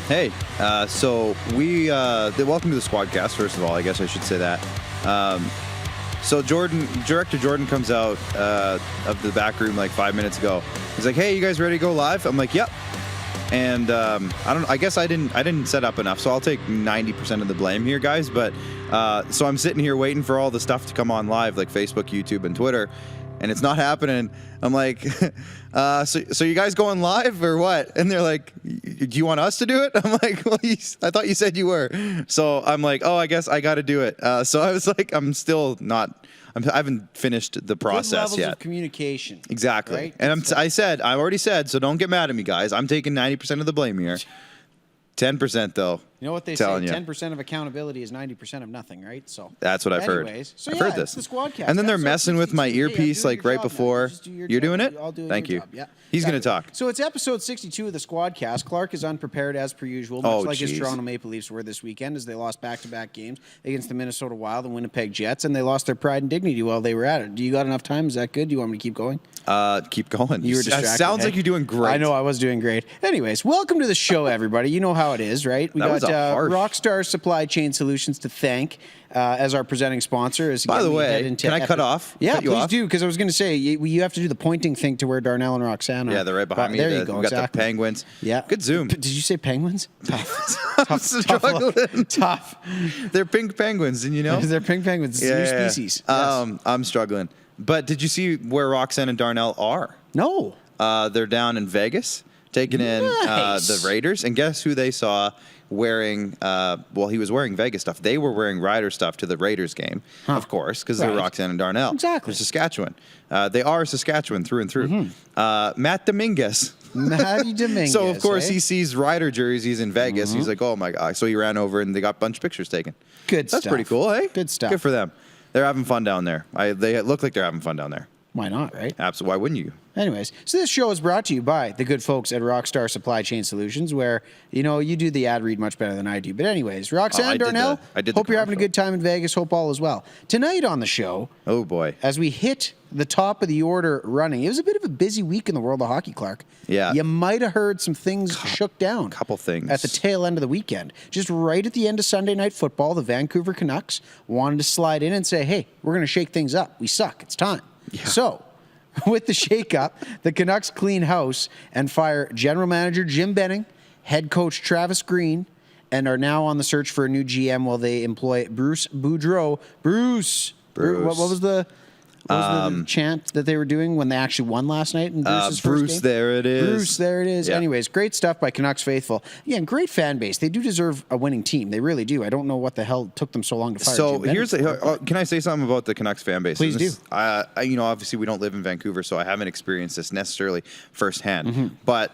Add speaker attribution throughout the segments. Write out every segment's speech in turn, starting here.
Speaker 1: Hey, so welcome to the SquadCast, first of all. I guess I should say that. So Director Jordan comes out of the back room like 5 minutes ago. He's like, "Hey, you guys ready to go live?" I'm like, "Yep." And I guess I didn't set up enough, so I'll take 90% of the blame here, guys. But so I'm sitting here waiting for all the stuff to come on live, like Facebook, YouTube, and Twitter, and it's not happening. I'm like, so you guys going live or what? And they're like, "Do you want us to do it?" I'm like, "Well, I thought you said you were." So I'm like, "Oh, I guess I got to do it." So I was like, I haven't finished the process
Speaker 2: Good levels
Speaker 1: yet.
Speaker 2: of communication.
Speaker 1: Exactly.
Speaker 2: Right?
Speaker 1: And I already said, so don't get mad at me, guys. I'm taking 90% of the blame here. 10% though.
Speaker 2: You know what they say? 10% of accountability is 90% of nothing, right? So
Speaker 1: that's what I've heard.
Speaker 2: So
Speaker 1: I've heard this.
Speaker 2: It's the SquadCast.
Speaker 1: And then they're messing with my earpiece like right before. You're doing it?
Speaker 2: I'll do
Speaker 1: Thank you.
Speaker 2: job. Yeah.
Speaker 1: He's going to talk.
Speaker 2: So it's episode 62 of the SquadCast. Clark is unprepared as per usual, much like his Toronto Maple Leafs were this weekend, as they lost back-to-back games against the Minnesota Wild and Winnipeg Jets, and they lost their pride and dignity while they were at it. Do you got enough time? Is that good? Do you want me to keep going?
Speaker 1: Keep going.
Speaker 2: You were distracted.
Speaker 1: Sounds like you're doing great.
Speaker 2: I know, I was doing great. Anyways, welcome to the show, everybody. You know how it is, right? We got Rockstar Supply Chain Solutions to thank as our presenting sponsor.
Speaker 1: By the way, can I cut off?
Speaker 2: Yeah, please do, because I was going to say, you have to do the pointing thing to where Darnell and Roxanne are.
Speaker 1: Yeah, they're right behind me.
Speaker 2: There you go.
Speaker 1: We got the penguins.
Speaker 2: Yeah.
Speaker 1: Good zoom.
Speaker 2: Did you say penguins? Tough.
Speaker 1: I'm struggling.
Speaker 2: Tough.
Speaker 1: They're pink penguins, and you know?
Speaker 2: They're pink penguins. It's a new species.
Speaker 1: Yes. I'm struggling. But did you see where Roxanne and Darnell are?
Speaker 2: No.
Speaker 1: They're down in Vegas, taking in the Raiders. And guess who they saw wearing, he was wearing Vegas stuff. They were wearing Rider stuff to the Raiders game, of course, because they're Roxanne and Darnell.
Speaker 2: Exactly.
Speaker 1: They're Saskatchewan. They are Saskatchewan through and through. Mm-hmm. Matt Dominguez.
Speaker 2: Matty Dominguez.
Speaker 1: So, of course, he sees Rider jerseys in Vegas. He's like, "Oh, my God." So he ran over, and they got a bunch of pictures taken.
Speaker 2: Good stuff.
Speaker 1: That's pretty cool, hey?
Speaker 2: Good stuff.
Speaker 1: Good for them. They're having fun down there. They look like they're having fun down there.
Speaker 2: Why not, right?
Speaker 1: Absolutely. Why wouldn't you?
Speaker 2: Anyways, so this show is brought to you by the good folks at Rockstar Supply Chain Solutions, where, you do the ad read much better than I do. But anyways, Roxanne, Darnell, hope you're having a good time in Vegas. Hope all is well. Tonight on the show,
Speaker 1: oh boy,
Speaker 2: as we hit the top of the order running, it was a bit of a busy week in the world of hockey, Clark.
Speaker 1: Yeah.
Speaker 2: You might have heard some things shook down.
Speaker 1: Couple things.
Speaker 2: At the tail end of the weekend. Just right at the end of Sunday Night Football, the Vancouver Canucks wanted to slide in and say, "Hey, we're going to shake things up. We suck. It's time." Yeah. So, with the shakeup, the Canucks clean house and fire general manager Jim Benning, head coach Travis Green, and are now on the search for a new GM while they employ Bruce Boudreau. Bruce. What was the chant that they were doing when they actually won last night in Bruce's first game?
Speaker 1: There it is.
Speaker 2: Bruce, there it is. Yeah. Anyways, great stuff by Canucks faithful. Yeah, and great fan base. They do deserve a winning team. They really do. I don't know what the hell took them so long to fire Jim Benning.
Speaker 1: Can I say something about the Canucks fan base?
Speaker 2: Please do.
Speaker 1: Obviously we don't live in Vancouver, so I haven't experienced this necessarily firsthand. Mm-hmm. But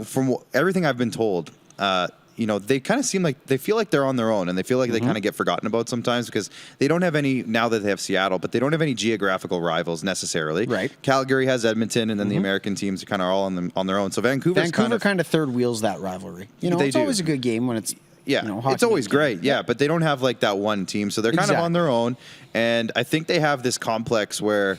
Speaker 1: from everything I've been told, they kind of seem like they feel like they're on their own, and they feel like they kind of get forgotten about sometimes because they don't have any, now that they have Seattle, but they don't have any geographical rivals necessarily.
Speaker 2: Right.
Speaker 1: Calgary has Edmonton, and then the American teams are kind of all on their own. So Vancouver
Speaker 2: kind of third wheels that rivalry. It's always a good game when it's
Speaker 1: it's always great. Yeah, but they don't have like that one team, so they're kind of on their own. And I think they have this complex where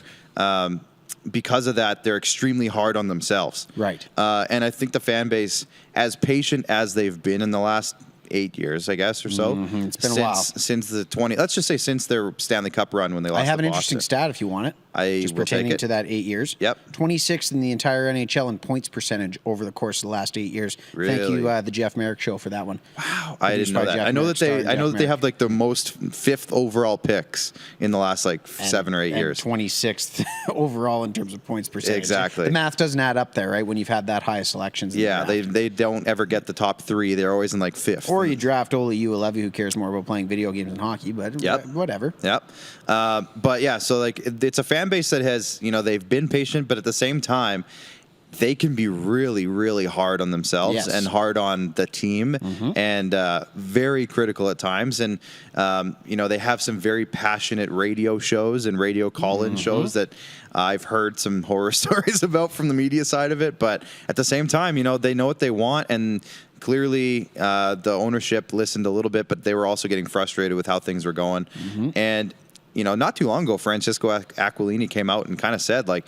Speaker 1: because of that, they're extremely hard on themselves.
Speaker 2: Right.
Speaker 1: And I think the fan base, as patient as they've been in the last 8 years, I guess, or so.
Speaker 2: Mm-hmm. It's been a while.
Speaker 1: Since the 20, let's just say since their Stanley Cup run when they lost to Boston.
Speaker 2: I have an interesting stat if you want it. Just pertaining to that 8 years.
Speaker 1: Yep.
Speaker 2: 26th in the entire NHL in points percentage over the course of the last 8 years.
Speaker 1: Really?
Speaker 2: Thank you, the Jeff Merrick Show, for that one.
Speaker 1: Wow, I didn't know that. I know that they have like the most fifth overall picks in the last 7 or 8 years.
Speaker 2: 26th overall in terms of points percentage.
Speaker 1: Exactly.
Speaker 2: The math doesn't add up there, right? When you've had that high selections.
Speaker 1: Yeah, they don't ever get the top three. They're always in fifth.
Speaker 2: Or you draft Oli U11, who cares more about playing video games than hockey, but whatever.
Speaker 1: Yep. But yeah, so it's a fan base that has, they've been patient, but at the same time, they can be really, really hard on themselves and hard on the team and very critical at times. And, they have some very passionate radio shows and radio call-in shows that I've heard some horror stories about from the media side of it. But at the same time, they know what they want, and clearly the ownership listened a little bit, but they were also getting frustrated with how things were going. And not too long ago, Francisco Aquilini came out and kind of said, like,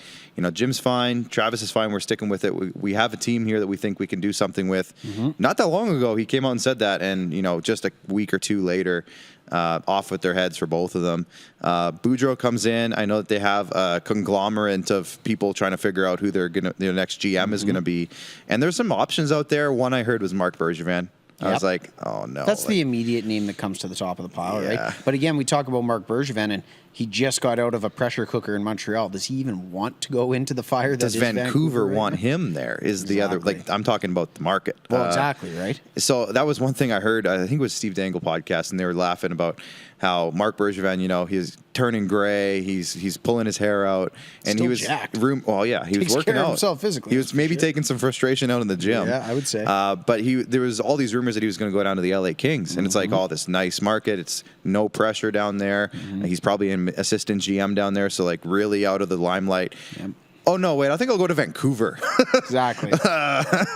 Speaker 1: Jim's fine, Travis is fine, we're sticking with it. We have a team here that we think we can do something with. Not that long ago, he came out and said that, and, just a week or two later, off with their heads for both of them. Boudreau comes in. I know that they have a conglomerate of people trying to figure out who their next GM is going to be. And there's some options out there. One I heard was Mark Bergevin. I was like, oh, no.
Speaker 2: That's the immediate name that comes to the top of the pile,
Speaker 1: Yeah.
Speaker 2: right? But again, we talk about Mark Bergevin, and he just got out of a pressure cooker in Montreal. Does he even want to go into the fire?
Speaker 1: Does Vancouver want him there? Is the other, like, I'm talking about the market.
Speaker 2: Well, exactly, right?
Speaker 1: So that was one thing I heard. I think it was Steve Dangle podcast, and they were laughing about how Mark Bergevin, he's turning gray, he's pulling his hair out, and
Speaker 2: Still
Speaker 1: he was
Speaker 2: jacked.
Speaker 1: he was working
Speaker 2: care of
Speaker 1: out
Speaker 2: himself physically.
Speaker 1: He was maybe taking some frustration out in the gym.
Speaker 2: Yeah, I would say.
Speaker 1: But there was all these rumors that he was going to go down to the LA Kings, and it's like, this nice market. It's no pressure down there. He's probably an assistant GM down there, so like really out of the limelight.
Speaker 2: Yep.
Speaker 1: Oh, no, wait, I think I'll go to Vancouver.
Speaker 2: Exactly.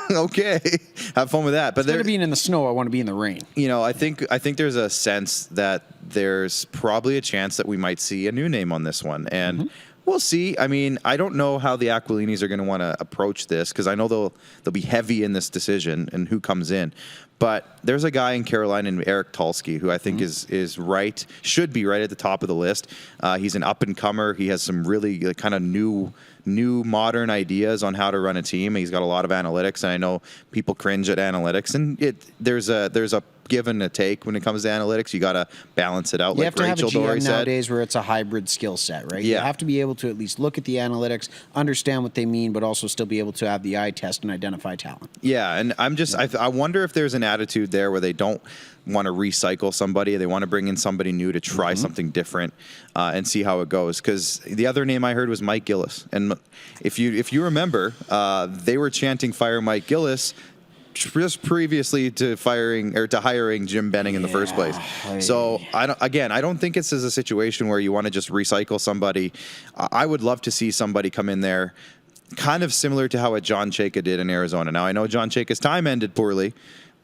Speaker 1: Okay. Have fun with that. But
Speaker 2: Instead of being in the snow, I want to be in the rain.
Speaker 1: I think there's a sense that there's probably a chance that we might see a new name on this one. And we'll see. I mean, I don't know how the Aquilinis are going to want to approach this, because I know they'll be heavy in this decision and who comes in. But there's a guy in Carolina named Eric Tulsky who I think should be right at the top of the list. He's an up-and-comer. He has some really kind of new modern ideas on how to run a team. He's got a lot of analytics, and I know people cringe at analytics, and there's a give and a take when it comes to analytics. You got to balance it out.
Speaker 2: You have to have a GM
Speaker 1: said.
Speaker 2: nowadays where it's a hybrid skill set, right?
Speaker 1: Yeah.
Speaker 2: You have to be able to at least look at the analytics, understand what they mean, but also still be able to have the eye test and identify talent.
Speaker 1: Yeah, and I wonder if there's an attitude there where they don't want to recycle somebody. They want to bring in somebody new to try something different and see how it goes. Because the other name I heard was Mike Gillis. And if you remember, they were chanting "Fire Mike Gillis" just previously to hiring Jim Benning in the first place. So I don't think it's as a situation where you want to just recycle somebody. I would love to see somebody come in there, kind of similar to how what John Chayka did in Arizona. Now I know John Chayka's time ended poorly,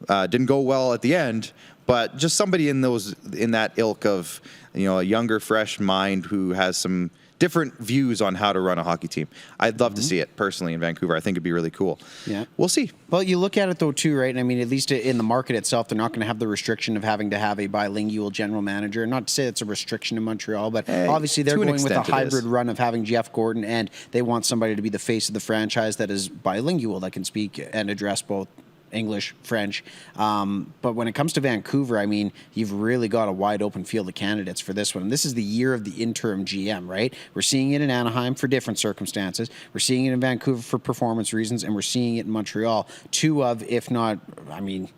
Speaker 1: didn't go well at the end, but just somebody in that ilk of a younger, fresh mind who has some different views on how to run a hockey team. I'd love to see it personally in Vancouver. I think it'd be really cool.
Speaker 2: Yeah.
Speaker 1: We'll see.
Speaker 2: Well, you look at it though too, right? I mean, at least in the market itself, they're not going to have the restriction of having to have a bilingual general manager. Not to say it's a restriction in Montreal, but obviously they're going with a hybrid run of having Jeff Gordon, and they want somebody to be the face of the franchise that is bilingual, that can speak and address both English, French. But when it comes to Vancouver, I mean, you've really got a wide open field of candidates for this one. And this is the year of the interim GM, right? We're seeing it in Anaheim for different circumstances. We're seeing it in Vancouver for performance reasons, and we're seeing it in Montreal. Two of, if not, the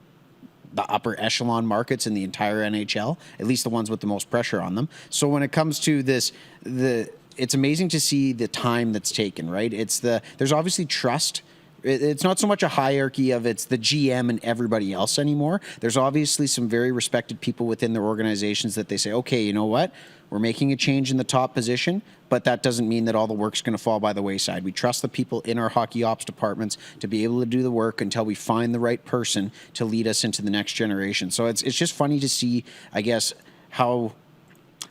Speaker 2: upper echelon markets in the entire NHL, at least the ones with the most pressure on them. So when it comes to this, it's amazing to see the time that's taken, right? There's obviously trust. It's not so much a hierarchy of it's the GM and everybody else anymore. There's obviously some very respected people within their organizations that they say, okay, you know what? We're making a change in the top position, but that doesn't mean that all the work's going to fall by the wayside. We trust the people in our hockey ops departments to be able to do the work until we find the right person to lead us into the next generation. So it's just funny to see, I guess, how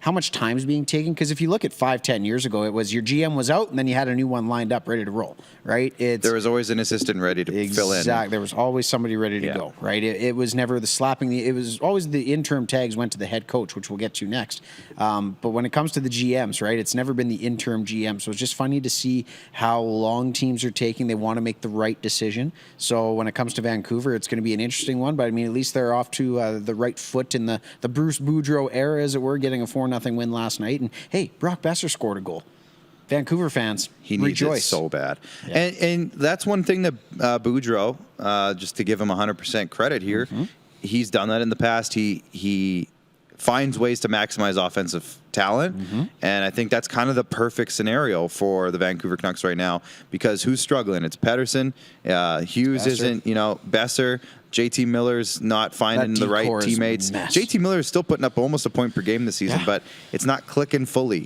Speaker 2: much time is being taken. Because if you look at 5-10 years ago, it was your GM was out and then you had a new one lined up ready to roll, right?
Speaker 1: There was always an assistant ready to fill in.
Speaker 2: Exactly. There was always somebody ready to go, right? It was never the slapping. It was always the interim tags went to the head coach, which we'll get to next. But when it comes to the GMs, right, it's never been the interim GM. So it's just funny to see how long teams are taking. They want to make the right decision. So when it comes to Vancouver, it's going to be an interesting one. But I mean, at least they're off to the right foot in the Bruce Boudreau era, as it were, getting a 4-0 win last night. And hey, Brock Besser scored a goal. Vancouver fans,
Speaker 1: he needs
Speaker 2: rejoice.
Speaker 1: it so bad.
Speaker 2: Yeah.
Speaker 1: And that's one thing that Boudreau, just to give him 100% credit here, he's done that in the past. He finds ways to maximize offensive talent, and I think that's kind of the perfect scenario for the Vancouver Canucks right now, because who's struggling? It's Pettersson, Hughes isn't, Besser, JT Miller's not finding the right teammates. JT Miller is still putting up almost a point per game this season, but it's not clicking fully.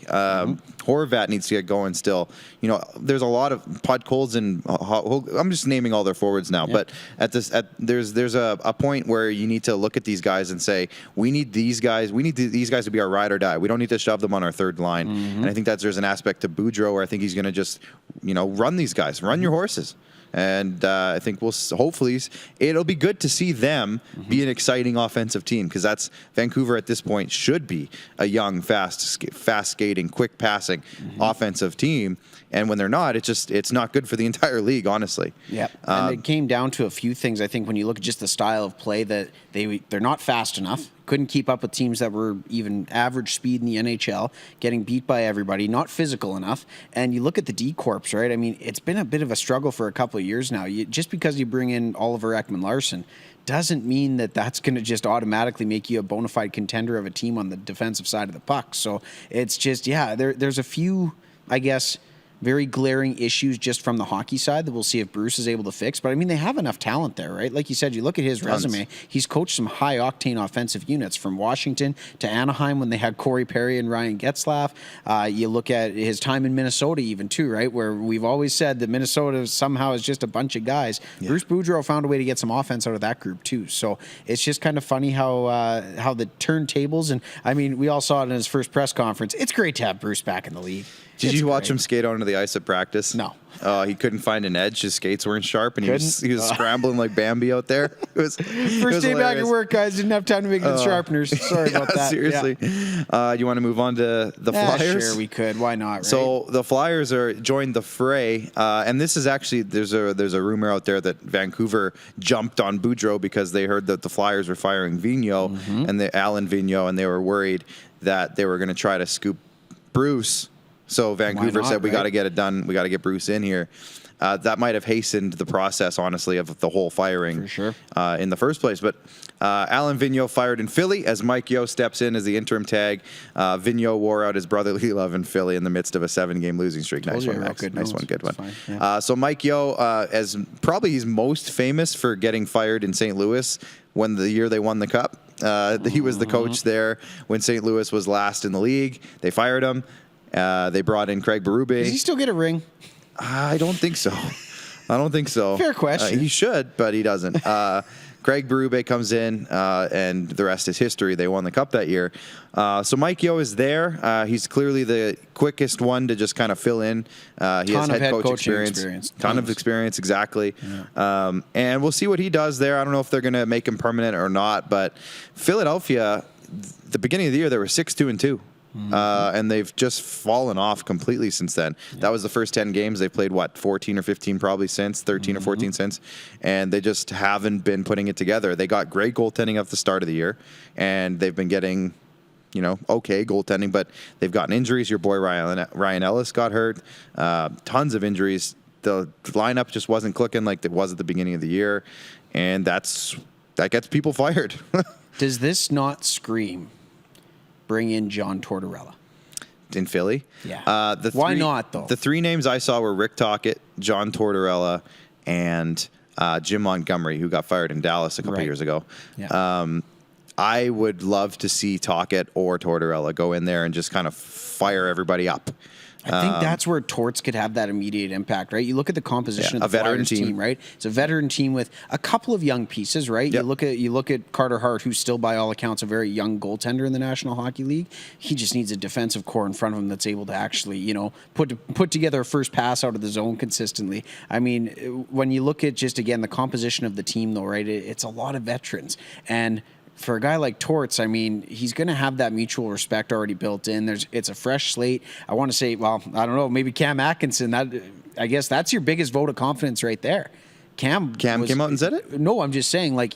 Speaker 1: Horvat needs to get going still. There's a lot of Podkolzin, and I'm just naming all their forwards now, but there's a point where you need to look at these guys and say, we need these guys to be our ride or die. We don't need to shove them on our third line. And I think there's an aspect to Boudreau where I think he's going to just, run these guys, run your horses. And I think hopefully it'll be good to see them be an exciting offensive team, because that's Vancouver at this point should be a young, fast skating, quick passing offensive team. And when they're not, it's not good for the entire league, honestly.
Speaker 2: Yeah, and it came down to a few things. I think when you look at just the style of play, that they're not fast enough. Couldn't keep up with teams that were even average speed in the NHL, getting beat by everybody, not physical enough. And you look at the D-Corps, right? I mean, it's been a bit of a struggle for a couple of years now. Just because you bring in Oliver Ekman-Larsson doesn't mean that that's going to just automatically make you a bona fide contender of a team on the defensive side of the puck. So it's just, there's a few, I guess, very glaring issues just from the hockey side that we'll see if Bruce is able to fix. But I mean, they have enough talent there, right? Like you said, you look at his resume, he's coached some high octane offensive units from Washington to Anaheim when they had Corey Perry and Ryan Getzlaf. You look at his time in Minnesota even too, right? Where we've always said that Minnesota somehow is just a bunch of guys. Yeah. Bruce Boudreau found a way to get some offense out of that group too. So it's just kind of funny how the turntables, and I mean, we all saw it in his first press conference. It's great to have Bruce back in the league.
Speaker 1: Did you watch him skate onto the ice at practice?
Speaker 2: No.
Speaker 1: He couldn't find an edge. His skates weren't sharp, and he was scrambling like Bambi out there.
Speaker 2: First day back at work, guys. Didn't have time to make good sharpeners. Sorry about that.
Speaker 1: Seriously. Yeah. You want to move on to the Flyers?
Speaker 2: Sure, we could. Why not? Right?
Speaker 1: So the Flyers joined the fray, and this is actually there's a rumor out there that Vancouver jumped on Boudreau because they heard that the Flyers were firing Vigneault and Alan Vigneault, and they were worried that they were going to try to scoop Bruce. So Vancouver said, we got to get it done. We got to get Bruce in here. That might have hastened the process, honestly, of the whole firing in the first place. But Alan Vigneault fired in Philly as Mike Yeo steps in as the interim tag. Vigneault wore out his brotherly love in Philly in the midst of a 7-game losing streak. Nice one, Max. Nice one. Good one. Yeah. So Mike Yeo, as probably he's most famous for getting fired in St. Louis when the year they won the Cup. He was the coach there when St. Louis was last in the league. They fired him. They brought in Craig Berube.
Speaker 2: Does he still get a ring?
Speaker 1: I don't think so.
Speaker 2: Fair question.
Speaker 1: He should, but he doesn't. Craig Berube comes in, and the rest is history. They won the Cup that year. So Mike Yeo is there. He's clearly the quickest one to just kind of fill in. He has head coach experience. Ton of experience, exactly. Yeah. And we'll see what he does there. I don't know if they're going to make him permanent or not, but Philadelphia, the beginning of the year, they were 6-2-2. And they've just fallen off completely since then. Yeah. That was the first 10 games. They've played, 14 or 15 probably since, 13 or 14 since. And they just haven't been putting it together. They got great goaltending at the start of the year, and they've been getting, okay goaltending, but they've gotten injuries. Your boy Ryan Ellis got hurt. Tons of injuries. The lineup just wasn't clicking like it was at the beginning of the year, and that gets people fired.
Speaker 2: Does this not scream bring in John Tortorella?
Speaker 1: In Philly?
Speaker 2: Yeah. Why not, though?
Speaker 1: The three names I saw were Rick Tocchet, John Tortorella, and Jim Montgomery, who got fired in Dallas a couple years ago. Yeah. I would love to see Tocchet or Tortorella go in there and just kind of fire everybody up.
Speaker 2: I think that's where Torts could have that immediate impact, right? You look at the composition of the Flyers team, right? It's a veteran team with a couple of young pieces, right? Yep. You look at Carter Hart, who's still by all accounts a very young goaltender in the National Hockey League. He just needs a defensive core in front of him that's able to actually, put together a first pass out of the zone consistently. I mean, when you look at just again the composition of the team, though, right? It's a lot of veterans. And for a guy like Torts, I mean, he's going to have that mutual respect already built in. It's a fresh slate. I want to say, well, I don't know, maybe Cam Atkinson. I guess that's your biggest vote of confidence right there. Cam came out and said it? No, I'm just saying, like,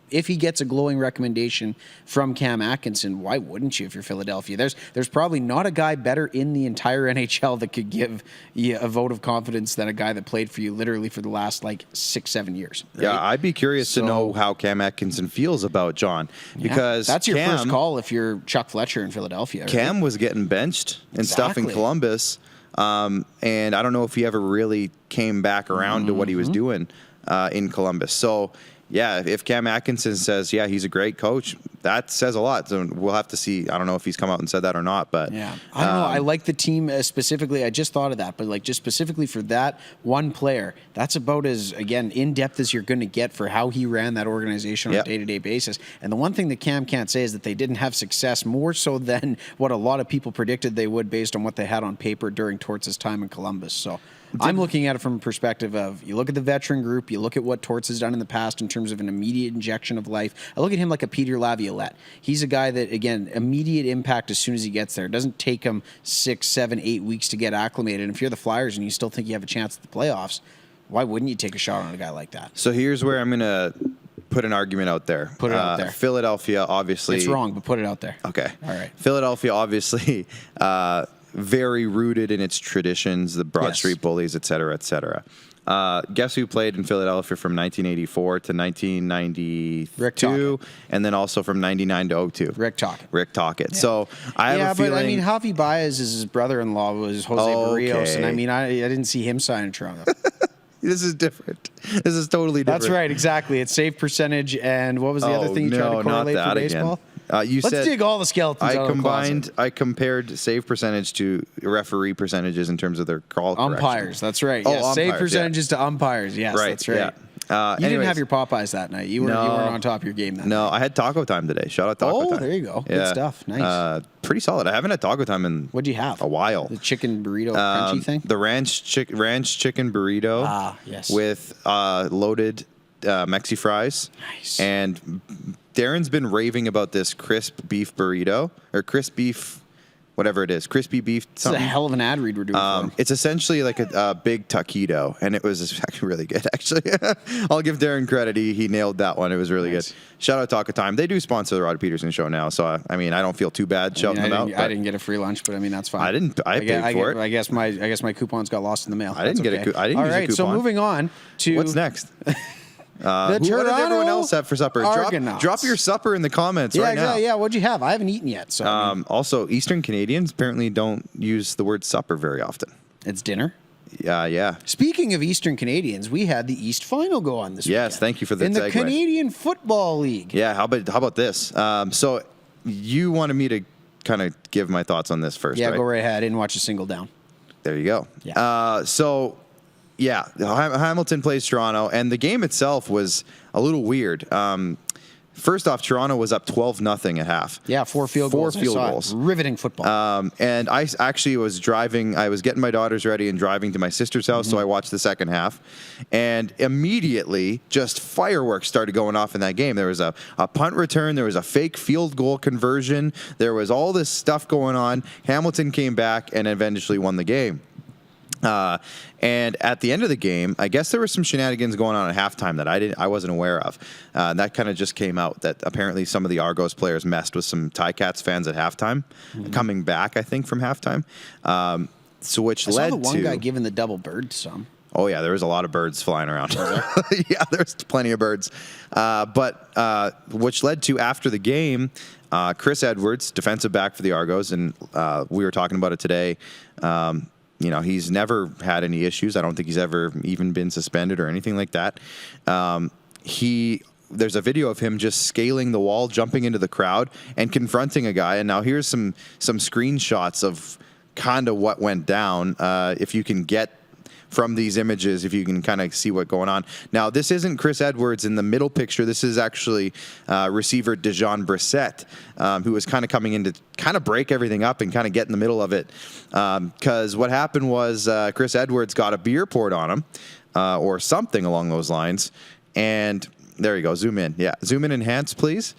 Speaker 2: if he gets a glowing recommendation from Cam Atkinson, why wouldn't you if you're Philadelphia? There's probably not a guy better in the entire NHL that could give you a vote of confidence than a guy that played for you literally for the last 6-7 years. Right?
Speaker 1: Yeah, I'd be curious to know how Cam Atkinson feels about John, because
Speaker 2: that's your first call if you're Chuck Fletcher in Philadelphia. Right?
Speaker 1: Cam was getting benched and stuff in Columbus, and I don't know if he ever really came back around to what he was doing in Columbus. So yeah, if Cam Atkinson says, yeah, he's a great coach, that says a lot. So we'll have to see. I don't know if he's come out and said that or not, but
Speaker 2: yeah, I don't know. I like the team specifically. I just thought of that, but like just specifically for that one player, that's about as, again, in depth as you're going to get for how he ran that organization on a day-to-day basis. And the one thing that Cam can't say is that they didn't have success more so than what a lot of people predicted they would based on what they had on paper during Torts' time in Columbus. So I'm looking at it from a perspective of, you look at the veteran group, you look at what Torts has done in the past in terms of an immediate injection of life. I look at him like a Peter Laviolette. He's a guy that, again, immediate impact as soon as he gets there. It doesn't take him 6, 7, 8 weeks to get acclimated. And if you're the Flyers and you still think you have a chance at the playoffs, why wouldn't you take a shot on a guy like that?
Speaker 1: So here's where I'm going to put an argument out there.
Speaker 2: Put it out there.
Speaker 1: Philadelphia, obviously.
Speaker 2: It's wrong, but put it out there.
Speaker 1: Okay.
Speaker 2: All right.
Speaker 1: Philadelphia, obviously, very rooted in its traditions, the Broad Street Bullies, et cetera, et cetera. Guess who played in Philadelphia from 1984 to 1992?
Speaker 2: Rick Tocchet.
Speaker 1: And then also from 99 to 02?
Speaker 2: Rick Tocchet.
Speaker 1: Rick Tocchet. Yeah. So I have a feeling...
Speaker 2: but I mean, Javi Baez is his brother-in-law was Jose Barrios, and I mean, I didn't see him sign in Toronto.
Speaker 1: This is different. This is totally different.
Speaker 2: That's right, exactly. It's save percentage, and what was the other thing you tried to correlate for baseball?
Speaker 1: Again. Let's
Speaker 2: dig all the skeletons out of the closet.
Speaker 1: I compared save percentage to referee percentages in terms of their call
Speaker 2: umpires.
Speaker 1: corrections.
Speaker 2: That's right.
Speaker 1: Oh,
Speaker 2: yes.
Speaker 1: umpires,
Speaker 2: Save percentages to umpires. Yes,
Speaker 1: right,
Speaker 2: that's right.
Speaker 1: Yeah.
Speaker 2: You didn't have your Popeyes that night. You weren't on top of your game that night.
Speaker 1: No, I had taco time today. Shout out taco time.
Speaker 2: Oh, there you go. Good stuff. Nice.
Speaker 1: Pretty solid. I haven't had taco time in
Speaker 2: What'd you have?
Speaker 1: A while.
Speaker 2: The chicken burrito crunchy thing?
Speaker 1: The ranch chicken burrito.
Speaker 2: Ah, yes.
Speaker 1: With loaded Mexi fries.
Speaker 2: Nice.
Speaker 1: And Darren's been raving about this crisp beef burrito, or crisp beef, whatever it is, crispy beef something.
Speaker 2: It's a hell of an ad read we're doing for him.
Speaker 1: It's essentially like a big taquito, and it was actually really good, actually. I'll give Darren credit. He nailed that one. It was really good. Shout out Taco Time. They do sponsor the Rod Peterson Show now, so I mean, I don't feel too bad shouting them out.
Speaker 2: I didn't get a free lunch, but I mean, that's fine.
Speaker 1: I paid for it.
Speaker 2: I guess my coupons got lost in the mail.
Speaker 1: I didn't get a coupon.
Speaker 2: All right, so moving on to...
Speaker 1: What's next?
Speaker 2: What
Speaker 1: did everyone else have for supper? Drop your supper in the comments right now.
Speaker 2: Yeah, what'd you have? I haven't eaten yet. So
Speaker 1: also, Eastern Canadians apparently don't use the word supper very often.
Speaker 2: It's dinner.
Speaker 1: Yeah.
Speaker 2: Speaking of Eastern Canadians, we had the East Final go on this weekend.
Speaker 1: Yes, thank you for the segue.
Speaker 2: In the Canadian Football League.
Speaker 1: Yeah, how about this? So you wanted me to kind of give my thoughts on this first,
Speaker 2: Yeah,
Speaker 1: right?
Speaker 2: go right ahead. I didn't watch a single down.
Speaker 1: There you go.
Speaker 2: Yeah.
Speaker 1: Yeah, Hamilton plays Toronto, and the game itself was a little weird. First off, Toronto was up 12-0 at half.
Speaker 2: Yeah, 4 field goals.
Speaker 1: 4 field goals.
Speaker 2: Riveting football.
Speaker 1: And I actually was driving. I was getting my daughters ready and driving to my sister's house, so I watched the second half. And immediately, just fireworks started going off in that game. There was a punt return. There was a fake field goal conversion. There was all this stuff going on. Hamilton came back and eventually won the game. And at the end of the game, I guess there was some shenanigans going on at halftime that I wasn't aware of. That kind of just came out that apparently some of the Argos players messed with some Ticats fans at halftime, coming back, I think, from halftime. So which led to...
Speaker 2: I saw the one guy giving the double bird to some.
Speaker 1: Oh, yeah, there was a lot of birds flying around. Yeah, there's plenty of birds. But which led to, after the game, Chris Edwards, defensive back for the Argos, and we were talking about it today, he's never had any issues. I don't think he's ever even been suspended or anything like that. There's a video of him just scaling the wall, jumping into the crowd, and confronting a guy. And now here's some screenshots of kind of what went down. If you can get from these images, if you can kind of see what's going on. Now, this isn't Chris Edwards in the middle picture. This is actually receiver Dejon Brissett, who was kind of coming in to kind of break everything up and kind of get in the middle of it. Because what happened was Chris Edwards got a beer poured on him or something along those lines. And there you go. Zoom in. Yeah. Zoom in, enhance, please.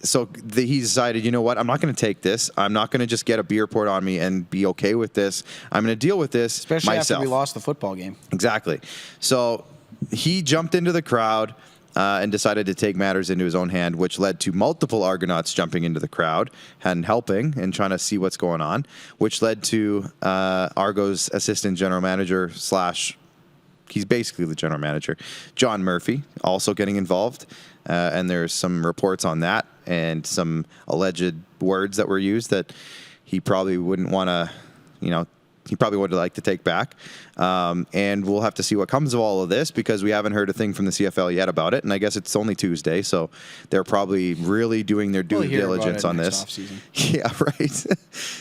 Speaker 1: So he decided, you know what, I'm not going to take this. I'm not going to just get a beer poured on me and be okay with this. I'm going to deal with this
Speaker 2: Especially
Speaker 1: myself.
Speaker 2: After we lost the football game.
Speaker 1: Exactly. So he jumped into the crowd and decided to take matters into his own hand, which led to multiple Argonauts jumping into the crowd and helping and trying to see what's going on, which led to Argo's assistant general manager / he's basically the general manager, John Murphy, also getting involved. And there's some reports on that and some alleged words that were used that he probably wouldn't want to, he probably would like to take back. And we'll have to see what comes of all of this because we haven't heard a thing from the CFL yet about it. And I guess it's only Tuesday, so they're probably really doing their due diligence on this. Yeah, right.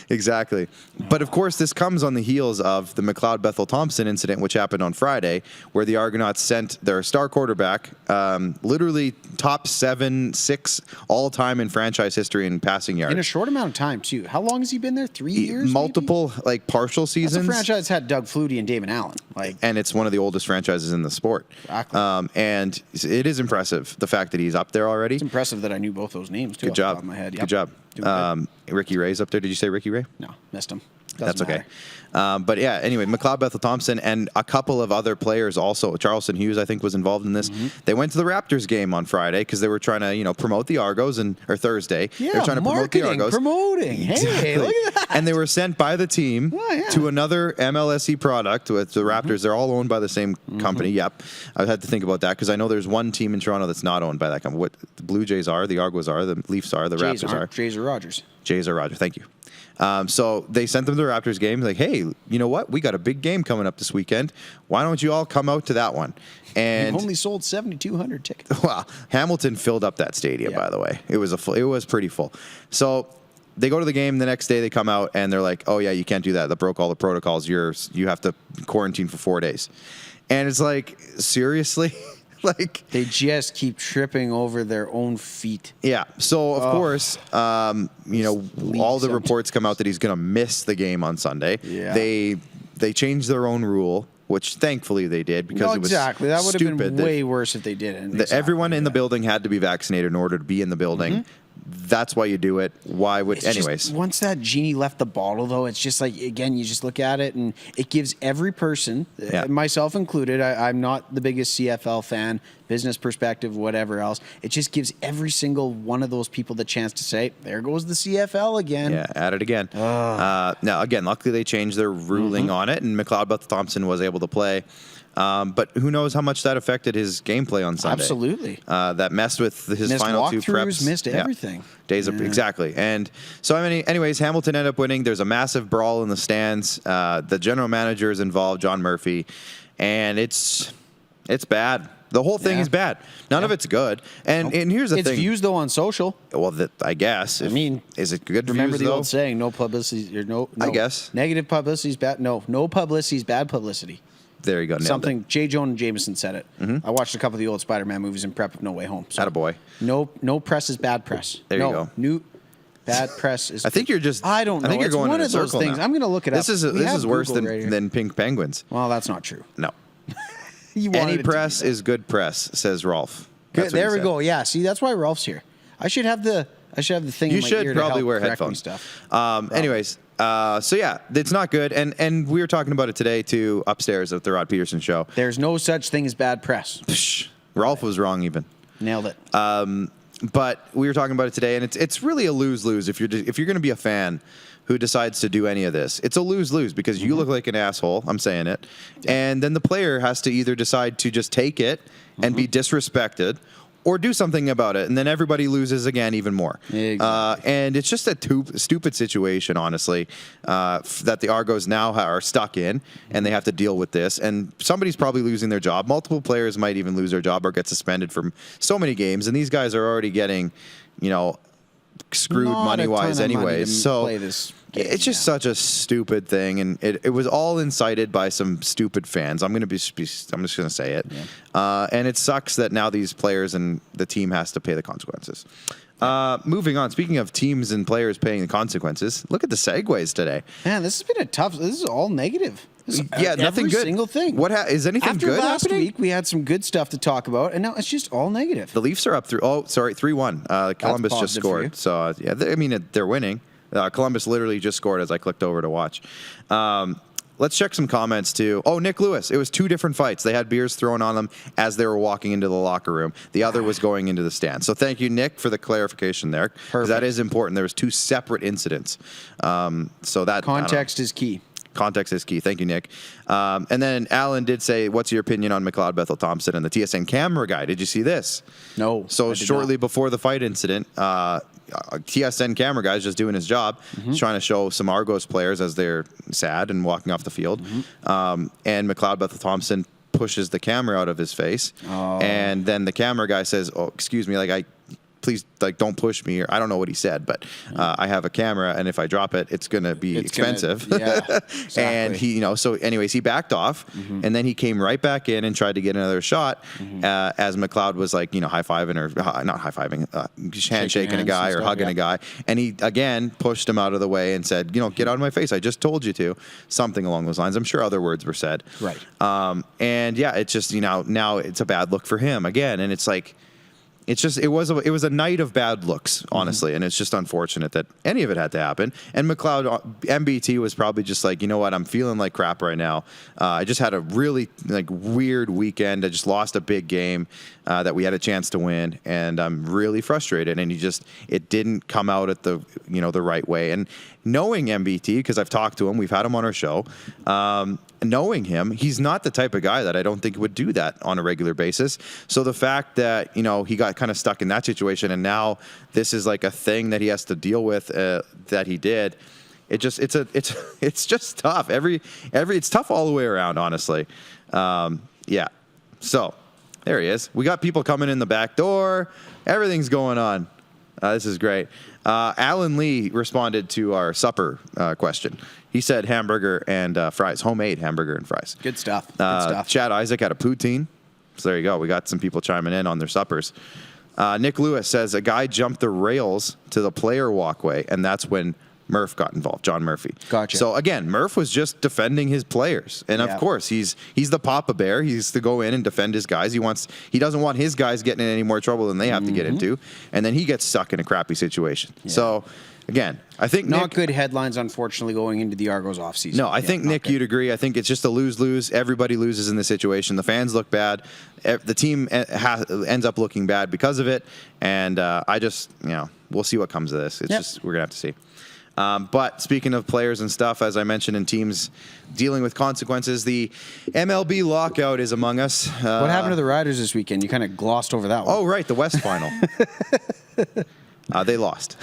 Speaker 1: Exactly. But of course, this comes on the heels of the McLeod Bethel Thompson incident, which happened on Friday, where the Argonauts sent their star quarterback, literally top 7-6 all time in franchise history in passing yards.
Speaker 2: In a short amount of time, too. How long has he been there? 3 years?
Speaker 1: Multiple, like, partial seasons.
Speaker 2: That's a franchise had Doug Flutie and David Allen.
Speaker 1: And it's one of the oldest franchises in the sport.
Speaker 2: Exactly.
Speaker 1: And it is impressive, the fact that he's up there already.
Speaker 2: It's impressive that I knew both those names, too.
Speaker 1: Good job.
Speaker 2: Off the top of my head.
Speaker 1: Good job. Ricky Ray's up there. Did you say Ricky Ray?
Speaker 2: No, missed him.
Speaker 1: That's okay. But yeah, anyway, McLeod Bethel Thompson and a couple of other players also. Charleston Hughes, I think, was involved in this. They went to the Raptors game on Friday because they were trying to, promote the Argos, or Thursday.
Speaker 2: Yeah,
Speaker 1: they were trying to promote the Argos.
Speaker 2: Promoting. Hey, look at that.
Speaker 1: And they were sent by the team to another MLSE product with the Raptors. They're all owned by the same company. Yep. I had to think about that because I know there's one team in Toronto that's not owned by that company. What the Blue Jays are, the Argos are, the Leafs are, the Raptors are.
Speaker 2: Jays or Rogers.
Speaker 1: Jays or Rogers. Thank you. So they sent them to the Raptors game. Like, hey, you know what? We got a big game coming up this weekend. Why don't you all come out to that one? And
Speaker 2: we've only sold 7,200 tickets.
Speaker 1: Wow, Hamilton filled up that stadium. By the way, it was pretty full. So they go to the game the next day. They come out and they're like, oh yeah, you can't do that. That broke all the protocols. You have to quarantine for 4 days. And it's like, seriously. Like,
Speaker 2: they just keep tripping over their own feet.
Speaker 1: Yeah. So of course, all the reports come out that he's going to miss the game on Sunday.
Speaker 2: Yeah.
Speaker 1: They changed their own rule, which thankfully they did because it was
Speaker 2: exactly. That would have been
Speaker 1: stupid
Speaker 2: way worse if they didn't.
Speaker 1: Everyone in the building had to be vaccinated in order to be in the building. That's why you do it. Why would, anyways?
Speaker 2: Once that genie left the bottle, though, it's just like, again, you just look at it and it gives every person, myself included, I'm not the biggest CFL fan, business perspective, whatever else. It just gives every single one of those people the chance to say, there goes the CFL again.
Speaker 1: Yeah, at it again. Now, again, luckily they changed their ruling on it, and McLeod Bethel Thompson was able to play. But who knows how much that affected his gameplay on Sunday?
Speaker 2: Absolutely.
Speaker 1: That messed with his
Speaker 2: missed
Speaker 1: final two preps.
Speaker 2: Missed everything.
Speaker 1: Exactly. And so, anyways, Hamilton ended up winning. There's a massive brawl in the stands. The general manager is involved, John Murphy, and it's bad. The whole thing is bad. None of it's good. And here's the thing.
Speaker 2: It's views, though, on social.
Speaker 1: Well, I guess. Is it good
Speaker 2: remember
Speaker 1: views,
Speaker 2: the old saying, no publicity, or no.
Speaker 1: I guess.
Speaker 2: Negative publicity is bad. No publicity is bad publicity.
Speaker 1: There you go.
Speaker 2: Something J. Jonah Jameson said it. I watched a couple of the old Spider-Man movies in prep of No Way Home. So
Speaker 1: attaboy.
Speaker 2: No press is bad press.
Speaker 1: There you go.
Speaker 2: Bad press is.
Speaker 1: I think you're just.
Speaker 2: I don't know.
Speaker 1: I think you're going
Speaker 2: one
Speaker 1: in
Speaker 2: of those things.
Speaker 1: now.
Speaker 2: I'm going to look it up.
Speaker 1: This is worse than Pink Penguins.
Speaker 2: Well, that's not true.
Speaker 1: No. Any press is good press, says Rolf.
Speaker 2: There we go. Yeah. See, that's why Rolf's here. I should have the thing.
Speaker 1: You
Speaker 2: in my
Speaker 1: should
Speaker 2: ear
Speaker 1: probably
Speaker 2: to help
Speaker 1: wear
Speaker 2: correct
Speaker 1: headphones.
Speaker 2: Stuff.
Speaker 1: Anyways. So yeah, it's not good, and we were talking about it today too upstairs at the Rod Peterson show.
Speaker 2: There's no such thing as bad press.
Speaker 1: Psh, Rolf was wrong even.
Speaker 2: Nailed it.
Speaker 1: But we were talking about it today, and it's really a lose-lose if you're going to be a fan who decides to do any of this. It's a lose-lose because you look like an asshole. I'm saying it, and then the player has to either decide to just take it and be disrespected, or do something about it, and then everybody loses again even more.
Speaker 2: Exactly.
Speaker 1: And it's just a stupid situation, honestly, that the Argos now are stuck in, and they have to deal with this. And somebody's probably losing their job. Multiple players might even lose their job or get suspended from so many games, and these guys are already getting, screwed money-wise anyways. So it's just such a stupid thing, and it was all incited by some stupid fans. I'm just going to say it. And it sucks that now these players and the team has to pay the consequences. Moving on, speaking of teams and players paying the consequences, look at the segues today.
Speaker 2: Man, this has been this is all negative.
Speaker 1: Nothing good.
Speaker 2: Single thing.
Speaker 1: Is anything
Speaker 2: After
Speaker 1: good
Speaker 2: last
Speaker 1: happening?
Speaker 2: week, we had some good stuff to talk about, and now it's just all negative.
Speaker 1: The Leafs are up 3-1. Columbus just scored. So, they're winning. Columbus literally just scored as I clicked over to watch. Let's check some comments, too. Oh, Nick Lewis. It was two different fights. They had beers thrown on them as they were walking into the locker room. The other was going into the stand. So thank you, Nick, for the clarification there. Because that is important. There was two separate incidents. So that
Speaker 2: context is key.
Speaker 1: Context is key. Thank you, Nick. And then Alan did say, what's your opinion on McLeod Bethel Thompson and the TSN camera guy? Did you see this?
Speaker 2: No.
Speaker 1: So shortly before the fight incident, TSN camera guy is just doing his job. He's trying to show some Argos players as they're sad and walking off the field. And McLeod Bethel Thompson pushes the camera out of his face. And then the camera guy says, oh, excuse me, please, don't push me. Or I don't know what he said, but I have a camera, and if I drop it, it's going to be expensive.
Speaker 2: Exactly.
Speaker 1: And he, so anyways, he backed off, and then he came right back in and tried to get another shot as McLeod was high-fiving or not high-fiving, handshaking a guy or hugging a guy. And he, again, pushed him out of the way and said, get out of my face. I just told you to. Something along those lines. I'm sure other words were said.
Speaker 2: Right.
Speaker 1: And yeah, it's just, now it's a bad look for him again. And it's like, it was a night of bad looks, honestly, and it's just unfortunate that any of it had to happen. And McLeod, MBT was probably just like, you know what, I'm feeling like crap right now. I just had a really weird weekend. I just lost a big game that we had a chance to win, and I'm really frustrated. And it didn't come out at the the right way. And knowing MBT, because I've talked to him, we've had him on our show. Knowing him, he's not the type of guy that I don't think would do that on a regular basis. So the fact that he got kind of stuck in that situation, and now this is like a thing that he has to deal with that he did. It's just tough. It's tough all the way around, honestly. Yeah. So there he is. We got people coming in the back door. Everything's going on. This is great. Alan Lee responded to our supper question. He said hamburger and fries, homemade hamburger and fries.
Speaker 2: Good stuff. Good stuff.
Speaker 1: Chad Isaac had a poutine. So there you go. We got some people chiming in on their suppers. Nick Lewis says a guy jumped the rails to the player walkway, and that's when Murph got involved, John Murphy.
Speaker 2: Gotcha.
Speaker 1: So again, Murph was just defending his players. And of course, he's the Papa Bear. He's to go in and defend his guys. He doesn't want his guys getting in any more trouble than they have to get into. And then he gets stuck in a crappy situation. Yeah. So again, I think
Speaker 2: not good headlines, unfortunately, going into the Argos offseason.
Speaker 1: No, I think, Nick, you'd agree. I think it's just a lose-lose. Everybody loses in this situation. The fans look bad. The team ends up looking bad because of it. And we'll see what comes of this. It's just, we're going to have to see. But speaking of players and stuff, as I mentioned, in teams dealing with consequences, the MLB lockout is among us.
Speaker 2: What happened to the Riders this weekend? You kind of glossed over that one.
Speaker 1: Oh, right, the West Final. They lost.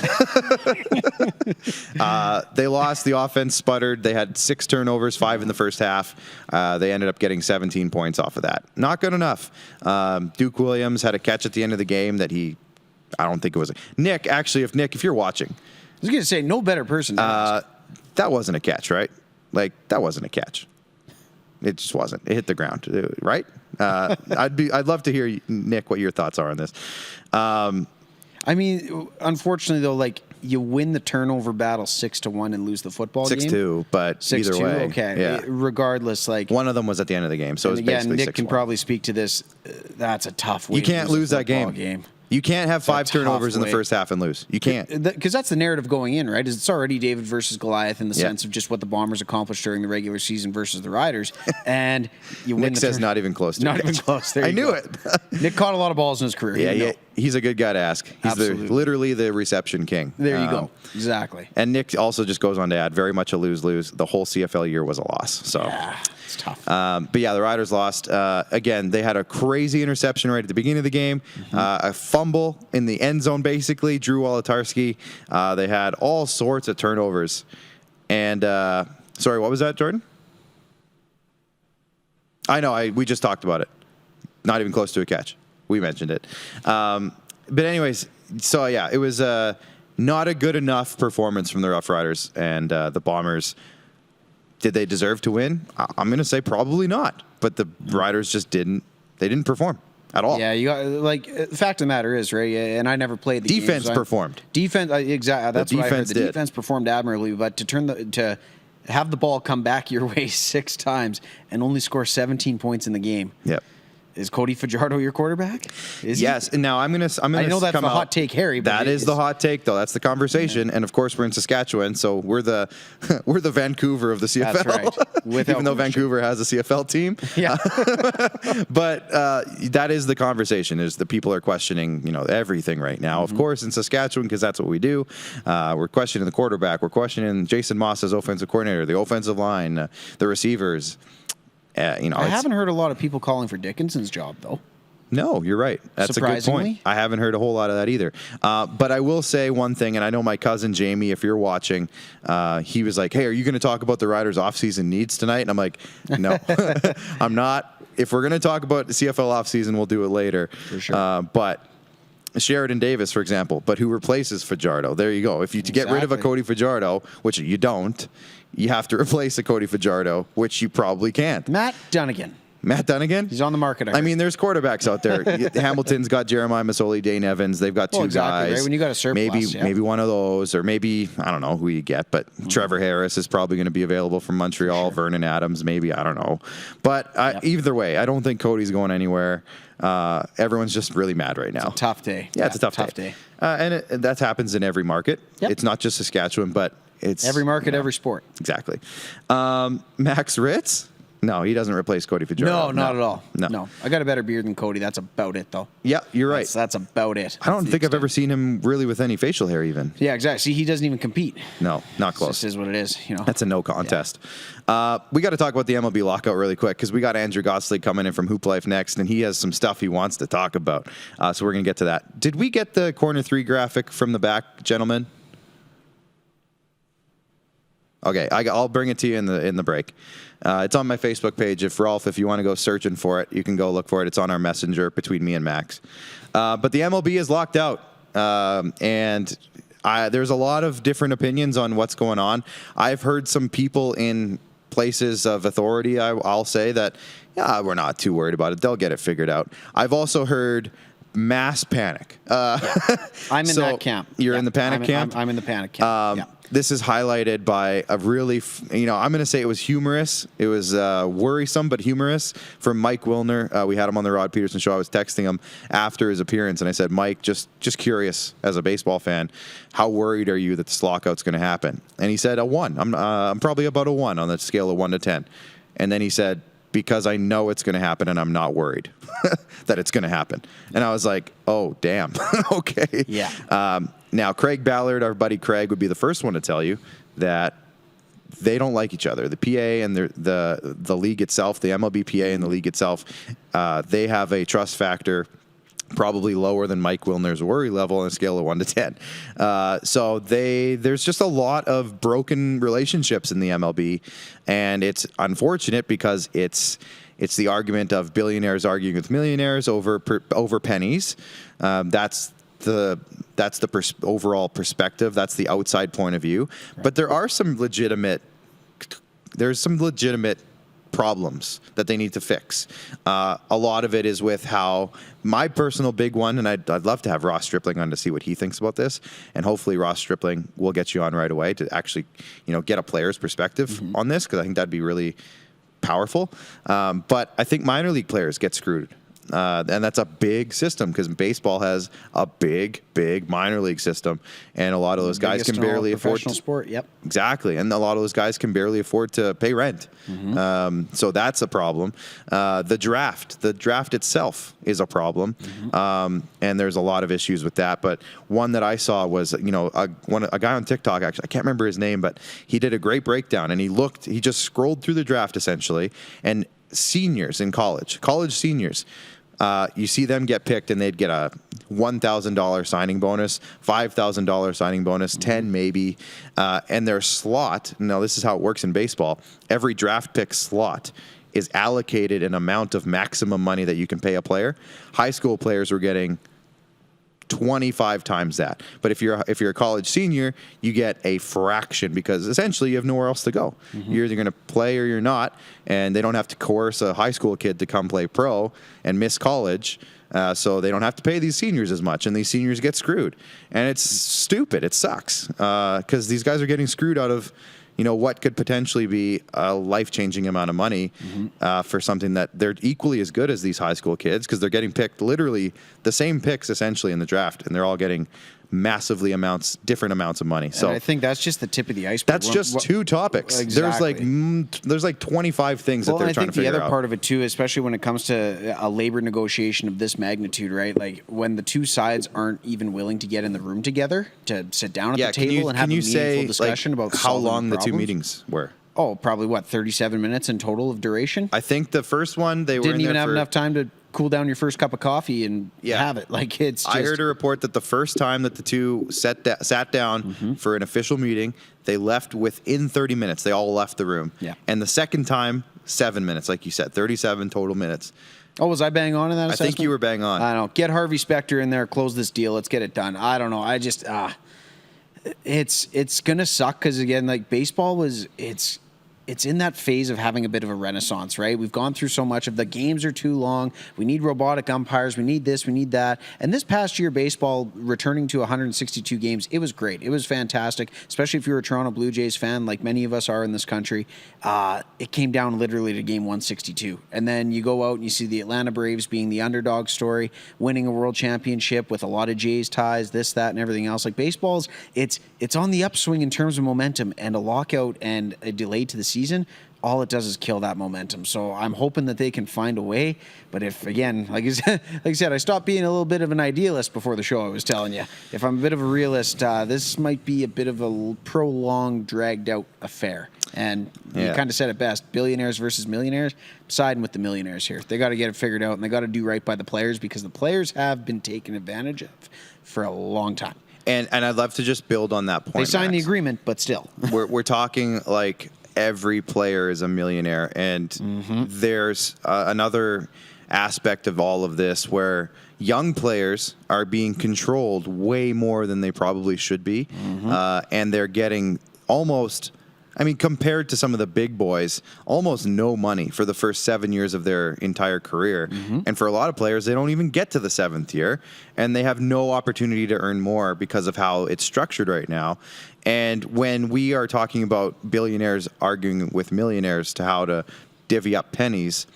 Speaker 1: They lost. The offense sputtered. They had 6 turnovers, 5 in the first half. They ended up getting 17 points off of that. Not good enough. Duke Williams had a catch at the end of the game that I don't think it was. Nick, actually, if you're watching.
Speaker 2: I was going to say, no better person.
Speaker 1: That wasn't a catch, right? That wasn't a catch. It just wasn't. It hit the ground, right? I'd love to hear, Nick, what your thoughts are on this.
Speaker 2: I mean, unfortunately, though, you win the turnover battle 6-1 and lose the football game.
Speaker 1: 6-2, but 6-2, either way.
Speaker 2: Okay.
Speaker 1: Yeah.
Speaker 2: Regardless,
Speaker 1: one of them was at the end of the game, so it was basically 6-1.
Speaker 2: Nick can probably speak to this. That's a tough way.
Speaker 1: You can't lose that game. You can't have 5 turnovers in the first half and lose. You can't.
Speaker 2: Because that's the narrative going in, right? It's already David versus Goliath in the sense of just what the Bombers accomplished during the regular season versus the Riders. And you win.
Speaker 1: Nick says not even close to
Speaker 2: Not even close. There
Speaker 1: I knew it.
Speaker 2: Nick caught a lot of balls in his career.
Speaker 1: Yeah. He's a good guy to ask. He's literally the reception king.
Speaker 2: There you go. Exactly.
Speaker 1: And Nick also just goes on to add, very much a lose-lose. The whole CFL year was a loss. So
Speaker 2: yeah, it's tough.
Speaker 1: But yeah, the Riders lost. Again, they had a crazy interception right at the beginning of the game. A fumble in the end zone, basically. Drew Wolotarski. They had all sorts of turnovers. And, sorry, what was that, Jordan? I know. We just talked about it. Not even close to a catch. We mentioned it. But anyways, so yeah, it was not a good enough performance from the Rough Riders and the Bombers. Did they deserve to win? I'm going to say probably not. But the Riders just didn't perform at all.
Speaker 2: Yeah, you got the fact of the matter is, right, and I never played the
Speaker 1: defense
Speaker 2: game,
Speaker 1: performed.
Speaker 2: Defense, exactly. That's what I heard. The defense performed admirably, but to have the ball come back your way 6 times and only score 17 points in the game.
Speaker 1: Yep.
Speaker 2: Is Cody Fajardo your quarterback? Is
Speaker 1: yes. And now I'm gonna.
Speaker 2: I know that's the hot take, Harry. But
Speaker 1: that is the hot take, though. That's the conversation. And of course, we're in Saskatchewan, so we're the Vancouver of the CFL.
Speaker 2: That's right.
Speaker 1: Even though Vancouver has a CFL team.
Speaker 2: Yeah.
Speaker 1: But that is the conversation. Is the people are questioning, everything right now. Of course, in Saskatchewan, because that's what we do. We're questioning the quarterback. We're questioning Jason Moss as offensive coordinator, the offensive line, the receivers. I
Speaker 2: haven't heard a lot of people calling for Dickinson's job, though.
Speaker 1: No, you're right. That's a good point. I haven't heard a whole lot of that either. But I will say one thing, and I know my cousin Jamie, if you're watching, he was like, hey, are you going to talk about the Riders' offseason needs tonight? And I'm like, no, I'm not. If we're going to talk about the CFL offseason, we'll do it later.
Speaker 2: For sure.
Speaker 1: But Sheridan Davis, for example, but who replaces Fajardo? There you go. If you get rid of a Cody Fajardo, which you don't, you have to replace a Cody Fajardo, which you probably can't.
Speaker 2: Matt Dunnigan.
Speaker 1: He's
Speaker 2: on the market.
Speaker 1: I mean, there's quarterbacks out there. Hamilton's got Jeremiah Masoli, Dane Evans. They've got two guys.
Speaker 2: Right? When you got a surplus,
Speaker 1: maybe one of those, or maybe I don't know who you get, but Trevor Harris is probably going to be available from Montreal. Sure. Vernon Adams, maybe, I don't know. But either way, I don't think Cody's going anywhere. Everyone's just really mad right now.
Speaker 2: It's a tough day.
Speaker 1: Yeah, it's a tough day. And that happens in every market. Yep. It's not just Saskatchewan, but it's
Speaker 2: every market, every sport.
Speaker 1: Exactly. Max Ritz. No, he doesn't replace Cody Fajardo.
Speaker 2: No, not at all. No. I got a better beard than Cody. That's about it, though.
Speaker 1: Yeah, you're right.
Speaker 2: That's about it.
Speaker 1: I don't think I've ever seen him really with any facial hair even.
Speaker 2: Yeah, exactly. See, he doesn't even compete.
Speaker 1: No, not close.
Speaker 2: This is what it is.
Speaker 1: That's a no contest. Yeah. We got to talk about the MLB lockout really quick because we got Andrew Gosling coming in from Hoop Life next, and he has some stuff he wants to talk about. So we're going to get to that. Did we get the corner 3 graphic from the back, gentlemen? Okay, I'll bring it to you in the break. It's on my Facebook page. If you want to go searching for it, you can go look for it. It's on our messenger between me and Max. But the MLB is locked out, and there's a lot of different opinions on what's going on. I've heard some people in places of authority, I'll say, that, we're not too worried about it. They'll get it figured out. I've also heard mass panic.
Speaker 2: I'm in that camp.
Speaker 1: You're in the panic camp?
Speaker 2: I'm in the panic camp.
Speaker 1: This is highlighted by a really, I'm going to say it was humorous. It was worrisome, but humorous from Mike Wilner. We had him on the Rod Peterson show. I was texting him after his appearance, and I said, Mike, just curious as a baseball fan, how worried are you that this lockout's going to happen? And he said a 1. I'm probably about a 1 on the scale of 1 to 10. And then he said, because I know it's going to happen and I'm not worried that it's going to happen. And I was like, oh, damn. Okay.
Speaker 2: Yeah.
Speaker 1: Now, Craig Ballard, our buddy Craig, would be the first one to tell you that they don't like each other. The PA and the league itself, the MLB PA and the league itself, they have a trust factor probably lower than Mike Wilner's worry level on a scale of 1 to 10. So there's just a lot of broken relationships in the MLB, and it's unfortunate because it's the argument of billionaires arguing with millionaires over pennies. That's the overall perspective. That's the outside point of view. Right. But there's some legitimate problems that they need to fix. A lot of it is with how my personal big one, and I'd love to have Ross Stripling on to see what he thinks about this, and hopefully Ross Stripling will get you on right away to actually, get a player's perspective on this, because I think that'd be really powerful. But I think minor league players get screwed. And that's a big system because baseball has a big minor league system, and a lot of those guys can barely afford
Speaker 2: professional sport. Yep,
Speaker 1: exactly, and a lot of those guys can barely afford to pay rent. So that's a problem. The draft itself is a problem, and there's a lot of issues with that. But one that I saw was a guy on TikTok, actually I can't remember his name, but he did a great breakdown, and he just scrolled through the draft essentially, and seniors in college seniors. You see them get picked, and they'd get a $1,000 signing bonus, $5,000 signing bonus, 10 maybe, and their slot. Now, this is how it works in baseball. Every draft pick slot is allocated an amount of maximum money that you can pay a player. High school players were getting 25 times that. But if you're a college senior, you get a fraction because essentially you have nowhere else to go. You're either going to play or you're not, and they don't have to coerce a high school kid to come play pro and miss college, so they don't have to pay these seniors as much, and these seniors get screwed. And it's stupid. It sucks because these guys are getting screwed out of what could potentially be a life-changing amount of money for something that they're equally as good as these high school kids, because they're getting picked literally the same picks essentially in the draft, and they're all getting different amounts of money. So
Speaker 2: and I think that's just the tip of the iceberg.
Speaker 1: That's just two topics.
Speaker 2: Exactly.
Speaker 1: There's like 25 things that they're trying to figure out.
Speaker 2: The other part of it too, especially when it comes to a labor negotiation of this magnitude, right? Like when the two sides aren't even willing to get in the room together to sit down at the table and have a meaningful discussion about
Speaker 1: how long the two meetings were.
Speaker 2: Oh, probably 37 minutes in total of duration?
Speaker 1: I think the first one they
Speaker 2: didn't even have enough time to cool down your first cup of coffee and have it. Like it's just...
Speaker 1: I heard a report that the first time that the two sat down for an official meeting, they left within 30 minutes. They all left the room.
Speaker 2: Yeah.
Speaker 1: And the second time, 7 minutes, like you said, 37 total minutes.
Speaker 2: Oh, was I bang on in that assessment?
Speaker 1: I think you were bang on.
Speaker 2: I don't know. Get Harvey Specter in there, close this deal, let's get it done. I don't know. I just it's gonna suck because again, like baseball it's in that phase of having a bit of a renaissance, right? We've gone through so much of the games are too long. We need robotic umpires. We need this. We need that. And this past year, baseball returning to 162 games, it was great. It was fantastic, especially if you're a Toronto Blue Jays fan, like many of us are in this country. It came down literally to game 162. And then you go out and you see the Atlanta Braves being the underdog story, winning a world championship with a lot of Jays ties, this, that, and everything else. Like baseball's, it's on the upswing in terms of momentum, and a lockout and a delay to the season, all it does is kill that momentum. So I'm hoping that they can find a way. But if, again, like I said, I stopped being a little bit of an idealist before the show, I was telling you. If I'm a bit of a realist, this might be a bit of a prolonged, dragged-out affair. And you kind of said it best, billionaires versus millionaires. I'm siding with the millionaires here. They got to get it figured out, and they got to do right by the players, because the players have been taken advantage of for a long time.
Speaker 1: And I'd love to just build on that point.
Speaker 2: They signed the agreement, but still.
Speaker 1: We're talking like every player is a millionaire, and there's another aspect of all of this where young players are being controlled way more than they probably should be, and they're getting almost, compared to some of the big boys, almost no money for the first 7 years of their entire career. And for a lot of players, they don't even get to the 7th year, and they have no opportunity to earn more because of how it's structured right now. And when we are talking about billionaires arguing with millionaires to how to divvy up pennies,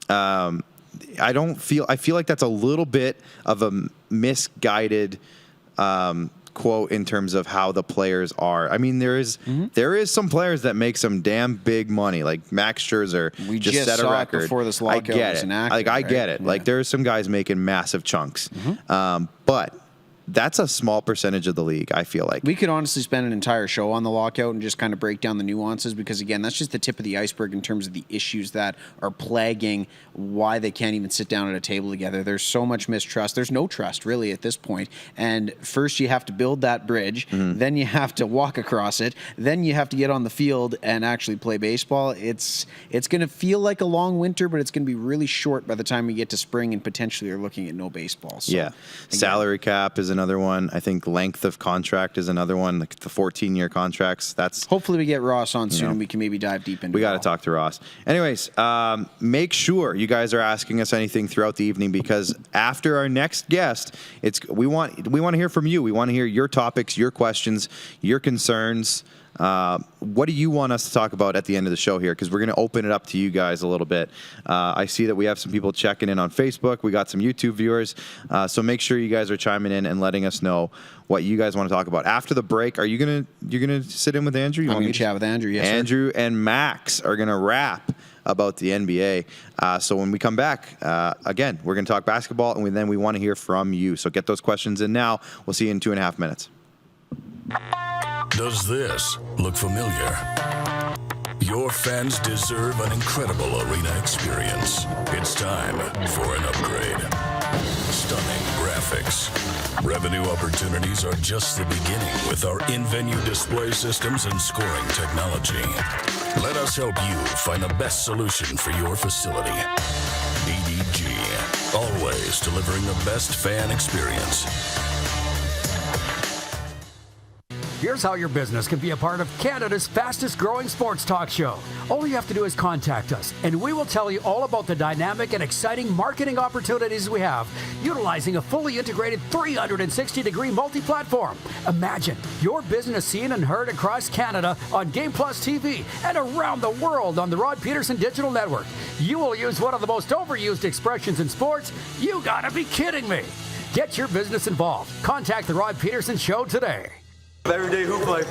Speaker 1: I feel like that's a little bit of a misguided quote in terms of how the players are. There is some players that make some damn big money, like Max Scherzer.
Speaker 2: We just set a record before this lockout.
Speaker 1: I get
Speaker 2: was
Speaker 1: it.
Speaker 2: enacted,
Speaker 1: I get it.
Speaker 2: Yeah.
Speaker 1: Like there are some guys making massive chunks, but that's a small percentage of the league, I feel like.
Speaker 2: We could honestly spend an entire show on the lockout and just kind of break down the nuances, because, again, that's just the tip of the iceberg in terms of the issues that are plaguing why they can't even sit down at a table together. There's so much mistrust. There's no trust, really, at this point. And first you have to build that bridge. Then you have to walk across it. Then you have to get on the field and actually play baseball. It's going to feel like a long winter, but it's going to be really short by the time we get to spring, and potentially are looking at no baseball. So,
Speaker 1: yeah. Salary cap is another one. I think length of contract is another one, like the 14-year contracts. That's
Speaker 2: hopefully we get Ross on soon, and we can maybe dive deep into it.
Speaker 1: We got to talk to Ross. Anyways, make sure you guys are asking us anything throughout the evening, because after our next guest, we want to hear from you. We want to hear your topics, your questions, your concerns. What do you want us to talk about at the end of the show here? Because we're going to open it up to you guys a little bit. I see that we have some people checking in on Facebook. We got some YouTube viewers. So make sure you guys are chiming in and letting us know what you guys want to talk about. After the break, you're gonna sit in with Andrew?
Speaker 2: I'm going to chat with Andrew, yes,
Speaker 1: Andrew and Max are going to rap about the NBA. So when we come back, again, we're going to talk basketball, and then we want to hear from you. So get those questions in now. We'll see you in 2.5 minutes.
Speaker 3: Does this look familiar? Your fans deserve an incredible arena experience. It's time for an upgrade. Stunning graphics. Revenue opportunities are just the beginning with our in-venue display systems and scoring technology. Let us help you find the best solution for your facility. EDG, always delivering the best fan experience.
Speaker 4: Here's how your business can be a part of Canada's fastest growing sports talk show. All you have to do is contact us, and we will tell you all about the dynamic and exciting marketing opportunities we have, utilizing a fully integrated 360-degree multi-platform. Imagine your business seen and heard across Canada on Game Plus TV and around the world on the Rod Peterson Digital Network. You will use one of the most overused expressions in sports. You gotta be kidding me. Get your business involved. Contact the Rod Peterson Show today.
Speaker 5: Everyday hoop life.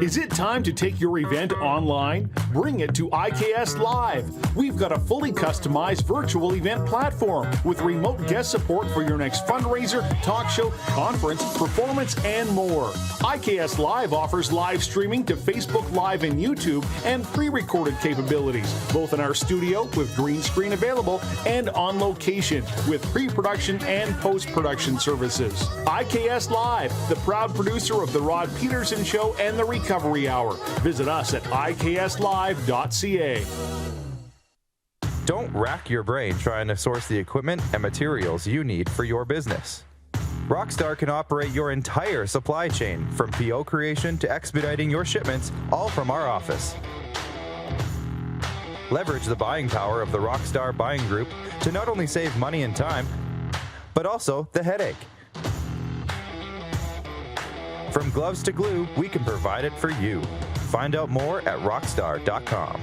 Speaker 6: Is it time to take your event online? Bring it to IKS Live. We've got a fully customized virtual event platform with remote guest support for your next fundraiser, talk show, conference, performance, and more. IKS Live offers live streaming to Facebook Live and YouTube and pre-recorded capabilities, both in our studio with green screen available and on location with pre-production and post-production services. IKS Live, the proud producer of The Rod Peterson Show and The Recovery Hour. Visit us at ikslive.ca.
Speaker 7: Don't rack your brain trying to source the equipment and materials you need for your business. Rockstar can operate your entire supply chain, from PO creation to expediting your shipments, all from our office. Leverage the buying power of the Rockstar buying group to not only save money and time, but also the headache. From gloves to glue, we can provide it for you. Find out more at rockstar.com.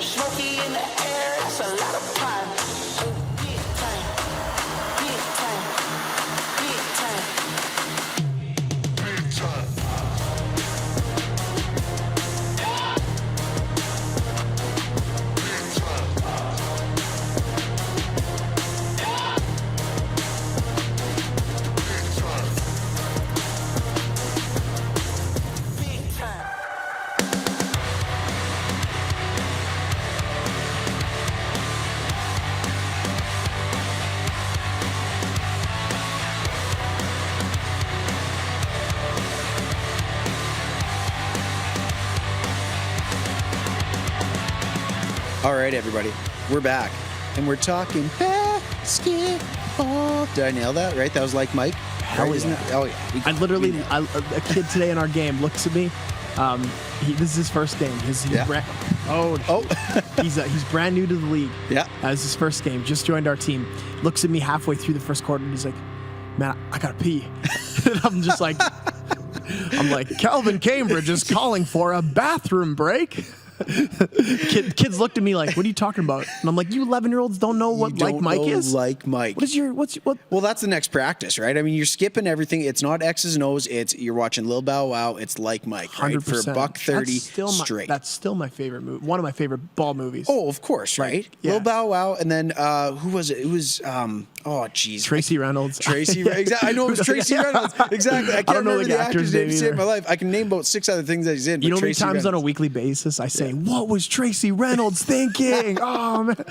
Speaker 8: Smoky in the air, it's a lot of fun. Big time, big time, big time, big time.
Speaker 2: All right, everybody, we're back, and we're talking basketball. Did I nail that? Right? That was like Mike.
Speaker 9: Hell
Speaker 2: right, isn't
Speaker 9: yeah.
Speaker 2: it? Oh yeah.
Speaker 9: I literally, a kid today in our game looks at me. This is his first game. He's brand new to the league.
Speaker 2: Yeah.
Speaker 9: As his first game, just joined our team. Looks at me halfway through the first quarter, and he's like, "Man, I gotta pee." And I'm just like, Calvin Cambridge is calling for a bathroom break. Kids looked at me like, "What are you talking about?" And I'm like, "You 11-year-olds don't know what like Mike is?
Speaker 2: Like Mike.
Speaker 9: What?
Speaker 2: Well, that's the next practice, right? I mean, you're skipping everything. It's not X's and O's. You're watching Lil Bow Wow. It's like Mike, right?
Speaker 9: 100%.
Speaker 2: For $1.30 straight.
Speaker 9: That's still my favorite movie. One of my favorite ball movies.
Speaker 2: Oh, of course, right?
Speaker 9: Yeah.
Speaker 2: Lil Bow Wow, and then who was it? It was oh, geez,
Speaker 9: Tracy Reynolds.
Speaker 2: Exactly. I know it was Tracy Reynolds. Exactly. I can't
Speaker 9: don't know
Speaker 2: remember the actor's name to save
Speaker 9: either.
Speaker 2: my life. I can name about 6 other things that he's in.
Speaker 9: You know how many
Speaker 2: Tracy
Speaker 9: times
Speaker 2: Reynolds.
Speaker 9: on a weekly basis I say, "What was Tracy Reynolds thinking?" Oh man,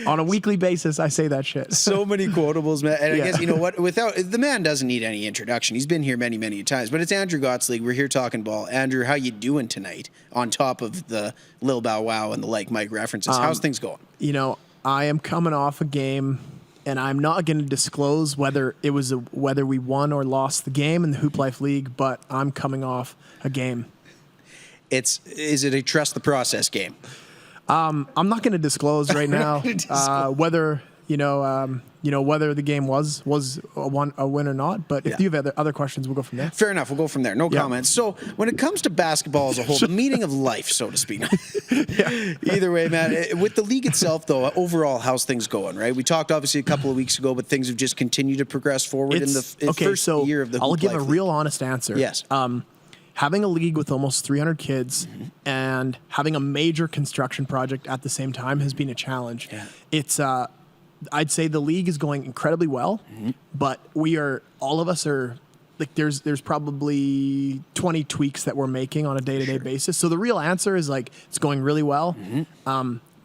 Speaker 9: on a weekly basis I say that shit.
Speaker 2: So many quotables, man. And I guess, you know what? Without the man doesn't need any introduction. He's been here many, many times. But it's Andrew Gottsleague. We're here talking ball. Andrew, how you doing tonight? On top of the Lil Bow Wow and the like Mike references, how's things going?
Speaker 9: You know, I am coming off a game, and I'm not going to disclose whether we won or lost the game in the Hoop Life League, but I'm coming off a game.
Speaker 2: Is it a trust the process game?
Speaker 9: I'm not going to disclose right now whether whether the game was a win or not. But if you have other questions, we'll go from there.
Speaker 2: Fair enough. We'll go from there. No comments. So when it comes to basketball as a whole, the meaning of life, so to speak. Either way, man. With the league itself, though, overall, how's things going? Right. We talked obviously a couple of weeks ago, but things have just continued to progress forward in the first year of the.
Speaker 9: I'll give a
Speaker 2: league.
Speaker 9: real honest answer.
Speaker 2: Yes.
Speaker 9: Having a league with almost 300 kids and having a major construction project at the same time has been a challenge.
Speaker 2: Yeah.
Speaker 9: It's I'd say the league is going incredibly well, but all of us are like there's probably 20 tweaks that we're making on a day-to-day basis. So the real answer is like it's going really well.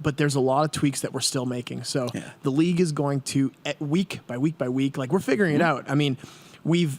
Speaker 9: But there's a lot of tweaks that we're still making. So the league is going to week by week by week, like we're figuring it out. I mean, we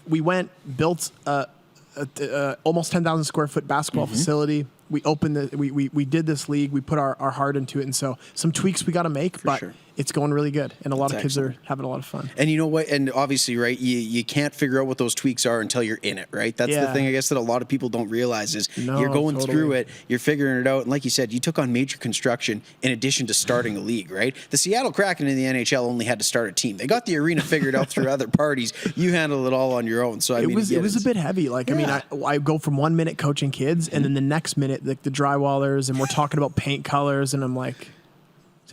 Speaker 9: built almost 10,000 square foot basketball facility. We opened we did this league. We put our heart into it, and so some tweaks we got to make, but it's going really good, and a lot of kids are having a lot of fun.
Speaker 2: And you know what? And obviously, right, you can't figure out what those tweaks are until you're in it, right? That's the thing, I guess, that a lot of people don't realize is you're going through it, you're figuring it out, and like you said, you took on major construction in addition to starting a league, right? The Seattle Kraken in the NHL only had to start a team. They got the arena figured out through other parties. You handled it all on your own. So
Speaker 9: it was a bit heavy. Like I mean, I go from 1 minute coaching kids, and then the next minute, like the drywallers, and we're talking about paint colors, and I'm like,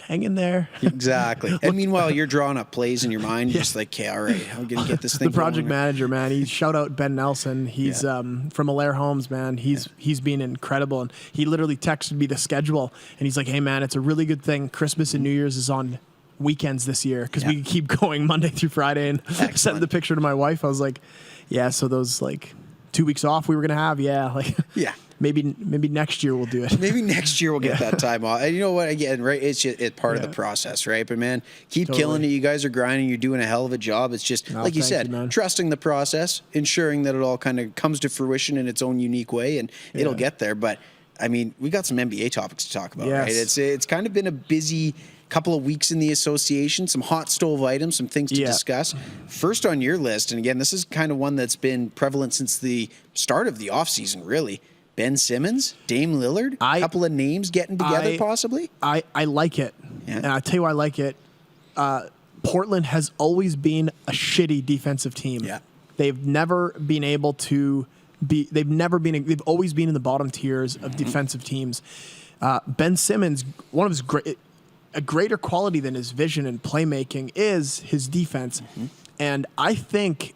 Speaker 9: hang in there.
Speaker 2: Exactly. And meanwhile, you're drawing up plays in your mind, just like, okay, all right, I'm going to get this thing
Speaker 9: The project manager, man, shout out Ben Nelson. He's from Alaire Homes, man. He's been incredible. And he literally texted me the schedule, and he's like, hey, man, it's a really good thing. Christmas and New Year's is on weekends this year because we keep going Monday through Friday. And I sent the picture to my wife. I was like, yeah, so those like 2 weeks off we were going to have, Maybe next year we'll do it.
Speaker 2: Maybe next year we'll get that time off. And you know what? Again, right? It's part of the process, right? But man, keep killing it. You guys are grinding. You're doing a hell of a job. It's just like you said, trusting the process, ensuring that it all kind of comes to fruition in its own unique way, and it'll get there. But I mean, we got some NBA topics to talk about, right? It's kind of been a busy couple of weeks in the association, some hot stove items, some things to discuss. First on your list, and again, this is kind of one that's been prevalent since the start of the offseason, really. Ben Simmons, Dame Lillard, a couple of names getting together possibly?
Speaker 9: I like it. And I'll tell you why I like it. Portland has always been a shitty defensive team.
Speaker 2: Yeah.
Speaker 9: They've never been able to they've always been in the bottom tiers of defensive teams. Ben Simmons, one of his a greater quality than his vision and playmaking is his defense. And I think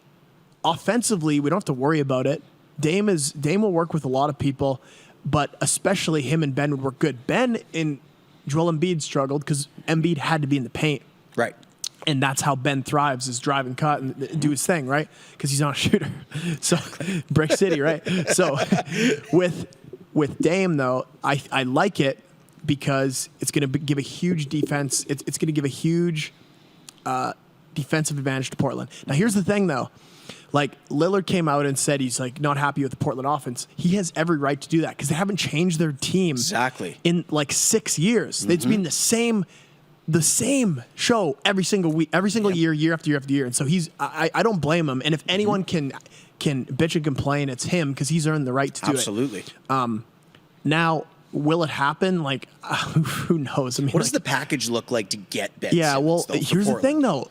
Speaker 9: offensively, we don't have to worry about it. Dame will work with a lot of people, but especially him and Ben would work good. Ben and Joel Embiid struggled because Embiid had to be in the paint.
Speaker 2: Right.
Speaker 9: And that's how Ben thrives, is drive and cut and do his thing, right? Because he's not a shooter. So, Brick City, right? So, with Dame, though, I like it because it's going to give a huge defense. It's going to give a huge defensive advantage to Portland. Now, here's the thing, though. Like, Lillard came out and said he's, like, not happy with the Portland offense. He has every right to do that because they haven't changed their team in, like, 6 years. It's been the same show every single week, every single year after year after year. And so I don't blame him. And if anyone can bitch and complain, it's him because he's earned the right to do it.
Speaker 2: Absolutely.
Speaker 9: Now, will it happen? Like, who knows? I mean,
Speaker 2: what does the package look like to get Ben
Speaker 9: Simmons?
Speaker 2: Well,
Speaker 9: here's the thing, though.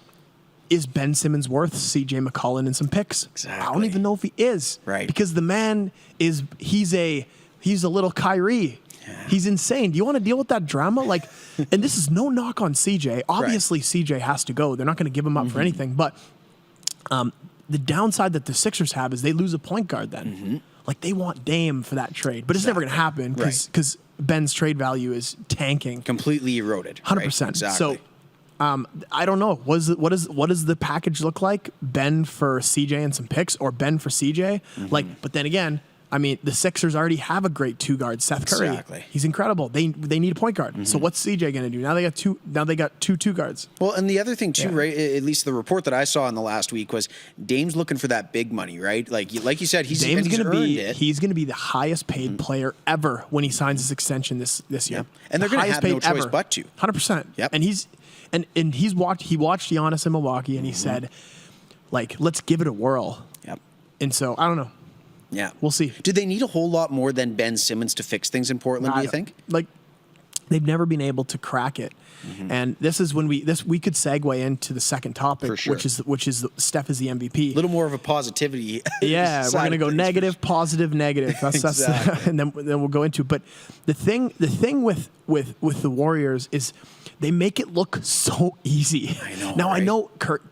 Speaker 9: Is Ben Simmons worth C.J. McCollum and some picks?
Speaker 2: Exactly.
Speaker 9: I don't even know if he is.
Speaker 2: Right.
Speaker 9: Because the man he's a little Kyrie. Yeah. He's insane. Do you want to deal with that drama? Like, and this is no knock on CJ. Obviously, CJ has to go. They're not going to give him up for anything. But the downside that the Sixers have is they lose a point guard then. Like, they want Dame for that trade. But it's never going to happen because Ben's trade value is tanking.
Speaker 2: Completely eroded.
Speaker 9: 100%.
Speaker 2: Right? Exactly.
Speaker 9: So, I don't know. What does the package look like? Ben for CJ and some picks, or Ben for CJ? Like, but then again, I mean, the Sixers already have a great two guard, Seth Curry.
Speaker 2: Exactly.
Speaker 9: He's incredible. They need a point guard. So what's CJ going to do? Now they got two guards.
Speaker 2: Well, and the other thing too, right? At least the report that I saw in the last week was Dame's looking for that big money, right? Like you said, he's going
Speaker 9: to be the highest paid player ever when he signs his extension this year.
Speaker 2: Yep. And they're going to have no choice but to.
Speaker 9: 100%.
Speaker 2: Yep.
Speaker 9: And he watched Giannis in Milwaukee, and he said, like, let's give it a whirl.
Speaker 2: Yep.
Speaker 9: And so I don't know.
Speaker 2: Yeah.
Speaker 9: We'll see.
Speaker 2: Do they need a whole lot more than Ben Simmons to fix things in Portland, do you think?
Speaker 9: Like, they've never been able to crack it. And this is when we could segue into the second topic,
Speaker 2: For sure.
Speaker 9: which is Steph is the MVP.
Speaker 2: A little more of a positivity.
Speaker 9: Yeah, we're going to go negative, positive, negative. That's and then we'll go into. But the thing with the Warriors is they make it look so easy.
Speaker 2: I know.
Speaker 9: Now,
Speaker 2: right?
Speaker 9: I know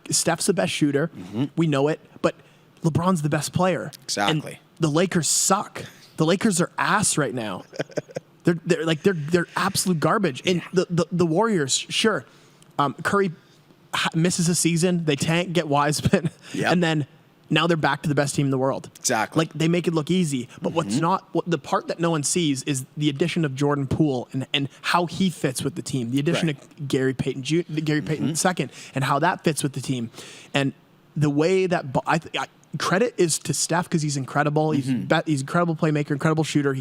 Speaker 9: Steph's the best shooter. We know it, but LeBron's the best player.
Speaker 2: Exactly.
Speaker 9: And the Lakers suck. The Lakers are ass right now. They're absolute garbage. And the Warriors, sure, Curry misses a season. They tank, get Wiseman, and then Now they're back to the best team in the world.
Speaker 2: Exactly.
Speaker 9: Like they make it look easy, but what the part that no one sees is the addition of Jordan Poole and how he fits with the team. The addition of Gary Payton II, and how that fits with the team, and the way that credit is to Steph because he's incredible. He's an incredible playmaker, incredible shooter.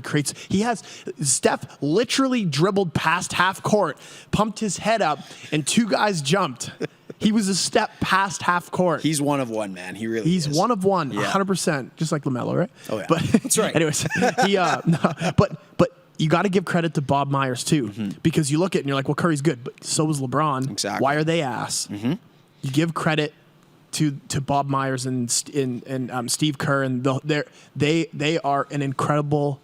Speaker 9: Steph literally dribbled past half court, pumped his head up, and 2 guys jumped. He was a step past half court.
Speaker 2: He's one of one, man. He really is.
Speaker 9: He's one of one, 100%, just like LaMelo, right?
Speaker 2: Oh, yeah.
Speaker 9: But
Speaker 2: that's right.
Speaker 9: Anyways, but you got to give credit to Bob Myers, too, because you look at it and you're like, well, Curry's good, but so was LeBron.
Speaker 2: Exactly.
Speaker 9: Why are they ass? You give credit to Bob Myers and Steve Kerr, and they are an incredible.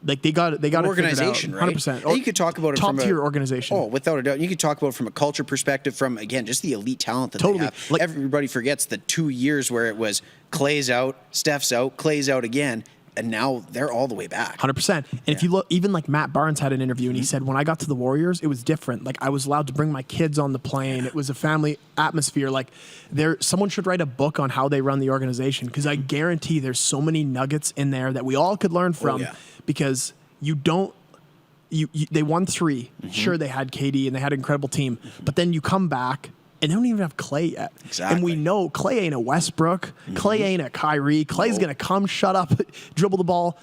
Speaker 9: Like they got an
Speaker 2: organization, right?
Speaker 9: 100%.
Speaker 2: And you could talk about it
Speaker 9: top
Speaker 2: from
Speaker 9: tier organization.
Speaker 2: Oh, without a doubt. You could talk about it from a culture perspective, from again just the elite talent that they have.
Speaker 9: Like,
Speaker 2: everybody forgets the 2 years where it was Clay's out, Steph's out, Clay's out again, and now they're all the way back.
Speaker 9: 100%. And if you look, even like Matt Barnes had an interview, and he said, when I got to the Warriors, it was different. Like I was allowed to bring my kids on the plane. It was a family atmosphere. Like someone should write a book on how they run the organization, because I guarantee there's so many nuggets in there that we all could learn from. Because they won 3. Sure, they had KD and they had an incredible team, but then you come back and they don't even have Clay yet.
Speaker 2: Exactly.
Speaker 9: And we know Clay ain't a Westbrook. Clay ain't a Kyrie. Clay's going to come, shut up, dribble the ball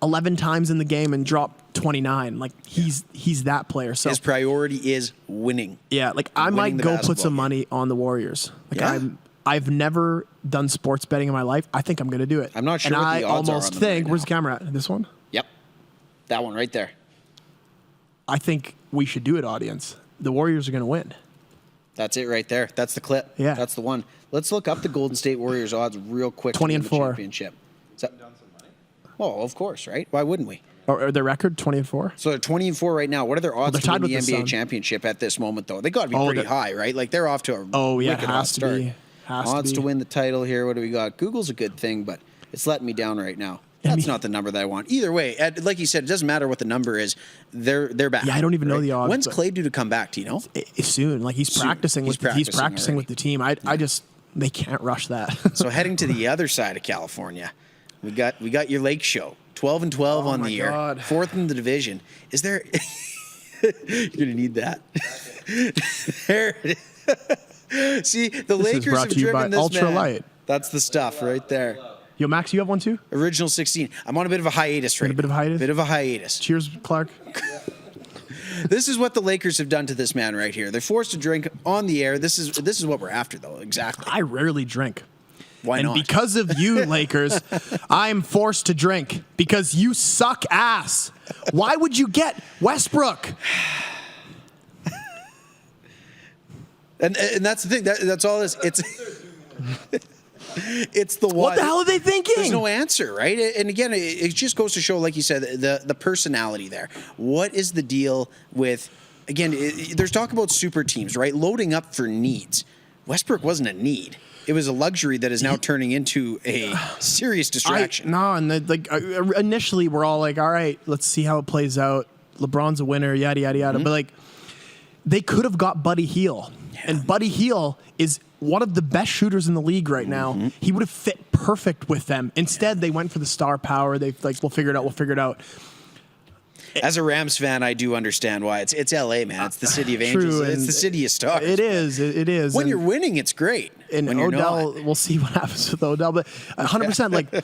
Speaker 9: 11 times in the game and drop 29. Like he's that player. So
Speaker 2: his priority is winning.
Speaker 9: Yeah, like I might go put some money on the Warriors. Like I've never done sports betting in my life. I think I'm going to do it.
Speaker 2: I'm not sure
Speaker 9: and
Speaker 2: what
Speaker 9: I
Speaker 2: the odds
Speaker 9: almost
Speaker 2: are on them
Speaker 9: think,
Speaker 2: right
Speaker 9: where's the
Speaker 2: now.
Speaker 9: camera at? This one?
Speaker 2: Yep. That one right there.
Speaker 9: I think we should do it, audience. The Warriors are going to win.
Speaker 2: That's it right there. That's the clip.
Speaker 9: Yeah.
Speaker 2: That's the one. Let's look up the Golden State Warriors odds real quick.
Speaker 9: 20
Speaker 2: to
Speaker 9: and
Speaker 2: win the
Speaker 9: 4.
Speaker 2: championship. Oh, of course, right? Why wouldn't we?
Speaker 9: Or their record, 20 and 4?
Speaker 2: So they're 20 and 4 right now. What are their odds
Speaker 9: they're
Speaker 2: to win
Speaker 9: tied
Speaker 2: the
Speaker 9: with the
Speaker 2: NBA
Speaker 9: Sun.
Speaker 2: championship at this moment, though? They got to be pretty high, right? Like they're off to a wicked hot
Speaker 9: has to
Speaker 2: start.
Speaker 9: be.
Speaker 2: Odds to win the title here. What do we got? Google's a good thing, but it's letting me down right now. That's not the number that I want. Either way, like you said, it doesn't matter what the number is. They're back.
Speaker 9: Yeah, I don't even know the odds.
Speaker 2: When's Clay due to come back? Do you know?
Speaker 9: Soon. Like he's practicing with the team. I just they can't rush that.
Speaker 2: So heading to the other side of California, we got your Lake Show. 12 and 12 on the year.
Speaker 9: God.
Speaker 2: 4th in the division. Is there? You're gonna need that. There it is. See, the Lakers
Speaker 9: is brought
Speaker 2: have
Speaker 9: to you by
Speaker 2: driven this
Speaker 9: Ultra
Speaker 2: man.
Speaker 9: Light.
Speaker 2: That's the stuff right there.
Speaker 9: Yo, Max, you have one too?
Speaker 2: Original 16. I'm on a bit of a hiatus right now. Bit of a hiatus.
Speaker 9: Cheers, Clark.
Speaker 2: This is what the Lakers have done to this man right here. They're forced to drink on the air. This is what we're after, though. Exactly.
Speaker 9: I rarely drink.
Speaker 2: Why not?
Speaker 9: And because of you, Lakers, I'm forced to drink because you suck ass. Why would you get Westbrook?
Speaker 2: And that's the thing. That's all this. It's the
Speaker 9: what the hell are they thinking?
Speaker 2: There's no answer, right? And again, it just goes to show, like you said, the personality there. What is the deal with? Again, there's talk about super teams, right? Loading up for needs. Westbrook wasn't a need. It was a luxury that is now turning into a serious distraction.
Speaker 9: Initially, we're all like, all right, let's see how it plays out. LeBron's a winner, yada, yada, yada. But like, they could have got Buddy Hield. Yeah. And Buddy Hield is one of the best shooters in the league right now. He would have fit perfect with them. Instead, they went for the star power. They we'll figure it out.
Speaker 2: As a Rams fan, I do understand why. It's LA, man. It's the city of angels.
Speaker 9: True,
Speaker 2: it's the city of stars.
Speaker 9: It is.
Speaker 2: When you're winning, it's great.
Speaker 9: And
Speaker 2: when
Speaker 9: Odell, we'll see what happens with Odell. But 100%,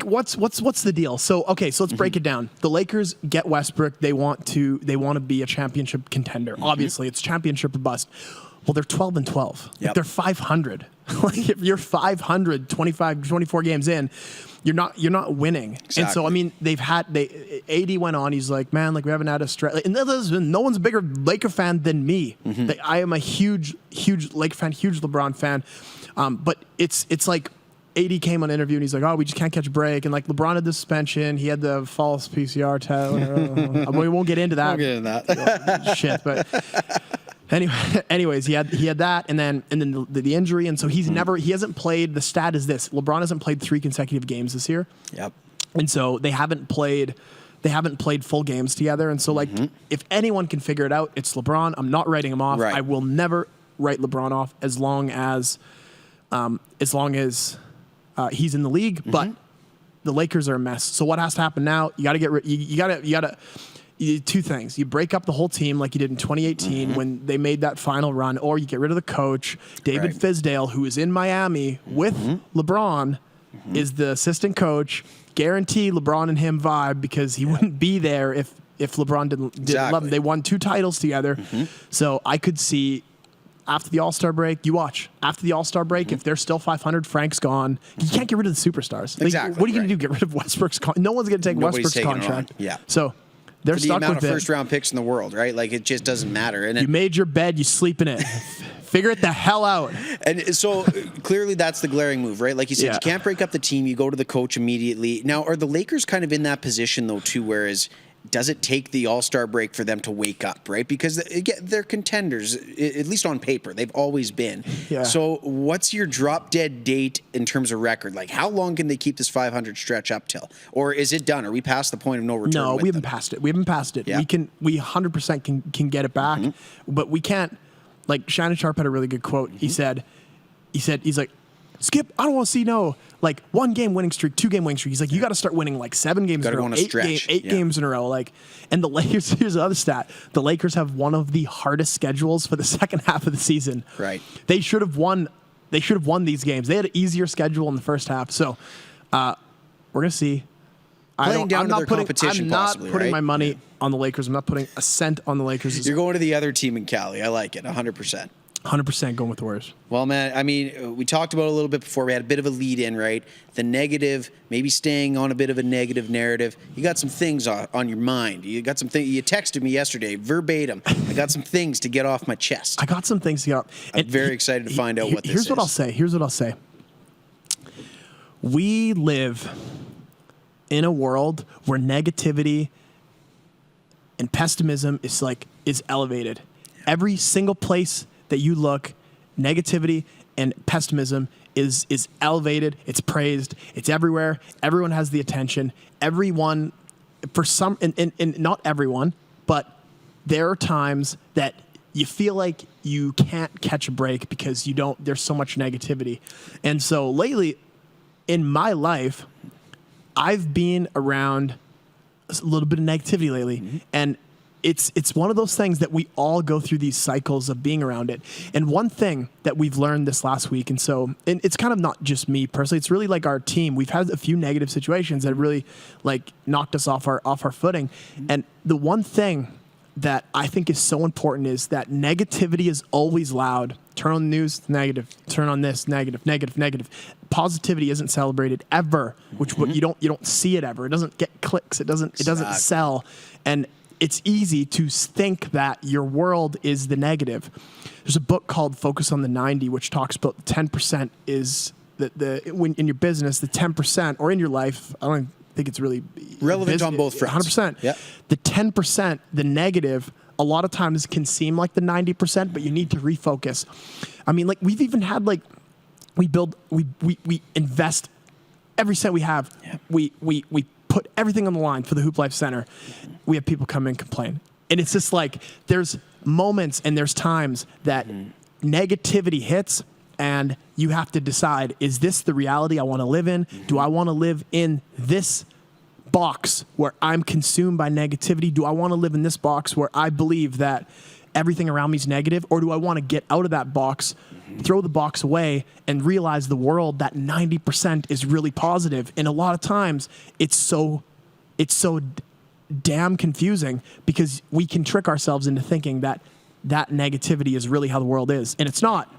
Speaker 9: what's the deal? So let's break it down. The Lakers get Westbrook. They want to be a championship contender. Obviously, it's championship or bust. Well, they're 12 and 12.
Speaker 2: Yep.
Speaker 9: They're 500. Like if you're 500, 24 games in, you're not winning.
Speaker 2: Exactly.
Speaker 9: And so I mean, AD went on. He's like, man, we haven't had a stretch. And no one's a bigger Laker fan than me. I am a huge Laker fan, huge LeBron fan. But it's like AD came on an interview and he's like, oh, we just can't catch a break. And like LeBron had the suspension. He had the false PCR test. We won't get into that.
Speaker 2: We'll get into that.
Speaker 9: Shit, but. Anyways, he had that, and then the injury, and so he hasn't played. The stat is this: LeBron hasn't played 3 consecutive games this year.
Speaker 2: Yep.
Speaker 9: And so they haven't played full games together. And so if anyone can figure it out, it's LeBron. I'm not writing him off.
Speaker 2: Right.
Speaker 9: I will never write LeBron off as long as as long as he's in the league. But the Lakers are a mess. So what has to happen now? You got to get rid. You got to. Two things. You break up the whole team like you did in 2018 when they made that final run, or you get rid of the coach, David Fizdale, who is in Miami with LeBron, is the assistant coach. Guarantee LeBron and him vibe because he wouldn't be there if LeBron didn't love him. They won 2 titles together. So I could see after the All-Star break, you watch. After the All-Star break, if they're still 500, Frank's gone. You can't get rid of the superstars. Like,
Speaker 2: Exactly.
Speaker 9: What are you going to do? Get rid of Westbrook's contract? No one's going to take
Speaker 2: Nobody's
Speaker 9: Westbrook's
Speaker 2: taking it
Speaker 9: contract.
Speaker 2: on. Yeah.
Speaker 9: So they're
Speaker 2: For the
Speaker 9: stuck
Speaker 2: amount
Speaker 9: with
Speaker 2: of
Speaker 9: it.
Speaker 2: first-round picks in the world, right? Like, it just doesn't matter. And
Speaker 9: You made your bed, you sleep in it. Figure it the hell out.
Speaker 2: And so clearly that's the glaring move, right? Like you said,
Speaker 9: Yeah.
Speaker 2: you can't break up the team. You go to the coach immediately. Now, are the Lakers kind of in that position, though, too, whereas does it take the All-Star break for them to wake up, right? Because again, they're contenders, at least on paper. They've always been.
Speaker 9: Yeah.
Speaker 2: So what's your drop-dead date in terms of record? Like, how long can they keep this 500 stretch up till? Or is it done? Are we past the point of no return?
Speaker 9: No,
Speaker 2: with
Speaker 9: we haven't
Speaker 2: them?
Speaker 9: passed it. We haven't passed it.
Speaker 2: Yeah.
Speaker 9: We 100% can get it back, but we can't. Like Shannon Sharp had a really good quote. He's like, Skip, I don't want to see like 1 game winning streak, 2 game winning streak. He's like, you got to start winning like 7 games
Speaker 2: Gotta
Speaker 9: in a
Speaker 2: go
Speaker 9: row,
Speaker 2: on a stretch.
Speaker 9: 8 games in a row. Like, and the Lakers, here's the other stat. The Lakers have one of the hardest schedules for the second half of the season.
Speaker 2: Right.
Speaker 9: They should have won these games. They had an easier schedule in the first half. So, we're going to see.
Speaker 2: Playing down to their competition,
Speaker 9: I'm not
Speaker 2: possibly,
Speaker 9: putting
Speaker 2: right?
Speaker 9: my money on the Lakers. I'm not putting a cent on the Lakers.
Speaker 2: You're going to the other team in Cali. I like it, 100%.
Speaker 9: 100% going with the Warriors.
Speaker 2: Well, man, I mean, we talked about it a little bit before. We had a bit of a lead in, right? The negative, maybe staying on a bit of a negative narrative. You got some things on your mind. You got some things. You texted me yesterday, verbatim. I got some things to get off my chest.
Speaker 9: I got some things to get off.
Speaker 2: I'm very excited to find out what this is.
Speaker 9: Here's what I'll say. We live in a world where negativity and pessimism is elevated. Every single place that you look, negativity and pessimism is elevated. It's praised. It's everywhere. Everyone has the attention. Everyone, for some, and not everyone, but there are times that you feel like you can't catch a break because there's so much negativity. And so lately in my life, I've been around a little bit of negativity lately, and it's one of those things that we all go through these cycles of being around it. And one thing that we've learned this last week, and it's kind of not just me personally, it's really like our team. We've had a few negative situations that really like knocked us off our footing. And the one thing that I think is so important is that negativity is always loud. Turn on the news, negative. Turn on this, negative, negative, negative. Positivity isn't celebrated ever, which you don't see it ever. It doesn't get clicks. It doesn't sell. And it's easy to think that your world is the negative. There's a book called Focus on the 90, which talks about 10% is when in your business, the 10%, or in your life, I don't think it's really
Speaker 2: relevant on both fronts.
Speaker 9: 100%.
Speaker 2: Yeah.
Speaker 9: The 10%, the negative, a lot of times can seem like the 90%, but you need to refocus. I mean, like we've even had like we invest every cent we have. Yeah. We put everything on the line for the Hoop Life Center. We have people come in and complain. And it's just like there's moments and there's times that negativity hits and you have to decide, is this the reality I want to live in? Do I want to live in this box where I'm consumed by negativity? Do I want to live in this box where I believe that everything around me is negative? Or do I want to get out of that box, throw the box away, and realize the world that 90% is really positive? And a lot of times it's so damn confusing because we can trick ourselves into thinking that negativity is really how the world is, and it's not.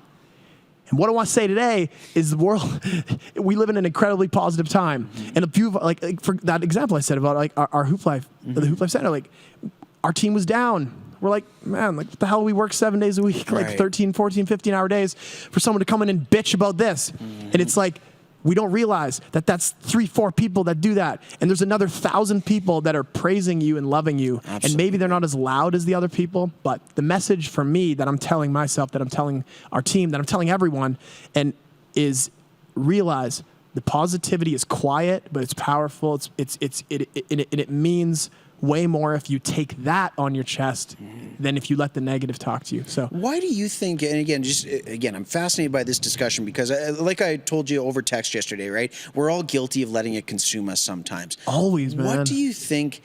Speaker 9: And what I want to say today is the world, we live in an incredibly positive time. And a few, like for that example I said about like our Hoop Life, the Hoop Life Center, like our team was down. We're like, man, like what the hell, we work 7 days a week, like 13, 14, 15-hour days for someone to come in and bitch about this. And it's like, we don't realize that that's 3-4 people that do that. And there's another 1,000 people that are praising you and loving you. Absolutely. And maybe they're not as loud as the other people, but the message for me that I'm telling myself, that I'm telling our team, that I'm telling everyone, and is realize the positivity is quiet, but it's powerful. It means way more if you take that on your chest than if you let the negative talk to you. So
Speaker 2: Why do you think, and again, I'm fascinated by this discussion because, like I told you over text yesterday, right? We're all guilty of letting it consume us sometimes.
Speaker 9: Always, man.
Speaker 2: What do you think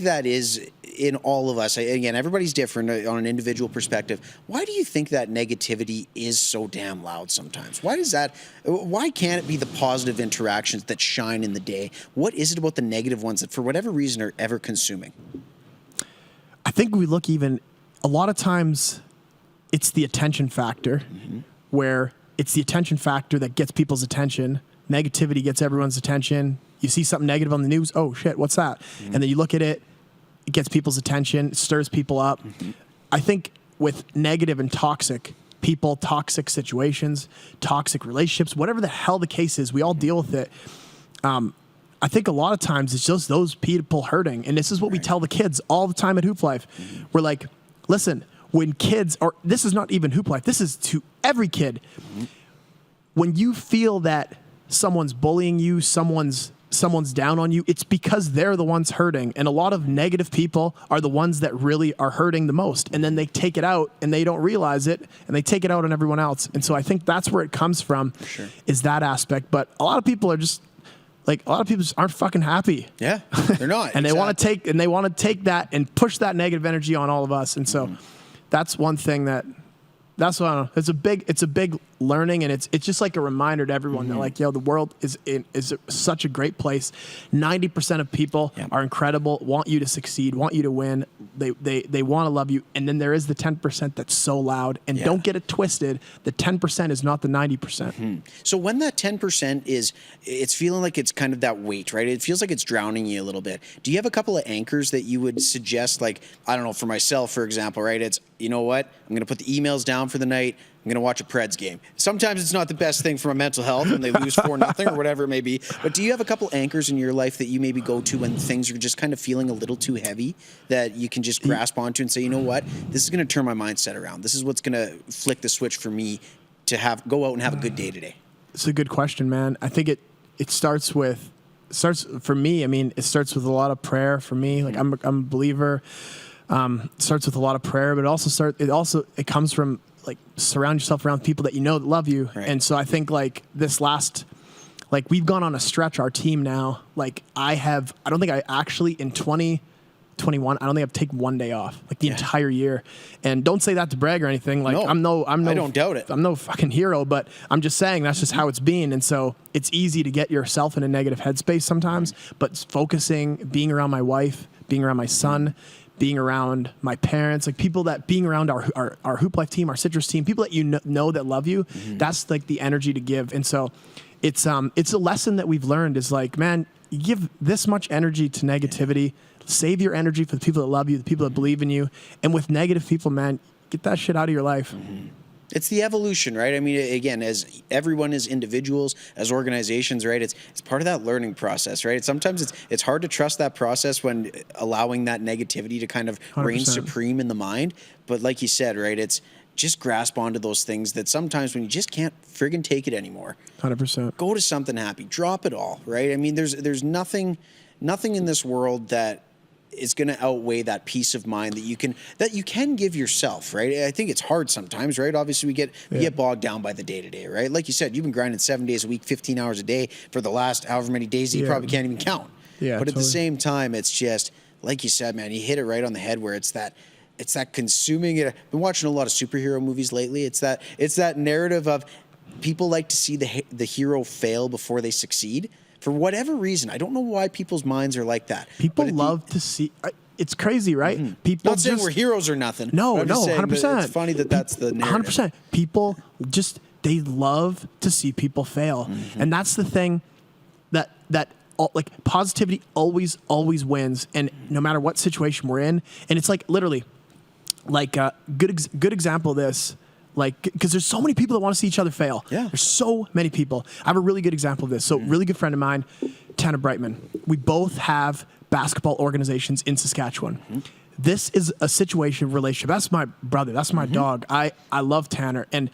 Speaker 2: that is in all of us? Again, everybody's different on an individual perspective. Why do you think that negativity is so damn loud sometimes? Why can't it be the positive interactions that shine in the day? What is it about the negative ones that for whatever reason are ever consuming?
Speaker 9: I think we look even a lot of times it's the attention factor where it's the attention factor that gets people's attention. Negativity gets everyone's attention. You see something negative on the news. Oh shit, what's that? And then you look at it, it gets people's attention, it stirs people up. I think with negative and toxic people, toxic situations, toxic relationships, whatever the hell the case is, we all deal with it. I think a lot of times it's just those people hurting. And this is what we tell the kids all the time at Hoop Life. We're like, listen, when kids, or this is not even Hoop Life, this is to every kid. When you feel that someone's bullying you, someone's down on you, it's because they're the ones hurting. And a lot of negative people are the ones that really are hurting the most. And then they take it out and they don't realize it and they take it out on everyone else. And so I think that's where it comes from, is that aspect. But a lot of people are just, like, a lot of people just aren't fucking happy.
Speaker 2: Yeah, they're not.
Speaker 9: And they want to take that and push that negative energy on all of us. And so that's one thing that's what I don't know. It's a big learning, and it's just like a reminder to everyone that, like, the world is such a great place. 90% of people are incredible, want you to succeed, want you to win. They want to love you. And then there is the 10% that's so loud, and don't get it twisted. The 10% is not the 90%.
Speaker 2: So when that 10% it's feeling like it's kind of that weight, right? It feels like it's drowning you a little bit. Do you have a couple of anchors that you would suggest? Like, I don't know, for myself, for example, right? It's, you know what? I'm going to put the emails down for the night. I'm going to watch a Preds game. Sometimes it's not the best thing for my mental health when they lose 4-0 or whatever it may be. But do you have a couple anchors in your life that you maybe go to when things are just kind of feeling a little too heavy that you can just grasp onto and say, you know what, this is going to turn my mindset around. This is what's going to flick the switch for me to go out and have a good day today?
Speaker 9: It's a good question, man. I think it starts for me. I mean, it starts with a lot of prayer for me. Like, I'm a believer. Starts with a lot of prayer, but it comes from, like, surround yourself around people that you know that love you. Right. And so I think, like, we've gone on a stretch, our team now. Like, I don't think I actually in 2021, I don't think I've taken one day off, like, the entire year. And don't say that to brag or anything. Like, no, I don't doubt it. I'm no fucking hero, but I'm just saying that's just how it's been. And so it's easy to get yourself in a negative headspace sometimes, but focusing, being around my wife, being around my son, being around my parents, like, people that being around our Hoop Life team, our Citrus team, people that you know that love you, that's, like, the energy to give. And so it's a lesson that we've learned is, like, man, you give this much energy to negativity, save your energy for the people that love you, the people that believe in you. And with negative people, man, get that shit out of your life.
Speaker 2: It's the evolution, right? I mean, again, as everyone is individuals, as organizations, right? It's part of that learning process, right? Sometimes it's hard to trust that process when allowing that negativity to kind of 100%. Reign supreme in the mind. But like you said, right, it's just grasp onto those things that sometimes when you just can't friggin' take it anymore.
Speaker 9: 100%.
Speaker 2: Go to something happy. Drop it all, right? I mean, there's nothing in this world that is going to outweigh that peace of mind that you can give yourself, right? I think it's hard sometimes, right? Obviously, we get bogged down by the day-to-day, right? Like you said, you've been grinding 7 days a week, 15 hours a day for the last however many days that you probably can't even count.
Speaker 9: Yeah,
Speaker 2: but at the same time, it's just, like you said, man, you hit it right on the head where it's that consuming it. I've been watching a lot of superhero movies lately. It's that narrative of people like to see the hero fail before they succeed. For whatever reason, I don't know why people's minds are like that.
Speaker 9: People love to see. It's crazy, right? People
Speaker 2: not saying we're heroes or nothing.
Speaker 9: No, 100%.
Speaker 2: It's funny that's the narrative.
Speaker 9: 100%. People they love to see people fail, and that's the thing that like, positivity always wins, and no matter what situation we're in, and it's like literally, like, good example of this. Like, because there's so many people that want to see each other fail.
Speaker 2: Yeah.
Speaker 9: There's so many people. I have a really good example of this. So, really good friend of mine, Tanner Brightman. We both have basketball organizations in Saskatchewan. This is a relationship. That's my brother. That's my dog. I love Tanner. And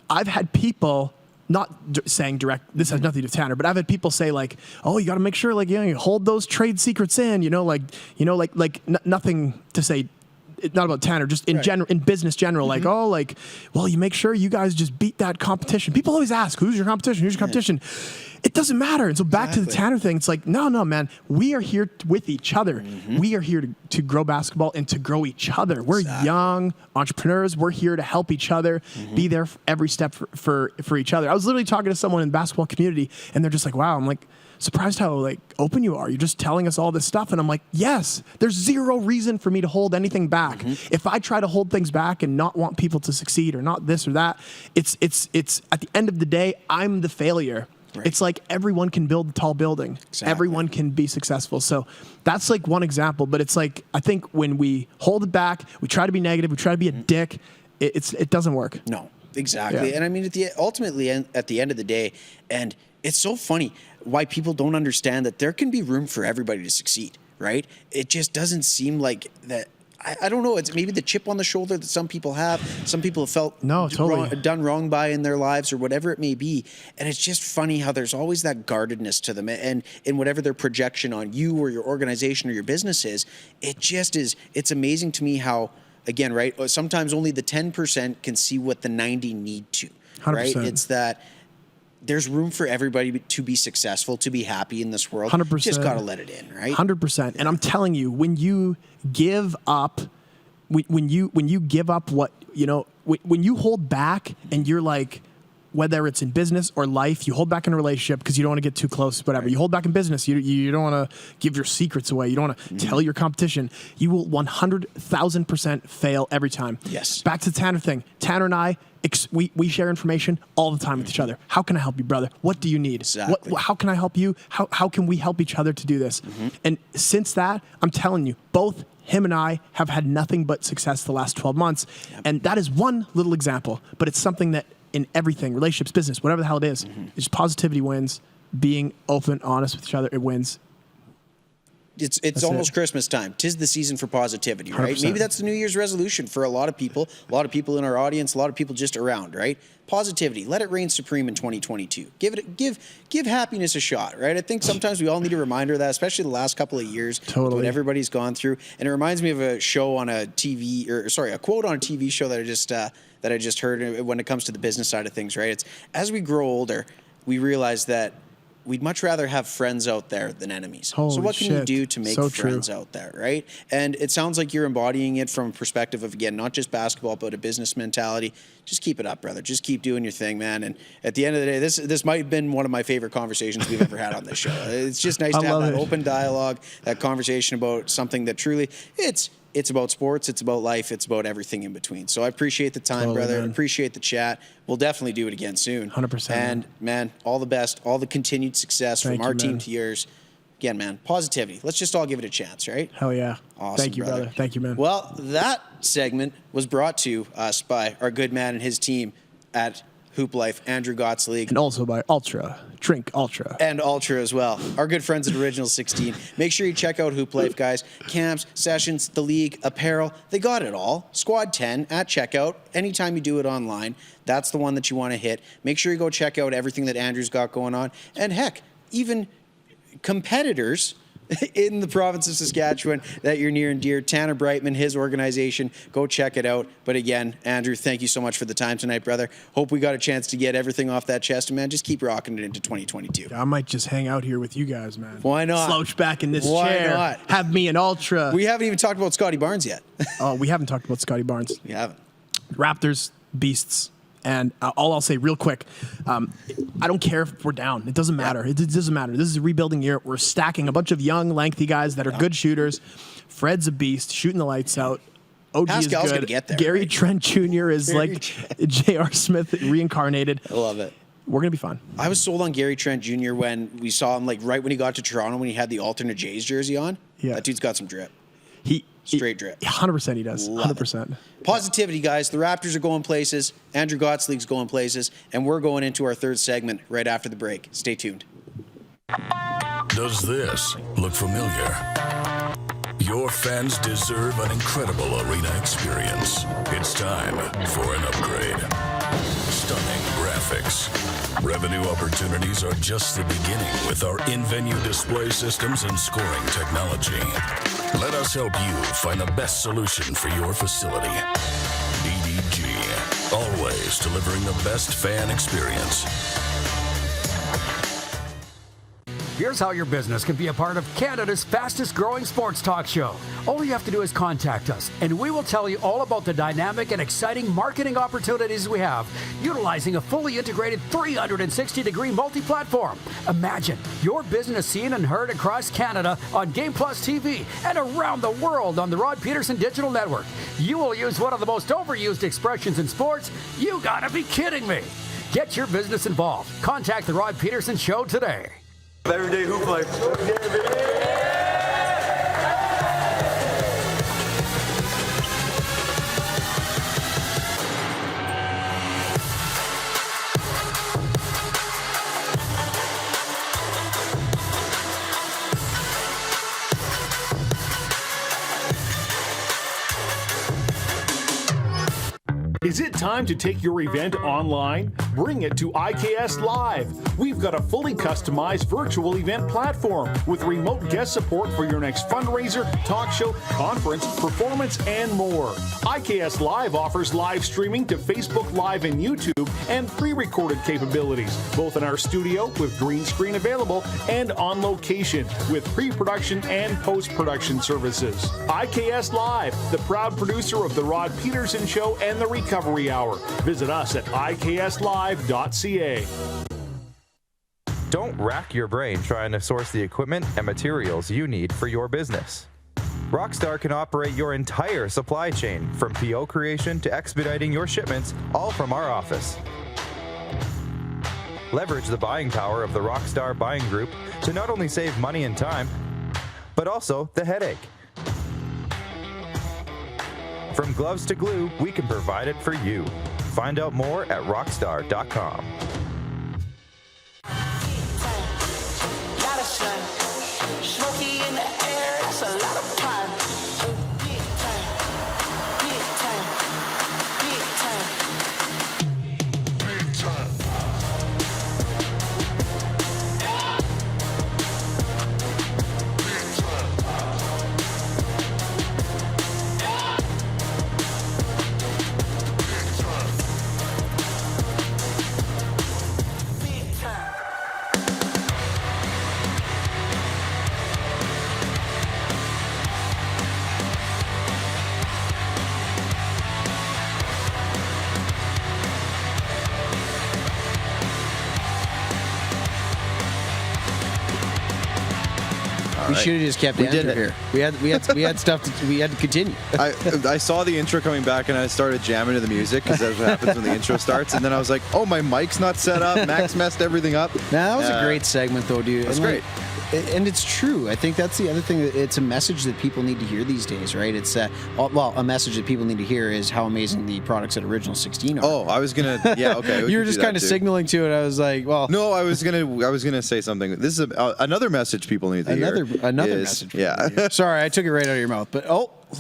Speaker 9: I've had people, not saying direct, this has nothing to do with Tanner, but I've had people say, like, oh, you got to make sure, like, you hold those trade secrets in, like nothing to say not about Tanner, just in general, in business general, like, oh, like, well, you make sure you guys just beat that competition. People always ask, who's your competition? Who's your competition? It doesn't matter. And so back to the Tanner thing, it's like, no, man, we are here with each other. We are here to grow basketball and to grow each other. We're young entrepreneurs. We're here to help each other, be there for every step for each other. I was literally talking to someone in the basketball community, and they're just like, wow, I'm like, surprised how like open you are. You're just telling us all this stuff. And I'm like, yes, there's zero reason for me to hold anything back. If I try to hold things back and not want people to succeed or not this or that, it's at the end of the day, I'm the failure. Right. It's like everyone can build a tall building. Exactly. Everyone can be successful. So that's like one example. But it's like, I think when we hold it back, we try to be negative, we try to be a dick, it doesn't work.
Speaker 2: No, exactly. Yeah. And I mean, ultimately, at the end of the day, and it's so funny why people don't understand that there can be room for everybody to succeed, right? It just doesn't seem like that. I don't know. It's maybe the chip on the shoulder that some people have. Some people have felt done wrong by in their lives or whatever it may be. And it's just funny how there's always that guardedness to them. And in whatever their projection on you or your organization or your business is, it just is. It's amazing to me how, again, right, sometimes only the 10% can see what the 90 need to,
Speaker 9: 100%.
Speaker 2: Right? It's that there's room for everybody to be successful, to be happy in this world.
Speaker 9: 100%.
Speaker 2: Just got to let it in, right?
Speaker 9: 100%. And I'm telling you, when you give up, when you give up what, you know, when you hold back and you're like, whether it's in business or life, you hold back in a relationship because you don't want to get too close, whatever. Right. You hold back in business. You don't want to give your secrets away. You don't want to tell your competition. You will 100,000% fail every time.
Speaker 2: Yes.
Speaker 9: Back to the Tanner thing. Tanner and I, we share information all the time with each other. How can I help you, brother? What do you need?
Speaker 2: Exactly.
Speaker 9: How can I help you? How can we help each other to do this? And since that, I'm telling you, both him and I have had nothing but success the last 12 months. Yep. And that is one little example, but it's something that in everything, relationships, business, whatever the hell it is, it's positivity wins. Being open, honest with each other, it wins.
Speaker 2: It's almost Christmas time. 'Tis the season for positivity, right?
Speaker 9: 100%.
Speaker 2: Maybe that's the New Year's resolution for a lot of people in our audience, a lot of people just around, right? Positivity. Let it reign supreme in 2022. Give happiness a shot, right? I think sometimes we all need a reminder of that, especially the last couple of years.
Speaker 9: Totally.
Speaker 2: What everybody's gone through. And it reminds me of a show on a quote on a TV show that I just heard when it comes to the business side of things, right? It's as we grow older, we realize that we'd much rather have friends out there than enemies.
Speaker 9: Holy
Speaker 2: so what can you
Speaker 9: shit.
Speaker 2: do to make
Speaker 9: So
Speaker 2: friends
Speaker 9: true.
Speaker 2: out there, right? And it sounds like you're embodying it from a perspective of, again, not just basketball, but a business mentality. Just keep it up, brother. Just keep doing your thing, man. And at the end of the day, this might have been one of my favorite conversations we've ever had on this show. It's just nice to have that open dialogue, that conversation about something that truly, it's about sports, it's about life, it's about everything in between. So I appreciate the time, brother.
Speaker 9: Man.
Speaker 2: Appreciate the chat. We'll definitely do it again soon.
Speaker 9: 100%.
Speaker 2: And, man, all the best, all the continued success from our team to yours. Again, man, positivity. Let's just all give it a chance, right?
Speaker 9: Hell yeah.
Speaker 2: Awesome,
Speaker 9: Thank you, brother. Thank you, man.
Speaker 2: Well, that segment was brought to us by our good man and his team at Hoop Life, Andrew Gottsleague.
Speaker 9: And also by Ultra. Drink Ultra.
Speaker 2: And Ultra as well. Our good friends at Original 16. Make sure you check out Hoop Life, guys. Camps, sessions, the league, apparel. They got it all. Squad 10 at checkout. Anytime you do it online, that's the one that you want to hit. Make sure you go check out everything that Andrew's got going on. And heck, even competitors in the province of Saskatchewan that you're near and dear. Tanner Brightman, his organization, go check it out. But again, Andrew, thank you so much for the time tonight, brother. Hope we got a chance to get everything off that chest, and man, just keep rocking it into 2022.
Speaker 9: I might just hang out here with you guys, man.
Speaker 2: Why not?
Speaker 9: Slouch back in this
Speaker 2: Why
Speaker 9: chair.
Speaker 2: not?
Speaker 9: Have me an Ultra.
Speaker 2: We haven't even talked about Scotty Barnes yet.
Speaker 9: Oh, we haven't talked about Scotty Barnes.
Speaker 2: We haven't.
Speaker 9: Raptors, beasts. And all I'll say real quick, I don't care if we're down. It doesn't matter. It doesn't matter. This is a rebuilding year. We're stacking a bunch of young, lengthy guys that are good shooters. Fred's a beast, shooting the lights out. OG
Speaker 2: Pascal's
Speaker 9: is
Speaker 2: gonna
Speaker 9: good.
Speaker 2: get there,
Speaker 9: Gary
Speaker 2: right?
Speaker 9: Trent Jr. is like J.R. Smith reincarnated.
Speaker 2: I love it.
Speaker 9: We're going to be fine.
Speaker 2: I was sold on Gary Trent Jr. when we saw him, like right when he got to Toronto, when he had the alternate Jays jersey on.
Speaker 9: Yeah.
Speaker 2: That dude's got some drip.
Speaker 9: Straight
Speaker 2: drip.
Speaker 9: 100% he does.
Speaker 2: Love
Speaker 9: 100%.
Speaker 2: it. Positivity, guys. The Raptors are going places. Andrew Gottsleague's going places. And we're going into our third segment right after the break. Stay tuned.
Speaker 3: Does this look familiar? Your fans deserve an incredible arena experience. It's time for an upgrade. Stunning graphics. Revenue opportunities are just the beginning with our in-venue display systems and scoring technology. Let us help you find the best solution for your facility. EDG, always delivering the best fan experience.
Speaker 4: Here's how your business can be a part of Canada's fastest growing sports talk show. All you have to do is contact us, and we will tell you all about the dynamic and exciting marketing opportunities we have, utilizing a fully integrated 360-degree multi-platform. Imagine your business seen and heard across Canada on Game Plus TV and around the world on the Rod Peterson Digital Network. You will use one of the most overused expressions in sports. You gotta be kidding me. Get your business involved. Contact the Rod Peterson Show today.
Speaker 5: Everyday hoop life.
Speaker 6: Is it time to take your event online? Bring it to IKS Live. We've got a fully customized virtual event platform with remote guest support for your next fundraiser, talk show, conference, performance, and more. IKS Live offers live streaming to Facebook Live and YouTube and pre-recorded capabilities, both in our studio with green screen available and on location with pre-production and post-production services. IKS Live, the proud producer of The Rod Peterson Show and The Recovery Hour. Visit us at ikslive.ca.
Speaker 7: Don't rack your brain trying to source the equipment and materials you need for your business. Rockstar can operate your entire supply chain, from PO creation to expediting your shipments, all from our office. Leverage the buying power of the Rockstar buying group to not only save money and time, but also the headache. From gloves to glue, we can provide it for you. Find out more at rockstar.com.
Speaker 8: Lot of sun, smoky in the air, that's a lot of fun. Big time, big time, big time. Big time.
Speaker 2: We should have just kept
Speaker 1: We did
Speaker 2: Andrew
Speaker 1: it.
Speaker 2: here. We had stuff we had to continue.
Speaker 1: I saw the intro coming back and I started jamming to the music because that's what happens when the intro starts. And then I was like, oh, my mic's not set up. Max messed everything up.
Speaker 2: Now that was a great segment, though, dude.
Speaker 1: That's
Speaker 2: And,
Speaker 1: great.
Speaker 2: And it's true. I think that's the other thing. It's a message that people need to hear these days, right? It's a message that people need to hear is how amazing the products at Original 16 are.
Speaker 1: Oh, I was gonna. Yeah, okay. we
Speaker 2: You were
Speaker 1: can
Speaker 2: just
Speaker 1: do that
Speaker 2: kind of
Speaker 1: too.
Speaker 2: signaling to it. I was like, well,
Speaker 1: No, I was gonna say something. This is another message people need to
Speaker 2: another
Speaker 1: hear.
Speaker 2: message.
Speaker 1: Yeah.
Speaker 2: Sorry, I took it right out of your mouth. But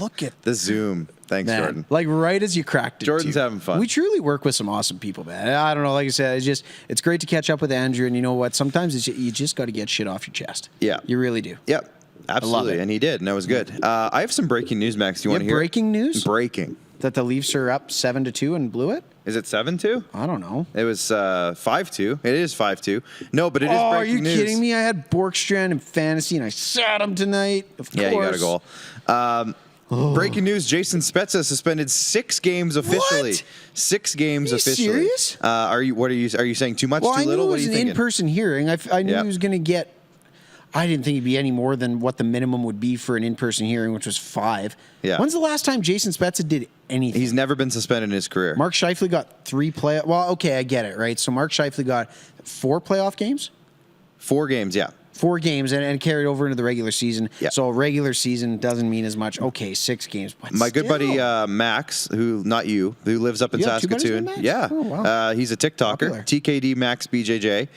Speaker 2: look at
Speaker 1: The Zoom. Thanks,
Speaker 2: man.
Speaker 1: Jordan.
Speaker 2: Like right as you cracked it.
Speaker 1: Jordan's
Speaker 2: too.
Speaker 1: having fun.
Speaker 2: We truly work with some awesome people, man. I don't know. Like I said, it's great to catch up with Andrew. And you know what? Sometimes you just got to get shit off your chest.
Speaker 1: Yeah.
Speaker 2: You really do.
Speaker 1: Yep. Absolutely.
Speaker 2: it.
Speaker 1: And he did, and that was good. I have some breaking news, Max. Do you
Speaker 2: You
Speaker 1: want to
Speaker 2: have
Speaker 1: hear?
Speaker 2: breaking news?
Speaker 1: Breaking.
Speaker 2: That the Leafs are up 7-2 and blew it?
Speaker 1: Is it 7-2?
Speaker 2: I don't know.
Speaker 1: It was 5-2. It is 5-2. No, but it is breaking
Speaker 2: are you
Speaker 1: news.
Speaker 2: kidding me? I had Borkstrand in fantasy and I sat him tonight. Of
Speaker 1: Yeah, you got a
Speaker 2: course.
Speaker 1: goal. Breaking news: Jason Spezza suspended 6 games officially.
Speaker 2: What?
Speaker 1: 6 games
Speaker 2: Are you
Speaker 1: officially.
Speaker 2: serious?
Speaker 1: Are you saying too much,
Speaker 2: Well,
Speaker 1: too
Speaker 2: I knew
Speaker 1: little?
Speaker 2: it
Speaker 1: What are
Speaker 2: was
Speaker 1: you
Speaker 2: an
Speaker 1: thinking?
Speaker 2: in-person hearing. I knew
Speaker 1: Yep.
Speaker 2: he was going to get. I didn't think he'd be any more than what the minimum would be for an in-person hearing, which was 5.
Speaker 1: Yeah.
Speaker 2: When's the last time Jason Spezza did anything?
Speaker 1: He's never been suspended in his career.
Speaker 2: Mark Scheifele got 3 play. Well, okay, I get it, right? So Mark Scheifele got 4 playoff games,
Speaker 1: 4 games, yeah.
Speaker 2: 4 games, and carried over into the regular season.
Speaker 1: Yeah.
Speaker 2: So regular season doesn't mean as much. Okay, 6 games. But
Speaker 1: My good buddy
Speaker 2: still.
Speaker 1: Max, who lives up in
Speaker 2: You have 2 buddies
Speaker 1: Saskatoon.
Speaker 2: named Max?
Speaker 1: Yeah,
Speaker 2: Oh, wow.
Speaker 1: he's a TikToker.
Speaker 2: Popular.
Speaker 1: TKD Max BJJ.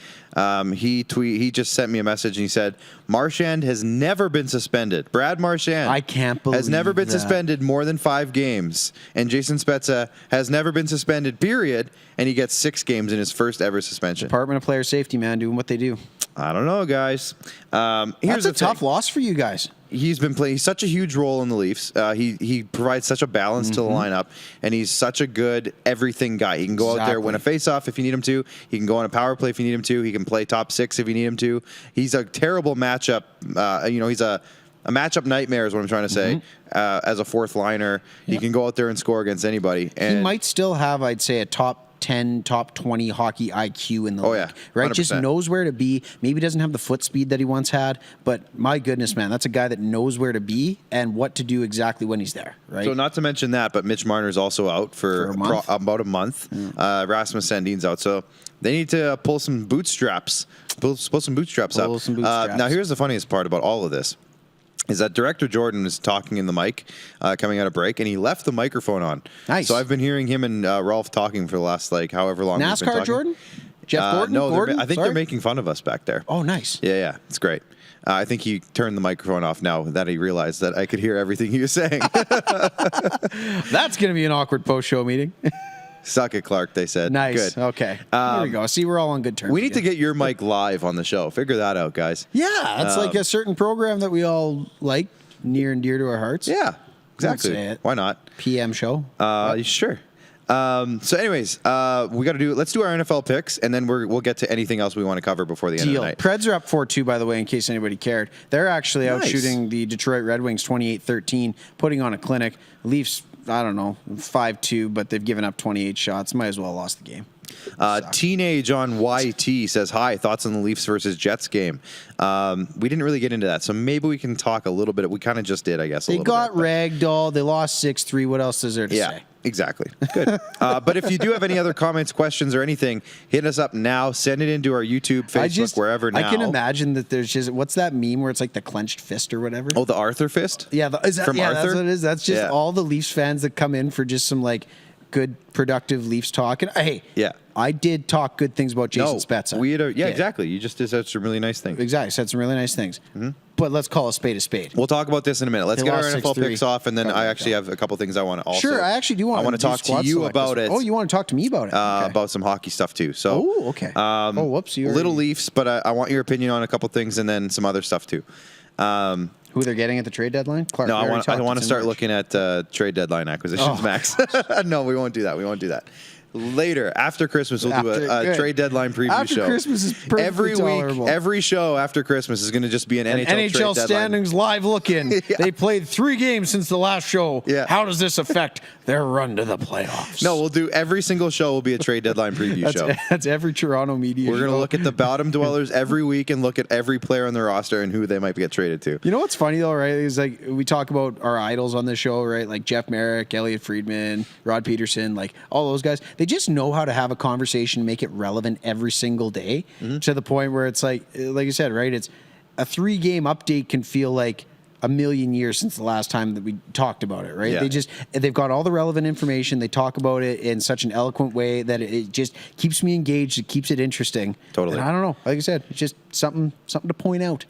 Speaker 1: He just sent me a message and he said Marchand has never been suspended. Brad Marchand,
Speaker 2: I can't
Speaker 1: has never been
Speaker 2: believe that.
Speaker 1: suspended more than 5 games, and Jason Spezza has never been suspended. Period, and he gets 6 games in his first ever suspension.
Speaker 2: Department of Player Safety, man, doing what they do.
Speaker 1: I don't know, guys. Here's
Speaker 2: That's
Speaker 1: the
Speaker 2: a tough
Speaker 1: thing.
Speaker 2: loss for you guys.
Speaker 1: he's been playing. He's such a huge role in the Leafs. He provides such a balance to the lineup, and he's such a good everything guy. He can go out there, win a faceoff if you need him to. He can go on a power play if you need him to. He can play top six if you need him to. He's a terrible matchup. He's a matchup nightmare is what I'm trying to say. As a fourth liner, he can go out there and score against anybody. And
Speaker 2: he might still have, I'd say, a top 10, top 20 hockey IQ in the league. Right?
Speaker 1: 100%.
Speaker 2: Just knows where to be. Maybe doesn't have the foot speed that he once had, but my goodness, man, that's a guy that knows where to be and what to do exactly when he's there. Right.
Speaker 1: So not to mention that, but Mitch Marner's also out for about a month. Rasmus Sandin's out. So they need to pull some bootstraps. Pull some bootstraps up. Now here's the funniest part about all of this. Is that Director Jordan was talking in the mic coming out of break, and he left the microphone on.
Speaker 2: Nice.
Speaker 1: So I've been hearing him and Rolf talking for the last, however long we've been talking.
Speaker 2: NASCAR Jordan? Jeff Gordon?
Speaker 1: No,
Speaker 2: Gordon?
Speaker 1: I think they're making fun of us back there.
Speaker 2: Oh, nice.
Speaker 1: Yeah, it's great. I think he turned the microphone off now that he realized that I could hear everything he was saying.
Speaker 2: That's going to be an awkward post-show meeting.
Speaker 1: Suck it, Clark, they said.
Speaker 2: Nice.
Speaker 1: Good.
Speaker 2: Okay. There we go. See, we're all on good terms.
Speaker 1: We need to get your mic live on the show. Figure that out, guys.
Speaker 2: Yeah, it's like a certain program that we all like, near and dear to our hearts.
Speaker 1: Yeah, exactly.
Speaker 2: Say it.
Speaker 1: Why not?
Speaker 2: PM show.
Speaker 1: Sure. So anyways, let's do our NFL picks, and then we'll get to anything else we want to cover before the end of the night.
Speaker 2: Preds are up 4-2, by the way, in case anybody cared. They're actually out shooting the Detroit Red Wings 28-13, putting on a clinic. Leafs, I don't know, 5-2, but they've given up 28 shots. Might as well have lost the game.
Speaker 1: Teenage on YT says, hi, thoughts on the Leafs versus Jets game. We didn't really get into that, so maybe we can talk a little bit. We kind of just did, I guess.
Speaker 2: They got ragdolled. They lost 6-3. What else is there to say?
Speaker 1: Exactly. Good. But if you do have any other comments, questions, or anything, hit us up now. Send it into our YouTube, Facebook, wherever now.
Speaker 2: I can imagine that there's just, what's that meme where it's like the clenched fist or whatever?
Speaker 1: Oh, the Arthur fist?
Speaker 2: Yeah.
Speaker 1: Arthur?
Speaker 2: That's what it is. That's just all the Leafs fans that come in for just some good, productive Leafs talk. And hey, I did talk good things about Jason Spezza.
Speaker 1: Exactly. You just said some really nice things.
Speaker 2: Exactly. Said some really nice things. Mm-hmm. But let's call a spade a spade.
Speaker 1: We'll talk about this in a minute. Let's get our NFL picks off, and then I actually have a couple things I want to also.
Speaker 2: Sure, I actually do want to
Speaker 1: talk to you about it.
Speaker 2: Oh, you want to talk to me about it?
Speaker 1: About some hockey stuff, too. So,
Speaker 2: okay.
Speaker 1: Whoops. Little Leafs, but I want your opinion on a couple things, and then some other stuff, too.
Speaker 2: Who they're getting at the trade deadline? Clark,
Speaker 1: no, I want to start looking at trade deadline acquisitions, Max. No, we won't do that. We won't do that. Later, after Christmas, we'll do a trade deadline preview show.
Speaker 2: After Christmas is perfectly
Speaker 1: every
Speaker 2: tolerable.
Speaker 1: week. Every show after Christmas is going to just be an NHL trade
Speaker 2: standings live look-in. They played 3 games since the last show.
Speaker 1: Yeah.
Speaker 2: How does this affect their run to the playoffs?
Speaker 1: No, we'll do every single show will be a trade deadline preview show.
Speaker 2: That's every Toronto media.
Speaker 1: We're going to look at the bottom dwellers every week and look at every player on the roster and who they might get traded to.
Speaker 2: You know what's funny though, right? Is like we talk about our idols on this show, right? Like Jeff Merrick, Elliot Friedman, Rod Peterson, like all those guys. They just know how to have a conversation, make it relevant every single day to the point where it's like you said, right? It's a 3-game update can feel like a million years since the last time that we talked about it, right?
Speaker 1: Yeah.
Speaker 2: They've got all the relevant information. They talk about it in such an eloquent way that it just keeps me engaged. It keeps it interesting.
Speaker 1: Totally.
Speaker 2: And I don't know. Like I said, it's just something to point out.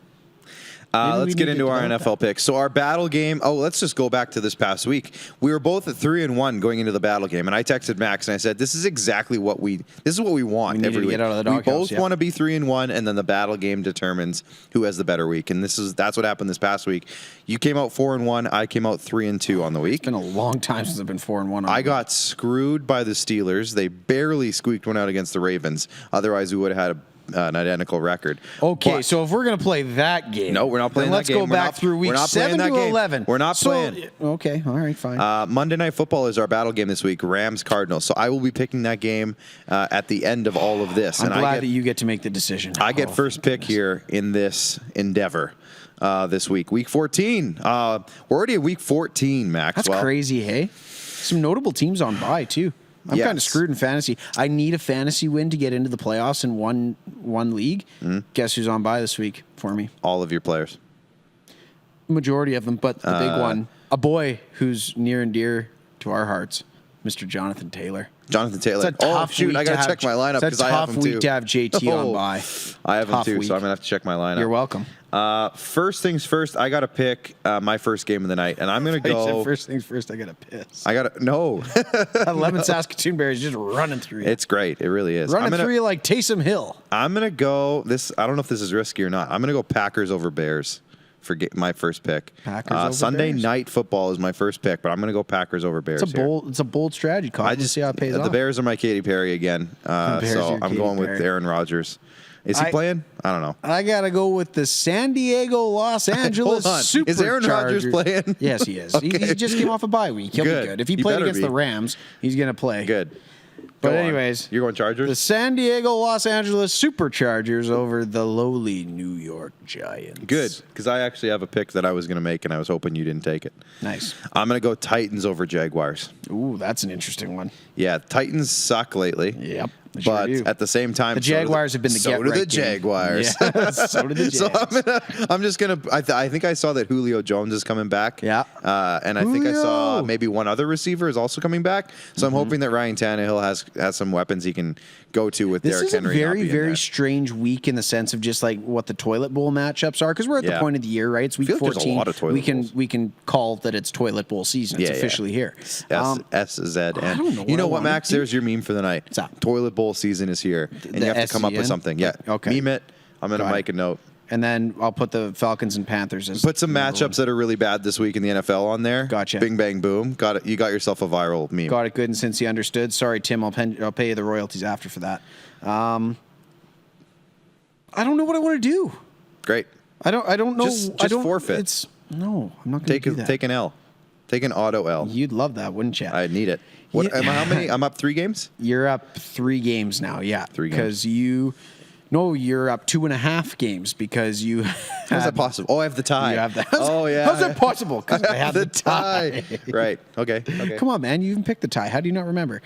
Speaker 1: Let's get into our NFL picks. So our battle game. Oh, let's just go back to this past week. We were both at 3-1 going into the battle game, and I texted Max and I said, "This is exactly what we want every week.
Speaker 2: Get out of the
Speaker 1: we both want to be 3-1, and then the battle game determines who has the better week. And that's what happened this past week. You came out 4-1. I came out 3-2 on the week.
Speaker 2: It's been a long time since I've been 4-1.
Speaker 1: I got screwed by the Steelers. They barely squeaked one out against the Ravens. Otherwise, we would have had an identical record.
Speaker 2: Okay, so if we're going to play that game.
Speaker 1: No, we're not playing that game.
Speaker 2: Let's go back through week 7 to 11.
Speaker 1: We're not playing.
Speaker 2: Okay, all right, fine.
Speaker 1: Monday Night Football is our battle game this week, Rams-Cardinals. So I will be picking that game at the end of all of this.
Speaker 2: I'm glad that you get to make the decision.
Speaker 1: I get first pick here in this endeavor this week. Week 14. We're already at week 14, Max.
Speaker 2: That's crazy, hey? Some notable teams on bye, too. I'm kind of screwed in fantasy. I need a fantasy win to get into the playoffs in one league. Mm-hmm. Guess who's on bye this week for me?
Speaker 1: All of your players.
Speaker 2: Majority of them, but the big one. A boy who's near and dear to our hearts, Mr. Jonathan Taylor.
Speaker 1: Jonathan Taylor. I got to check my lineup because I have him too.
Speaker 2: It's a tough week to have JT on bye.
Speaker 1: I have him too, so I'm going to have to check my lineup.
Speaker 2: You're welcome.
Speaker 1: First things first, I got to pick my first game of the night, and I'm going to go.
Speaker 2: First things first, I got to piss.
Speaker 1: No.
Speaker 2: That lemon Saskatoon berry is just running through you.
Speaker 1: It's great. It really is.
Speaker 2: Running through you like Taysom Hill.
Speaker 1: I'm going to go, I don't know if this is risky or not. I'm going to go Packers over Bears for my first pick.
Speaker 2: Packers over
Speaker 1: Sunday
Speaker 2: Bears.
Speaker 1: night football is my first pick, but I'm going to go Packers over Bears.
Speaker 2: It's a bold strategy. Call.
Speaker 1: I
Speaker 2: We'll
Speaker 1: just
Speaker 2: see how it pays
Speaker 1: the
Speaker 2: off.
Speaker 1: Bears are my Katy Perry again,
Speaker 2: Bears
Speaker 1: so
Speaker 2: are
Speaker 1: I'm
Speaker 2: Katy
Speaker 1: going with
Speaker 2: Perry.
Speaker 1: Aaron Rodgers. Is he playing? I don't know.
Speaker 2: I gotta go with the San Diego Los Angeles
Speaker 1: Hold on.
Speaker 2: Superchargers.
Speaker 1: Is Aaron Rodgers playing?
Speaker 2: Yes, he is.
Speaker 1: Okay.
Speaker 2: He just came off a bye week. He'll be good. If he played
Speaker 1: better
Speaker 2: against
Speaker 1: be.
Speaker 2: the Rams, he's gonna play.
Speaker 1: Good.
Speaker 2: But
Speaker 1: Go on.
Speaker 2: anyways,
Speaker 1: You're going Chargers?
Speaker 2: the San Diego Los Angeles Superchargers over the lowly New York Giants.
Speaker 1: Good, because I actually have a pick that I was going to make, and I was hoping you didn't take it.
Speaker 2: Nice.
Speaker 1: I'm going to go Titans over Jaguars.
Speaker 2: Ooh, that's an interesting one.
Speaker 1: Yeah, Titans suck lately.
Speaker 2: Yep. they sure
Speaker 1: But
Speaker 2: do.
Speaker 1: at the same time,
Speaker 2: The Jaguars have been the
Speaker 1: so
Speaker 2: get
Speaker 1: do
Speaker 2: right
Speaker 1: the
Speaker 2: game.
Speaker 1: Jaguars.
Speaker 2: Yeah, so do the
Speaker 1: So
Speaker 2: Jags.
Speaker 1: I'm just gonna. I think I saw that Julio Jones is coming back.
Speaker 2: Yeah.
Speaker 1: And I think I saw
Speaker 2: Julio.
Speaker 1: maybe one other receiver is also coming back. So I'm hoping that Ryan Tannehill has some weapons he can go to with
Speaker 2: This
Speaker 1: Derrick
Speaker 2: is a
Speaker 1: Henry. not
Speaker 2: very,
Speaker 1: being
Speaker 2: very
Speaker 1: there.
Speaker 2: strange week in the sense of just like what the toilet bowl matchups are, because we're at the
Speaker 1: Yeah.
Speaker 2: point of the year, right? It's week
Speaker 1: feel like there's a
Speaker 2: 14.
Speaker 1: lot of toilet bowls.
Speaker 2: we can call that it's toilet bowl season. It's
Speaker 1: Yeah, yeah.
Speaker 2: officially here.
Speaker 1: SZN.
Speaker 2: I don't know
Speaker 1: You
Speaker 2: what
Speaker 1: know
Speaker 2: I
Speaker 1: what,
Speaker 2: wanna
Speaker 1: Max?
Speaker 2: do.
Speaker 1: There's your meme for the night.
Speaker 2: What's that?
Speaker 1: Toilet bowl season is here, and
Speaker 2: The
Speaker 1: you have to come up with
Speaker 2: SZN?
Speaker 1: something. Yeah.
Speaker 2: Okay.
Speaker 1: Meme it. I'm gonna
Speaker 2: Got
Speaker 1: make
Speaker 2: it.
Speaker 1: a note.
Speaker 2: And then I'll put the Falcons and Panthers as
Speaker 1: Put some
Speaker 2: number
Speaker 1: matchups that are really bad this week in the NFL on there.
Speaker 2: Gotcha.
Speaker 1: Bing bang boom. Got it. You got yourself a viral meme.
Speaker 2: Got it good, and since you understood, sorry, Tim, I'll pay you the royalties after for that. I don't know what I want to do.
Speaker 1: Great.
Speaker 2: I don't know.
Speaker 1: Just
Speaker 2: I don't,
Speaker 1: forfeit.
Speaker 2: No, I'm not going to do that.
Speaker 1: Take an L. Take an auto L.
Speaker 2: You'd love that, wouldn't you?
Speaker 1: I need it. What?
Speaker 2: Yeah.
Speaker 1: How many? I'm up 3 games.
Speaker 2: You're up 3 games now, yeah.
Speaker 1: 3 games.
Speaker 2: Because you're up 2.5 games because you.
Speaker 1: How's that possible? Oh, I have the tie.
Speaker 2: You have that.
Speaker 1: Oh, yeah.
Speaker 2: How's that possible? Because I have
Speaker 1: the tie. Right. Okay.
Speaker 2: Come on, man. You even picked the tie. How do you not remember?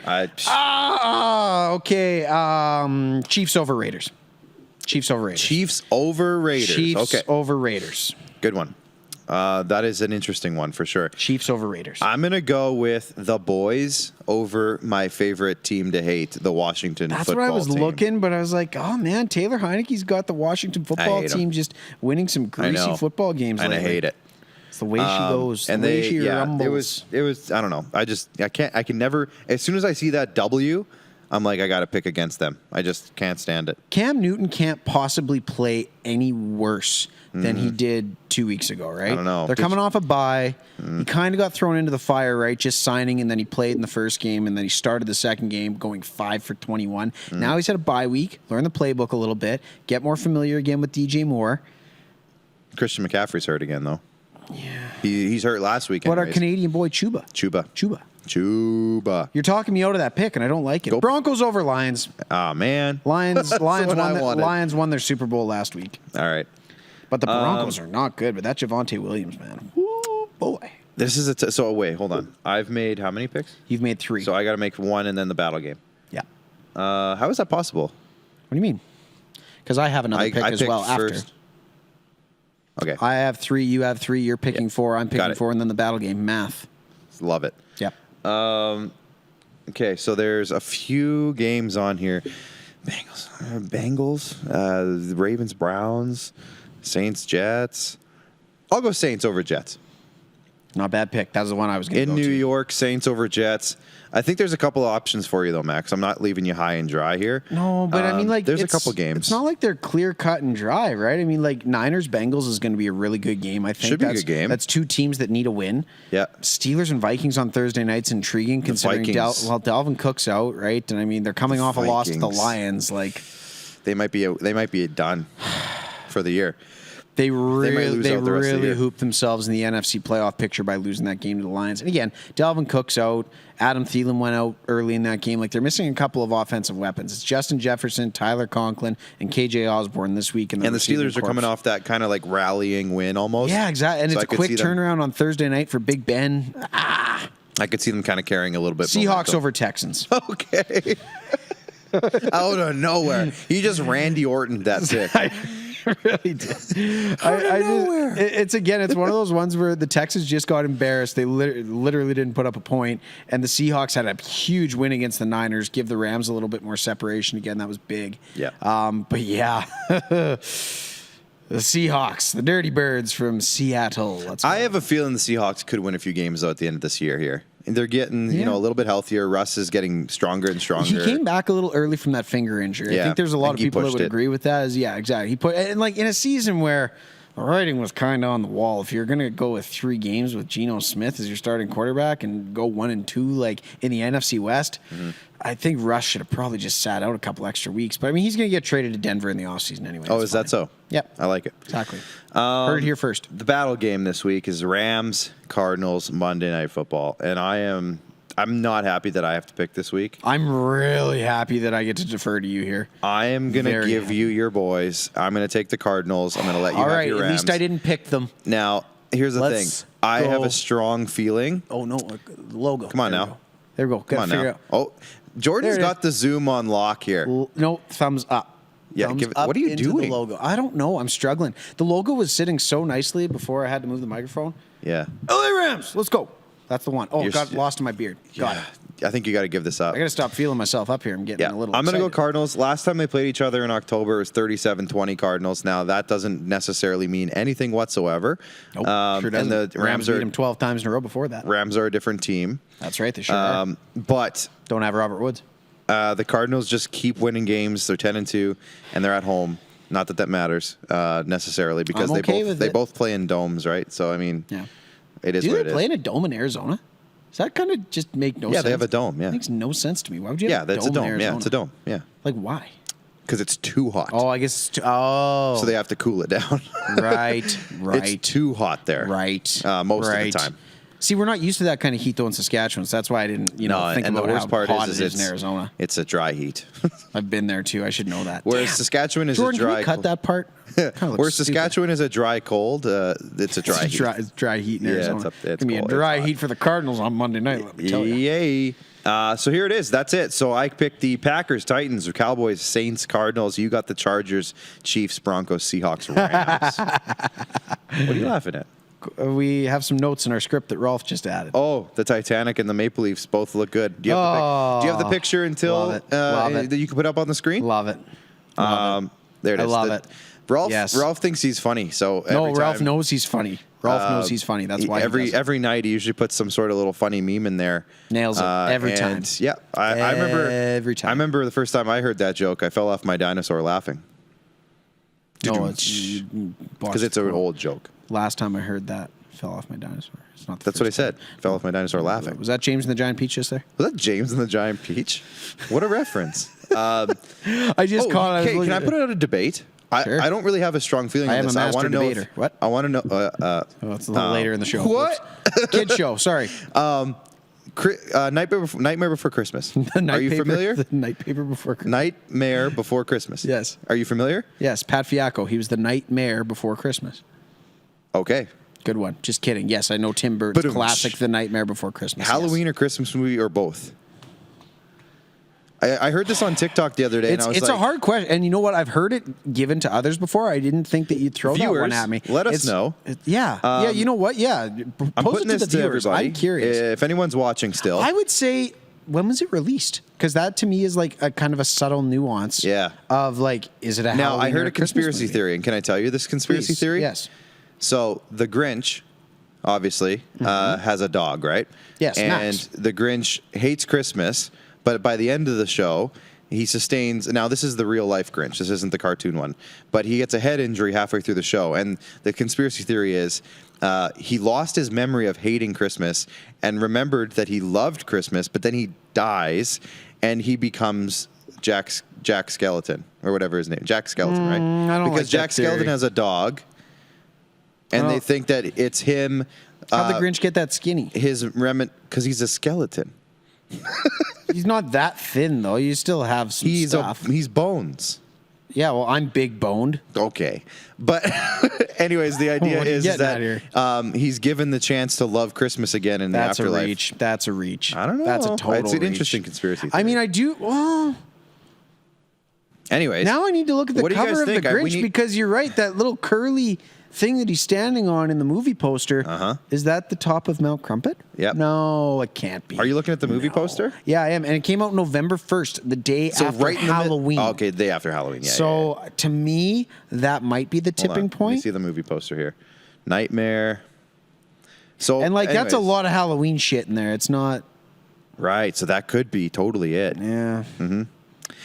Speaker 2: Okay. Chiefs over Raiders. Chiefs over Raiders.
Speaker 1: Chiefs over Raiders.
Speaker 2: Chiefs
Speaker 1: Okay.
Speaker 2: over Raiders.
Speaker 1: Good one. That is an interesting one for sure.
Speaker 2: Chiefs over Raiders.
Speaker 1: I'm going to go with the boys over my favorite team to hate, the Washington
Speaker 2: That's
Speaker 1: football
Speaker 2: where I was
Speaker 1: team.
Speaker 2: looking, but I was like, oh, man, Taylor Heineke's got the Washington football
Speaker 1: hate 'em.
Speaker 2: team just winning some
Speaker 1: I
Speaker 2: greasy
Speaker 1: know.
Speaker 2: football games.
Speaker 1: And I
Speaker 2: lately.
Speaker 1: hate it.
Speaker 2: It's the way she goes.
Speaker 1: And
Speaker 2: the way
Speaker 1: they,
Speaker 2: she
Speaker 1: yeah,
Speaker 2: rumbles.
Speaker 1: it was, I don't know. I can never, as soon as I see that W, I'm like, I got to pick against them. I just can't stand it.
Speaker 2: Cam Newton can't possibly play any worse than he did 2 weeks ago, right?
Speaker 1: I don't know.
Speaker 2: They're
Speaker 1: Did
Speaker 2: coming
Speaker 1: you-
Speaker 2: off a bye. He kind of got thrown into the fire, right? Just signing, and then he played in the first game, and then he started the second game going 5 for 21. Now he's had a bye week, learn the playbook a little bit, get more familiar again with DJ Moore.
Speaker 1: Christian McCaffrey's hurt again, though. Yeah. He's hurt last week.
Speaker 2: But our
Speaker 1: anyways.
Speaker 2: Canadian boy, Chuba.
Speaker 1: Chuba.
Speaker 2: You're talking me out of that pick, and I don't like it.
Speaker 1: Go.
Speaker 2: Broncos over Lions.
Speaker 1: Oh, man.
Speaker 2: Lions
Speaker 1: what I wanted.
Speaker 2: Lions won their Super Bowl last week.
Speaker 1: All right.
Speaker 2: But the Broncos are not good. But that Javonte Williams, man. Woo, boy.
Speaker 1: This is so wait, hold on. I've made how many picks?
Speaker 2: You've made 3.
Speaker 1: So I got to make 1 and then the battle game.
Speaker 2: Yeah.
Speaker 1: How is that possible?
Speaker 2: What do you mean? Because I have another pick as
Speaker 1: picked
Speaker 2: well after.
Speaker 1: first. Okay.
Speaker 2: I have 3. You have 3. You're picking 4. I'm
Speaker 1: Got
Speaker 2: picking
Speaker 1: it.
Speaker 2: 4. And then the battle game. Math.
Speaker 1: Love it.
Speaker 2: Yep.
Speaker 1: Okay, so there's a few games on here. Bengals, the Ravens, Browns, Saints, Jets. I'll go Saints over Jets.
Speaker 2: Not a bad pick. That was the one I was going to
Speaker 1: In
Speaker 2: go
Speaker 1: New
Speaker 2: to.
Speaker 1: York, Saints over Jets. I think there's a couple of options for you, though, Max. I'm not leaving you high and dry here.
Speaker 2: No, but I mean, like,
Speaker 1: there's a
Speaker 2: it's-
Speaker 1: couple games.
Speaker 2: It's not like they're clear cut and dry, right? I mean, like, Niners Bengals is going to be a really good game. I think
Speaker 1: Should be a
Speaker 2: that's,
Speaker 1: good game.
Speaker 2: That's 2 teams that need a win.
Speaker 1: Yeah.
Speaker 2: Steelers and Vikings on Thursday night's intriguing, considering
Speaker 1: Vikings.
Speaker 2: Dalvin Cook's out, right? And I mean, they're coming off a loss to the
Speaker 1: Vikings.
Speaker 2: Lions. Like,
Speaker 1: They might be done for the year.
Speaker 2: They
Speaker 1: might
Speaker 2: really,
Speaker 1: lose out the rest of the year.
Speaker 2: hooped themselves in the NFC playoff picture by losing that game to the Lions. And again, Dalvin Cook's out. Adam Thielen went out early in that game. Like, they're missing a couple of offensive weapons. It's Justin Jefferson, Tyler Conklin, and KJ Osborne this week.
Speaker 1: And the Steelers are coming off that kind of like rallying win almost.
Speaker 2: Yeah, exactly. And
Speaker 1: So
Speaker 2: it's
Speaker 1: I
Speaker 2: a
Speaker 1: could
Speaker 2: quick
Speaker 1: see them-
Speaker 2: turnaround on Thursday night for Big Ben.
Speaker 1: I could see them kind of carrying a little bit.
Speaker 2: Seahawks
Speaker 1: momentum.
Speaker 2: over Texans.
Speaker 1: Okay. Out of nowhere. He just Randy Orton that pick.
Speaker 2: Really did. It's one of those ones where the Texans just got embarrassed. They literally didn't put up a point, and the Seahawks had a huge win against the Niners, give the Rams a little bit more separation. Again, that was big.
Speaker 1: Yeah.
Speaker 2: But yeah, the Seahawks, the Dirty Birds from Seattle. Let's go.
Speaker 1: I have a feeling the Seahawks could win a few games though at the end of this year here. And they're getting, a little bit healthier. Russ is getting stronger and stronger.
Speaker 2: He came back a little early from that finger injury. I
Speaker 1: Yeah,
Speaker 2: think there's a
Speaker 1: I
Speaker 2: lot
Speaker 1: think
Speaker 2: of
Speaker 1: he
Speaker 2: people that
Speaker 1: pushed
Speaker 2: would
Speaker 1: it.
Speaker 2: agree with that. Yeah, exactly. He put, and like in a season where, The writing was kind of on the wall. If you're going to go with 3 games with Geno Smith as your starting quarterback and go 1-2 like in the NFC West, I think Russ should have probably just sat out a couple extra weeks. But I mean, he's going to get traded to Denver in the offseason anyway.
Speaker 1: Oh, is that so?
Speaker 2: Yep.
Speaker 1: I like it.
Speaker 2: Exactly. Heard it here first.
Speaker 1: The battle game this week is Rams Cardinals Monday Night Football, and I'm not happy that I have to pick this week.
Speaker 2: I'm really happy that I get to defer to you here.
Speaker 1: I am going to give you your boys. I'm going to take the Cardinals. I'm going to let you have your Rams.
Speaker 2: At least I didn't pick them.
Speaker 1: Now, here's the
Speaker 2: Let's
Speaker 1: thing. I
Speaker 2: go.
Speaker 1: have a strong feeling.
Speaker 2: Oh, no. The logo.
Speaker 1: Come on
Speaker 2: There we
Speaker 1: now.
Speaker 2: go. There we go.
Speaker 1: Come on
Speaker 2: Figure
Speaker 1: now.
Speaker 2: out.
Speaker 1: Oh, Jordan's
Speaker 2: There it
Speaker 1: got the zoom on lock here.
Speaker 2: No, thumbs up.
Speaker 1: Yeah,
Speaker 2: Thumbs
Speaker 1: give it-
Speaker 2: up
Speaker 1: what are you
Speaker 2: into
Speaker 1: doing?
Speaker 2: The logo. I don't know. I'm struggling. The logo was sitting so nicely before I had to move the microphone.
Speaker 1: Yeah.
Speaker 2: LA Rams. Let's go. That's the one. Oh,
Speaker 1: You're
Speaker 2: got
Speaker 1: st-
Speaker 2: lost in my beard. Got it.
Speaker 1: I think you got to give this up.
Speaker 2: I got to stop feeling myself up here. I'm getting
Speaker 1: Yeah,
Speaker 2: a little
Speaker 1: I'm going to go
Speaker 2: excited.
Speaker 1: Cardinals. Last time they played each other in October, it was 37-20 Cardinals. Now, that doesn't necessarily mean anything whatsoever.
Speaker 2: Nope, sure
Speaker 1: and
Speaker 2: doesn't.
Speaker 1: the Rams
Speaker 2: beat
Speaker 1: are
Speaker 2: him 12 times in a row before that.
Speaker 1: Rams are a different team.
Speaker 2: That's right. They sure are.
Speaker 1: But
Speaker 2: Don't have Robert Woods.
Speaker 1: the Cardinals just keep winning games. They're 10-2, and they're at home. Not that matters necessarily because
Speaker 2: I'm okay with
Speaker 1: they
Speaker 2: it.
Speaker 1: both play in domes, right? So, I mean,
Speaker 2: Yeah.
Speaker 1: it is
Speaker 2: Do
Speaker 1: what
Speaker 2: they
Speaker 1: it is.
Speaker 2: play in a dome in Arizona? Does that kind of just make no sense?
Speaker 1: Yeah, they have a dome, yeah.
Speaker 2: Makes no sense to me. Why would you
Speaker 1: Yeah,
Speaker 2: have
Speaker 1: that's
Speaker 2: a
Speaker 1: a
Speaker 2: dome in
Speaker 1: dome.
Speaker 2: Arizona?
Speaker 1: Yeah, it's a dome. Yeah.
Speaker 2: Like, why?
Speaker 1: Because it's too hot.
Speaker 2: Oh, I guess it's oh.
Speaker 1: So they have to cool it down.
Speaker 2: Right, right.
Speaker 1: It's too hot there.
Speaker 2: Right.
Speaker 1: Most
Speaker 2: right.
Speaker 1: of the time.
Speaker 2: See, we're not used to that kind of heat though in Saskatchewan, so that's why I didn't, think
Speaker 1: and
Speaker 2: about
Speaker 1: the worst
Speaker 2: how
Speaker 1: part
Speaker 2: hot
Speaker 1: is
Speaker 2: it is in
Speaker 1: it's
Speaker 2: Arizona.
Speaker 1: It's a dry heat.
Speaker 2: I've been there too. I should know that.
Speaker 1: Whereas
Speaker 2: Damn.
Speaker 1: Saskatchewan is
Speaker 2: Jordan,
Speaker 1: a dry.
Speaker 2: can we cut that part? Kinda looks
Speaker 1: Whereas
Speaker 2: stupid.
Speaker 1: Saskatchewan is a dry cold, it's a dry
Speaker 2: It's
Speaker 1: heat.
Speaker 2: dry heat in
Speaker 1: Yeah,
Speaker 2: Arizona.
Speaker 1: it's
Speaker 2: gonna be a
Speaker 1: cold.
Speaker 2: dry
Speaker 1: It's hot.
Speaker 2: heat for the Cardinals on Monday night. Let me tell you.
Speaker 1: Yay. So here it is. That's it. So I picked the Packers, Titans, or Cowboys, Saints, Cardinals. You got the Chargers, Chiefs, Broncos, Seahawks, Rams. What are you laughing at?
Speaker 2: We have some notes in our script that Rolf just added.
Speaker 1: Oh, the Titanic and the Maple Leafs both look good. Do you have the picture until
Speaker 2: Love it. Love it.
Speaker 1: that you can put up on the screen?
Speaker 2: Love it.
Speaker 1: There it
Speaker 2: I
Speaker 1: is.
Speaker 2: love it.
Speaker 1: Ralph,
Speaker 2: Yes.
Speaker 1: Ralph thinks he's funny. So
Speaker 2: No,
Speaker 1: every
Speaker 2: Ralph
Speaker 1: time,
Speaker 2: knows he's funny. Ralph knows he's funny. That's why he does it.
Speaker 1: every night he usually puts some sort of little funny meme in there.
Speaker 2: Nails it every time.
Speaker 1: And, yeah, I remember
Speaker 2: Every time.
Speaker 1: I remember the first time I heard that joke. I fell off my dinosaur laughing
Speaker 2: No, it's
Speaker 1: because it's an old joke.
Speaker 2: Last time I heard that, fell off my dinosaur. It's not. The
Speaker 1: That's what I
Speaker 2: first time.
Speaker 1: said. Fell off my dinosaur laughing.
Speaker 2: Was that James and the Giant Peach just there?
Speaker 1: Was that James and the Giant Peach? What a reference.
Speaker 2: I just caught.
Speaker 1: Okay, can I put it out a debate?
Speaker 2: Sure.
Speaker 1: I don't really have a some feeling
Speaker 2: I
Speaker 1: on
Speaker 2: am a
Speaker 1: this.
Speaker 2: master
Speaker 1: I want to know.
Speaker 2: debater. What?
Speaker 1: I want to know.
Speaker 2: Oh, it's a little later in the show.
Speaker 1: What?
Speaker 2: Whoops. Kid show. Sorry.
Speaker 1: Nightmare Before Christmas.
Speaker 2: The night
Speaker 1: Are you
Speaker 2: paper-
Speaker 1: familiar?
Speaker 2: The night paper before Christmas.
Speaker 1: Nightmare Before Christmas.
Speaker 2: Yes.
Speaker 1: Are you familiar?
Speaker 2: Yes, Pat Fiacco. He was the nightmare before Christmas.
Speaker 1: Okay.
Speaker 2: Good one. Just kidding. Yes, I know Tim Burton's
Speaker 1: Ba-dum.
Speaker 2: classic, The Nightmare Before Christmas.
Speaker 1: Halloween
Speaker 2: yes.
Speaker 1: or Christmas movie or both? I heard this on TikTok the other day.
Speaker 2: It's
Speaker 1: and I was
Speaker 2: a hard question, and you know what? I've heard it given to others before. I didn't think that you'd throw that one
Speaker 1: Viewers,
Speaker 2: at me.
Speaker 1: let us know.
Speaker 2: Yeah, you know what? Yeah,
Speaker 1: I'm
Speaker 2: post
Speaker 1: putting
Speaker 2: it to
Speaker 1: this
Speaker 2: the
Speaker 1: to
Speaker 2: viewers.
Speaker 1: everybody.
Speaker 2: I'm curious.
Speaker 1: If anyone's watching still.
Speaker 2: I would say, when was it released? Because that to me is like a kind of a subtle nuance.
Speaker 1: Yeah.
Speaker 2: Of like, is it a
Speaker 1: Now,
Speaker 2: Halloween
Speaker 1: I heard
Speaker 2: or
Speaker 1: a conspiracy
Speaker 2: Christmas
Speaker 1: theory, and can I tell you this conspiracy
Speaker 2: Please.
Speaker 1: theory?
Speaker 2: Yes.
Speaker 1: So the Grinch, obviously, has a dog, right?
Speaker 2: Yes,
Speaker 1: And
Speaker 2: Max.
Speaker 1: the Grinch hates Christmas, but by the end of the show, he sustains. Now, this is the real life Grinch. This isn't the cartoon one, but he gets a head injury halfway through the show, and the conspiracy theory is he lost his memory of hating Christmas and remembered that he loved Christmas, but then he dies, and he becomes Jack Skeleton or whatever his name, Jack Skeleton, right?
Speaker 2: I don't
Speaker 1: because
Speaker 2: like
Speaker 1: Jack
Speaker 2: that theory.
Speaker 1: Skeleton has a dog, and they think that it's him.
Speaker 2: How'd the Grinch get that skinny?
Speaker 1: Because he's a skeleton.
Speaker 2: He's not that thin though. You still have some stuff.
Speaker 1: He's bones.
Speaker 2: Yeah, well, I'm big boned.
Speaker 1: Okay, but anyways, the idea
Speaker 2: What are you
Speaker 1: is
Speaker 2: getting
Speaker 1: that he's given the chance to love Christmas again in
Speaker 2: That's
Speaker 1: the afterlife.
Speaker 2: a reach. That's a reach.
Speaker 1: I don't know.
Speaker 2: That's a total
Speaker 1: It's an
Speaker 2: reach.
Speaker 1: interesting conspiracy
Speaker 2: I
Speaker 1: theory.
Speaker 2: mean, I do. Well,
Speaker 1: anyways,
Speaker 2: now I need to look at the
Speaker 1: what do you guys
Speaker 2: cover of the
Speaker 1: think? We
Speaker 2: Grinch
Speaker 1: need-
Speaker 2: because you're right. That little curly thing that he's standing on in the movie poster. Is that the top of Mount Crumpet?
Speaker 1: Yep.
Speaker 2: No, it can't be.
Speaker 1: Are you looking at the movie poster?
Speaker 2: Yeah, I am, and it came out November 1st, the day after
Speaker 1: right in the
Speaker 2: Halloween.
Speaker 1: okay, the day after Halloween. Yeah.
Speaker 2: So to me, that might be the
Speaker 1: Hold on.
Speaker 2: tipping
Speaker 1: Let me
Speaker 2: point.
Speaker 1: see the movie poster here. Nightmare. So
Speaker 2: And like that's a
Speaker 1: anyways.
Speaker 2: lot of Halloween shit in there. It's not.
Speaker 1: Right. So that could be totally it.
Speaker 2: Yeah.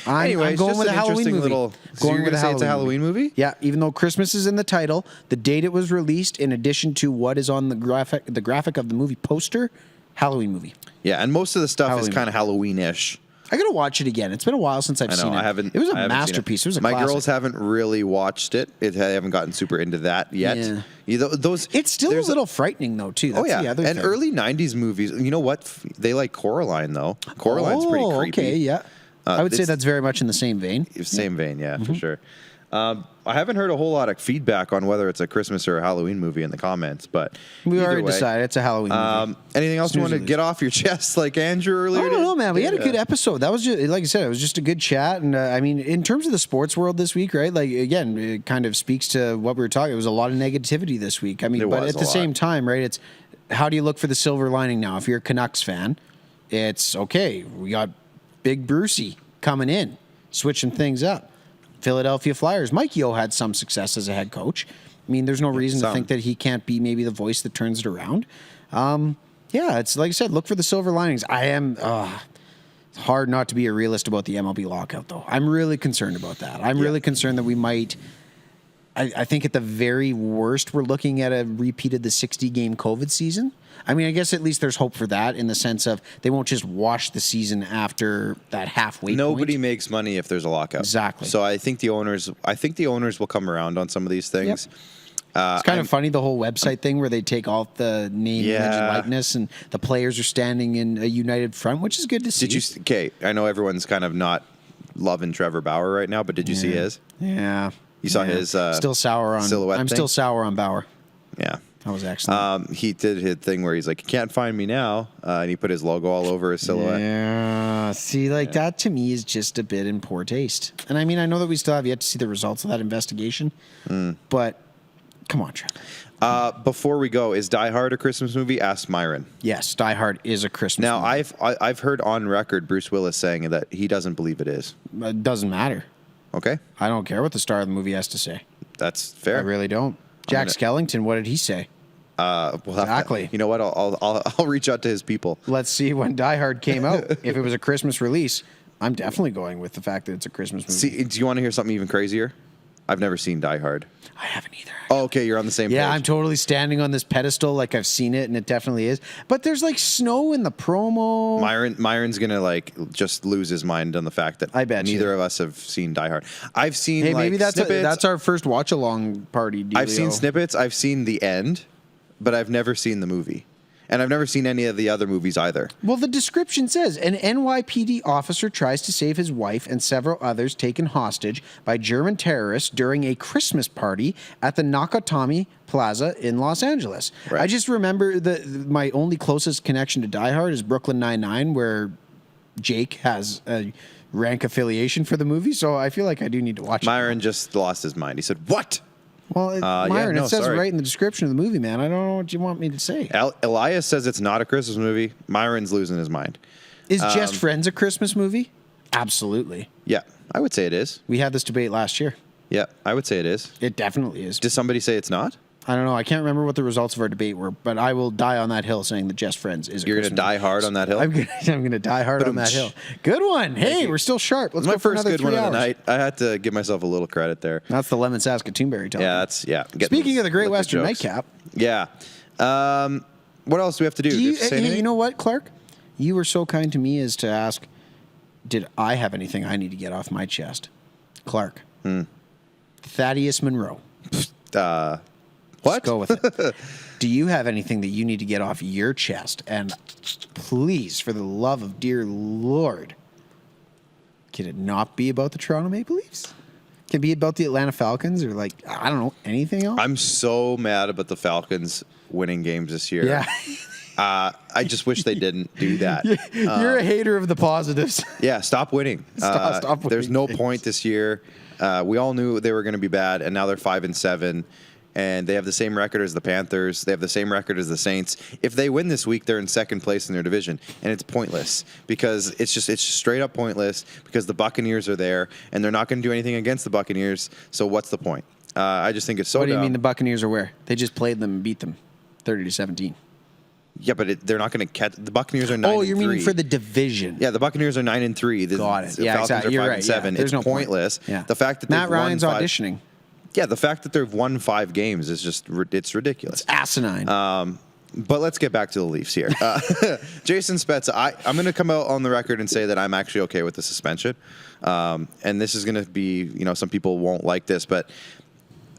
Speaker 1: Anyway,
Speaker 2: I'm
Speaker 1: it's
Speaker 2: going
Speaker 1: just
Speaker 2: with a
Speaker 1: an
Speaker 2: Halloween
Speaker 1: interesting
Speaker 2: movie.
Speaker 1: little. So
Speaker 2: Going
Speaker 1: you're
Speaker 2: with
Speaker 1: going to say it's a Halloween movie?
Speaker 2: Yeah, even though Christmas is in the title, the date it was released, in addition to what is on the graphic of the movie poster, Halloween movie.
Speaker 1: Yeah, and most of the stuff is
Speaker 2: Halloween
Speaker 1: kind of Halloween-ish.
Speaker 2: I gotta watch it again. It's been a while since I've
Speaker 1: I know
Speaker 2: seen it.
Speaker 1: I haven't.
Speaker 2: It was a
Speaker 1: I haven't seen
Speaker 2: masterpiece. It was a
Speaker 1: My
Speaker 2: classic.
Speaker 1: girls haven't really watched it. I haven't gotten super into that yet.
Speaker 2: Yeah.
Speaker 1: Those.
Speaker 2: It's still a
Speaker 1: there's
Speaker 2: little frightening though too. That's
Speaker 1: Oh yeah,
Speaker 2: the other
Speaker 1: and
Speaker 2: thing.
Speaker 1: early '90s movies. You know what? They like Coraline though. Coraline's pretty creepy.
Speaker 2: Okay, yeah. I would say
Speaker 1: it's-
Speaker 2: that's very much in the same vein.
Speaker 1: Same vein, yeah,
Speaker 2: Mm-hmm.
Speaker 1: for sure. I haven't heard a whole lot of feedback on whether it's a Christmas or a Halloween movie in the comments, but
Speaker 2: We
Speaker 1: either
Speaker 2: already
Speaker 1: way.
Speaker 2: decided it's a Halloween movie.
Speaker 1: Anything else you want to
Speaker 2: Snooze or
Speaker 1: get off your chest, like Andrew earlier?
Speaker 2: I don't know, man. We had a
Speaker 1: did?
Speaker 2: good episode. That was just, like I said, it was just a good chat. And I mean, in terms of the sports world this week, right? Like again, it kind of speaks to what we were talking. It was a lot of negativity this week. I mean,
Speaker 1: It
Speaker 2: but
Speaker 1: was
Speaker 2: at
Speaker 1: a
Speaker 2: the
Speaker 1: lot.
Speaker 2: same time, right? It's how do you look for the silver lining now? If you're a Canucks fan, it's okay. We got Big Brucey coming in, switching things up. Philadelphia Flyers. Mike Yeo had some success as a head coach. I mean, there's no reason to
Speaker 1: some.
Speaker 2: think that he can't be maybe the voice that turns it around. Yeah, it's like I said, look for the silver linings. It's hard not to be a realist about the MLB lockout, though. I'm really concerned about that. I'm really concerned that we might. I think at the very worst, we're looking at a repeat of the 60-game COVID season. I mean, I guess at least there's hope for that in the sense of they won't just wash the season after that halfway
Speaker 1: Nobody
Speaker 2: point.
Speaker 1: makes money if there's a lockout.
Speaker 2: Exactly.
Speaker 1: So I think the owners will come around on some of these things.
Speaker 2: It's kind of funny, the whole website thing where they take off the name, image, and
Speaker 1: Yeah.
Speaker 2: likeness, and the players are standing in a united front, which is good to see.
Speaker 1: Did you? Okay, I know everyone's kind of not loving Trevor Bauer right now, but did you see his?
Speaker 2: Yeah.
Speaker 1: You saw his
Speaker 2: still sour on
Speaker 1: silhouette
Speaker 2: I'm
Speaker 1: thing?
Speaker 2: still sour on Bauer.
Speaker 1: Yeah.
Speaker 2: That was excellent.
Speaker 1: He did his thing where he's like, "You can't find me now," and he put his logo all over his silhouette.
Speaker 2: Yeah. See, like that to me is just a bit in poor taste. And I mean, I know that we still have yet to see the results of that investigation, but come on, Trevor.
Speaker 1: Before we go, is Die Hard a Christmas movie? Asked Myron.
Speaker 2: Yes, Die Hard is a Christmas
Speaker 1: Now,
Speaker 2: movie.
Speaker 1: I've heard on record Bruce Willis saying that he doesn't believe it is.
Speaker 2: It doesn't matter.
Speaker 1: Okay,
Speaker 2: I don't care what the star of the movie has to say.
Speaker 1: that's fair.
Speaker 2: I really don't. Jack Skellington, what did he say?
Speaker 1: We'll have to-
Speaker 2: Exactly.
Speaker 1: you know what? I'll reach out to his people.
Speaker 2: Let's see when Die Hard came out. If it was a Christmas release, I'm definitely going with the fact that it's a Christmas movie.
Speaker 1: See, do you want to hear something even crazier? I've never seen Die Hard.
Speaker 2: I haven't either.
Speaker 1: Oh, okay, you're on the same
Speaker 2: Yeah,
Speaker 1: page.
Speaker 2: I'm totally standing on this pedestal like I've seen it, and it definitely is. But there's like snow in the promo.
Speaker 1: Myron's gonna like just lose his mind on the fact that
Speaker 2: I bet
Speaker 1: neither
Speaker 2: you.
Speaker 1: of us have seen Die Hard. I've seen
Speaker 2: Hey,
Speaker 1: like
Speaker 2: maybe that's
Speaker 1: snippets.
Speaker 2: that's our first watch along party.
Speaker 1: I've seen
Speaker 2: dealio.
Speaker 1: snippets. I've seen the end, but I've never seen the movie, and I've never seen any of the other movies either.
Speaker 2: Well, the description says an NYPD officer tries to save his wife and several others taken hostage by German terrorists during a Christmas party at the Nakatomi Plaza in Los Angeles.
Speaker 1: Right.
Speaker 2: I just remember my only closest connection to Die Hard is Brooklyn Nine-Nine, where Jake has a rank affiliation for the movie, so I feel like I do need to watch it.
Speaker 1: Myron just lost his mind. He said, "What?"
Speaker 2: Well,
Speaker 1: yeah,
Speaker 2: Myron,
Speaker 1: no,
Speaker 2: it says
Speaker 1: sorry.
Speaker 2: right in the description of the movie, man. I don't know what you want me to say.
Speaker 1: Elias says it's not a Christmas movie. Myron's losing his mind.
Speaker 2: Is Just Friends a Christmas movie? Absolutely.
Speaker 1: Yeah, I would say it is.
Speaker 2: We had this debate last year.
Speaker 1: Yeah, I would say it is.
Speaker 2: It definitely is.
Speaker 1: Does somebody say it's not?
Speaker 2: I don't know. I can't remember what the results of our debate were, but I will die on that hill saying that Just Friends is a
Speaker 1: You're gonna
Speaker 2: Christmas
Speaker 1: die
Speaker 2: movie.
Speaker 1: hard on that hill.
Speaker 2: I'm gonna die hard on that hill. Good one. Hey, we're still sharp. Let's
Speaker 1: It's my
Speaker 2: go for
Speaker 1: first
Speaker 2: another
Speaker 1: good
Speaker 2: 3
Speaker 1: one
Speaker 2: hours.
Speaker 1: of the night. I had to give myself a little credit there.
Speaker 2: That's the Lemon Saskatoonberry talk.
Speaker 1: Yeah, that's getting
Speaker 2: Speaking
Speaker 1: those
Speaker 2: of the Great
Speaker 1: liquid
Speaker 2: Western
Speaker 1: jokes.
Speaker 2: Nightcap,
Speaker 1: Yeah. What else do we have to do?
Speaker 2: do
Speaker 1: Do
Speaker 2: you,
Speaker 1: have to say
Speaker 2: hey,
Speaker 1: anything?
Speaker 2: you know what, Clark? You were so kind to me as to ask, did I have anything I need to get off my chest? Clark. Thaddeus Monroe.
Speaker 1: What?
Speaker 2: Let's go with it. Do you have anything that you need to get off your chest? And please, for the love of dear Lord, can it not be about the Toronto Maple Leafs? Can it be about the Atlanta Falcons or like, I don't know, anything else?
Speaker 1: I'm so mad about the Falcons winning games this year.
Speaker 2: Yeah.
Speaker 1: I just wish they didn't do that.
Speaker 2: You're a hater of the positives.
Speaker 1: Yeah, stop winning.
Speaker 2: Stop winning
Speaker 1: There's no
Speaker 2: games.
Speaker 1: point this year. We all knew they were going to be bad, and now they're 5-7, and they have the same record as the Panthers. They have the same record as the Saints. If they win this week, they're in second place in their division, and it's pointless because it's just straight up pointless because the Buccaneers are there, and they're not going to do anything against the Buccaneers. So what's the point? I just think it's so.
Speaker 2: What do you
Speaker 1: dumb.
Speaker 2: mean the Buccaneers are where? They just played them and beat them 30-17.
Speaker 1: Yeah, but they're not going to catch. The Buccaneers are 9-3.
Speaker 2: Oh, you're meaning for the division.
Speaker 1: Yeah, the Buccaneers are 9-3.
Speaker 2: Got it.
Speaker 1: The
Speaker 2: Yeah,
Speaker 1: Falcons
Speaker 2: exactly.
Speaker 1: are
Speaker 2: You're
Speaker 1: 5-7.
Speaker 2: right. Yeah,
Speaker 1: It's pointless.
Speaker 2: Yeah.
Speaker 1: The fact that
Speaker 2: Matt
Speaker 1: they've
Speaker 2: Ryan's
Speaker 1: won
Speaker 2: auditioning.
Speaker 1: Yeah, the fact that they've won 5 games is just it's ridiculous.
Speaker 2: It's asinine.
Speaker 1: But let's get back to the Leafs here. Jason Spezza, I'm going to come out on the record and say that I'm actually okay with the suspension. And this is going to be, some people won't like this, but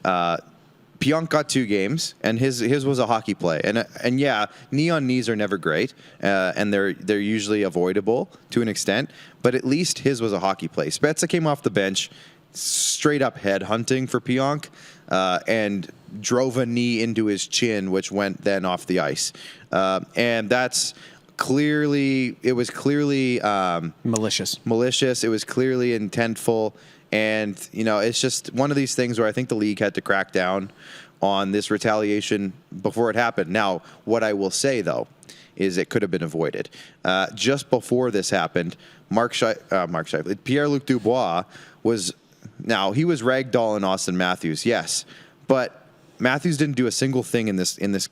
Speaker 1: Pionk got 2 games, and his was a hockey play. And yeah, knee on knees are never great, and they're usually avoidable to an extent. But at least his was a hockey play. Spezza came off the bench, straight up head hunting for Pionk, and drove a knee into his chin, which went then off the ice. And that's clearly
Speaker 2: Malicious.
Speaker 1: It was clearly intentful. And, it's just one of these things where I think the league had to crack down on this retaliation before it happened. Now, what I will say, though, is it could have been avoided. Just before this happened, Pierre-Luc Dubois was ragdolling Austin Matthews, yes. But Matthews didn't do a single thing in this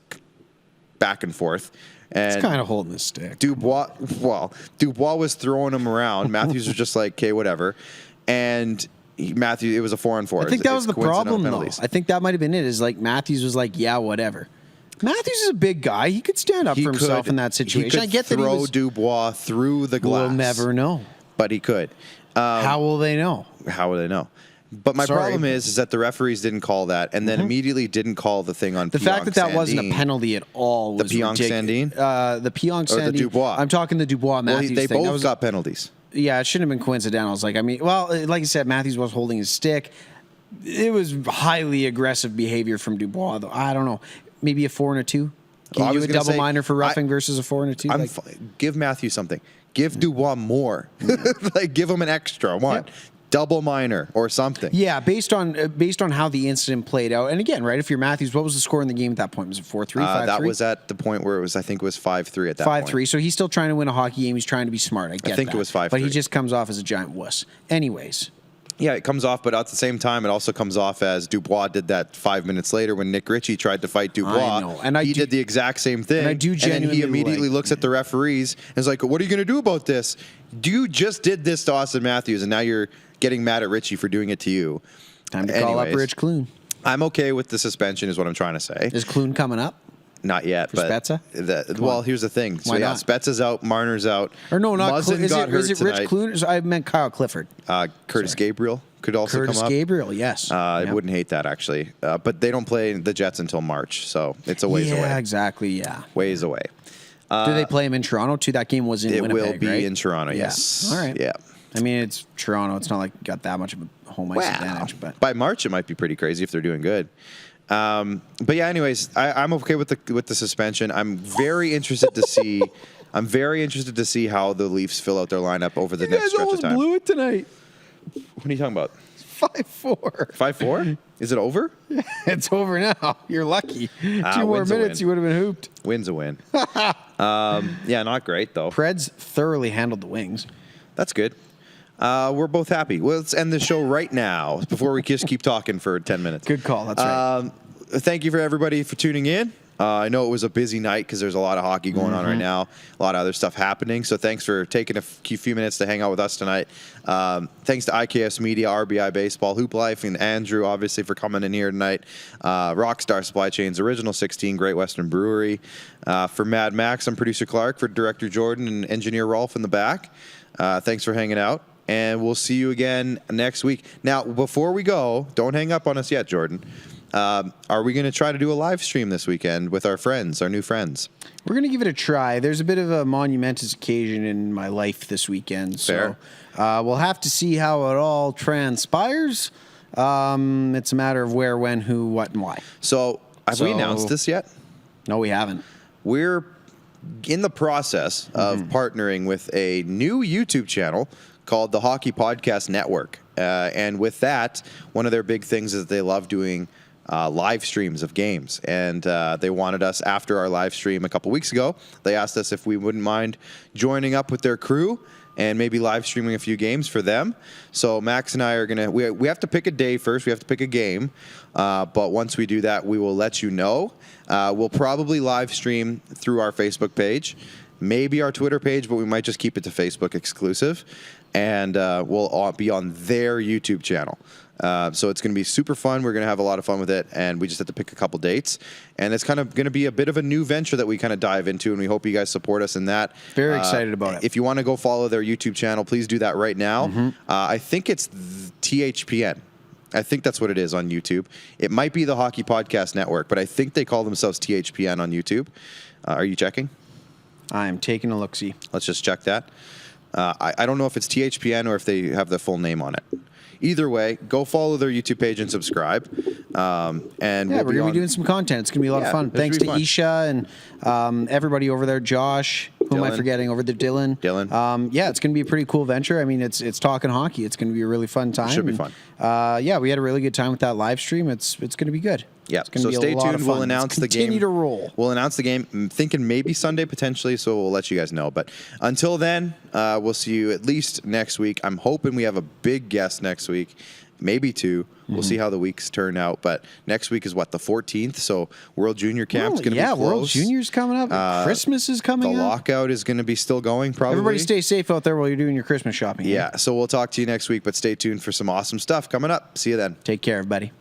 Speaker 1: back and forth. And
Speaker 2: It's kind of holding the stick.
Speaker 1: Dubois was throwing him around. Matthews was just like, okay, whatever. And Matthews, it was a 4-on-4.
Speaker 2: I think that was the problem, though.
Speaker 1: penalties.
Speaker 2: I think that might have been it. Is like Matthews was like, yeah, whatever. Matthews is a big guy. He could stand up for himself in that situation.
Speaker 1: He could
Speaker 2: I get that he
Speaker 1: throw
Speaker 2: was.
Speaker 1: Dubois through the glass.
Speaker 2: We'll never know.
Speaker 1: But he could.
Speaker 2: How will they know?
Speaker 1: How would they know? But my
Speaker 2: Sorry.
Speaker 1: problem is that the referees didn't call that, and then immediately didn't call the thing on
Speaker 2: The fact that wasn't a penalty at all was
Speaker 1: Pionk
Speaker 2: ridiculous.
Speaker 1: Sandin?
Speaker 2: The Pionk
Speaker 1: Or
Speaker 2: Sandin.
Speaker 1: the Dubois?
Speaker 2: I'm talking the Dubois Matthews
Speaker 1: they
Speaker 2: thing.
Speaker 1: both got penalties.
Speaker 2: Yeah, it shouldn't have been coincidental. It's like, like I said, Matthews was holding his stick. It was highly aggressive behavior from Dubois, though. I don't know. Maybe a 4 and a 2? Can you do a double minor for roughing versus a 4 and a 2?
Speaker 1: Give Matthews something. Give Dubois more. Give him an extra one.
Speaker 2: Yep.
Speaker 1: Double minor or something.
Speaker 2: Yeah, based on how the incident played out. And again, right, if you're Matthews, what was the score in the game at that point? Was it 4-3, 5-3?
Speaker 1: That was at the point where I think it was 5-3 at that point.
Speaker 2: 5-3. So he's still trying to win a hockey game. He's trying to be smart. I think
Speaker 1: it was 5-3.
Speaker 2: But he just comes off as a giant wuss. Anyways.
Speaker 1: Yeah, it comes off, but at the same time, it also comes off as Dubois did that 5 minutes later when Nick Ritchie tried to fight Dubois.
Speaker 2: I know. And
Speaker 1: he did the exact same thing.
Speaker 2: And I do genuinely
Speaker 1: and then he immediately looks at the referees and is like, what are you going to do about this? You just did this to Austin Matthews, and now you're getting mad at Ritchie for doing it to you.
Speaker 2: Time to call up Rich Clune.
Speaker 1: I'm okay with the suspension is what I'm trying to say.
Speaker 2: Is Clune coming up?
Speaker 1: Not yet.
Speaker 2: For Spezza?
Speaker 1: Here's the thing.
Speaker 2: Why not?
Speaker 1: Spezza's out, Marner's out.
Speaker 2: Or no, not
Speaker 1: Muzzin
Speaker 2: Clune. Is it Rich
Speaker 1: tonight.
Speaker 2: Clune? I meant Kyle Clifford.
Speaker 1: Curtis Gabriel could also
Speaker 2: Curtis
Speaker 1: come up.
Speaker 2: Gabriel, yes.
Speaker 1: I wouldn't hate that, actually. But they don't play the Jets until March, so it's a ways away.
Speaker 2: Yeah, exactly, yeah.
Speaker 1: Ways away.
Speaker 2: Do they play him in Toronto, too? That game was in Winnipeg,
Speaker 1: It will be
Speaker 2: right?
Speaker 1: in Toronto,
Speaker 2: Yeah.
Speaker 1: yes.
Speaker 2: All right.
Speaker 1: Yeah.
Speaker 2: I mean, it's Toronto. It's not like you got that much of a home ice advantage. But
Speaker 1: by March, it might be pretty crazy if they're doing good. But yeah, anyways, I'm okay with the suspension. I'm very interested to see. How the Leafs fill out their lineup over the next stretch of time.
Speaker 2: blew it tonight.
Speaker 1: What are you talking about?
Speaker 2: 5-4.
Speaker 1: 5-4? Is it over?
Speaker 2: It's over now. You're lucky. 2 more
Speaker 1: win's a
Speaker 2: minutes,
Speaker 1: win.
Speaker 2: you would have been hooped.
Speaker 1: Win's a win. Yeah, not great though.
Speaker 2: Preds thoroughly handled the Wings.
Speaker 1: That's good. We're both happy. Well, let's end the show right now before we just keep talking for 10 minutes.
Speaker 2: Good call. That's right.
Speaker 1: Thank you for everybody for tuning in. I know it was a busy night because there's a lot of hockey going on right now, a lot of other stuff happening. So thanks for taking a few minutes to hang out with us tonight. Thanks to IKS Media, RBI Baseball, Hoop Life, and Andrew, obviously, for coming in here tonight. Rockstar Supply Chains, Original 16, Great Western Brewery. For Mad Max, I'm producer Clark. For director Jordan and engineer Rolf in the back. Thanks for hanging out. And we'll see you again next week. Now, before we go, don't hang up on us yet, Jordan. Are we going to try to do a live stream this weekend with our friends, our new friends?
Speaker 2: We're going to give it a try. There's a bit of a monumentous occasion in my life this weekend.
Speaker 1: Fair.
Speaker 2: So we'll have to see how it all transpires. It's a matter of where, when, who, what, and why.
Speaker 1: So, have we announced this yet?
Speaker 2: No, we haven't.
Speaker 1: We're in the process of partnering with a new YouTube channel called the Hockey Podcast Network. And with that, one of their big things is they love doing live streams of games. And they wanted us, after our live stream a couple weeks ago, they asked us if we wouldn't mind joining up with their crew and maybe live streaming a few games for them. So Max and I are going to, we have to pick a day first. We have to pick a game. But once we do that, we will let you know. We'll probably live stream through our Facebook page, maybe our Twitter page, but we might just keep it to Facebook exclusive. And we'll be on their YouTube channel. So it's going to be super fun. We're going to have a lot of fun with it, and we just have to pick a couple dates. And it's kind of going to be a bit of a new venture that we kind of dive into, and we hope you guys support us in that.
Speaker 2: Very excited about it.
Speaker 1: If you want to go follow their YouTube channel, please do that right now. I think it's THPN. I think that's what it is on YouTube. It might be the Hockey Podcast Network, but I think they call themselves THPN on YouTube. Are you checking?
Speaker 2: I'm taking a look-see.
Speaker 1: Let's just check that. I don't know if it's THPN or if they have the full name on it. Either way, go follow their YouTube page and subscribe. And
Speaker 2: we're going to be doing some content. It's going to be a lot of fun. Thanks to Isha and everybody over there, Josh. Who am I forgetting over there? Dylan. It's going to be a pretty cool venture. I mean, it's talking hockey. It's going to be a really fun time.
Speaker 1: It should be fun.
Speaker 2: We had a really good time with that live stream. It's going to be good.
Speaker 1: Yeah,
Speaker 2: it's going to
Speaker 1: so
Speaker 2: be
Speaker 1: stay
Speaker 2: a lot
Speaker 1: tuned.
Speaker 2: of fun.
Speaker 1: We'll announce the game.
Speaker 2: Continue to roll.
Speaker 1: We'll announce the game. I'm thinking maybe Sunday potentially, so we'll let you guys know. But until then, we'll see you at least next week. I'm hoping we have a big guest next week, maybe two. We'll see how the weeks turn out. But next week is what, the 14th? So World Junior Camp's going to be close.
Speaker 2: World Junior's coming up. Christmas is coming up.
Speaker 1: The lockout is going to be still going, probably.
Speaker 2: Everybody stay safe out there while you're doing your Christmas shopping.
Speaker 1: Yeah, so we'll talk to you next week, but stay tuned for some awesome stuff coming up. See you then.
Speaker 2: Take care, everybody.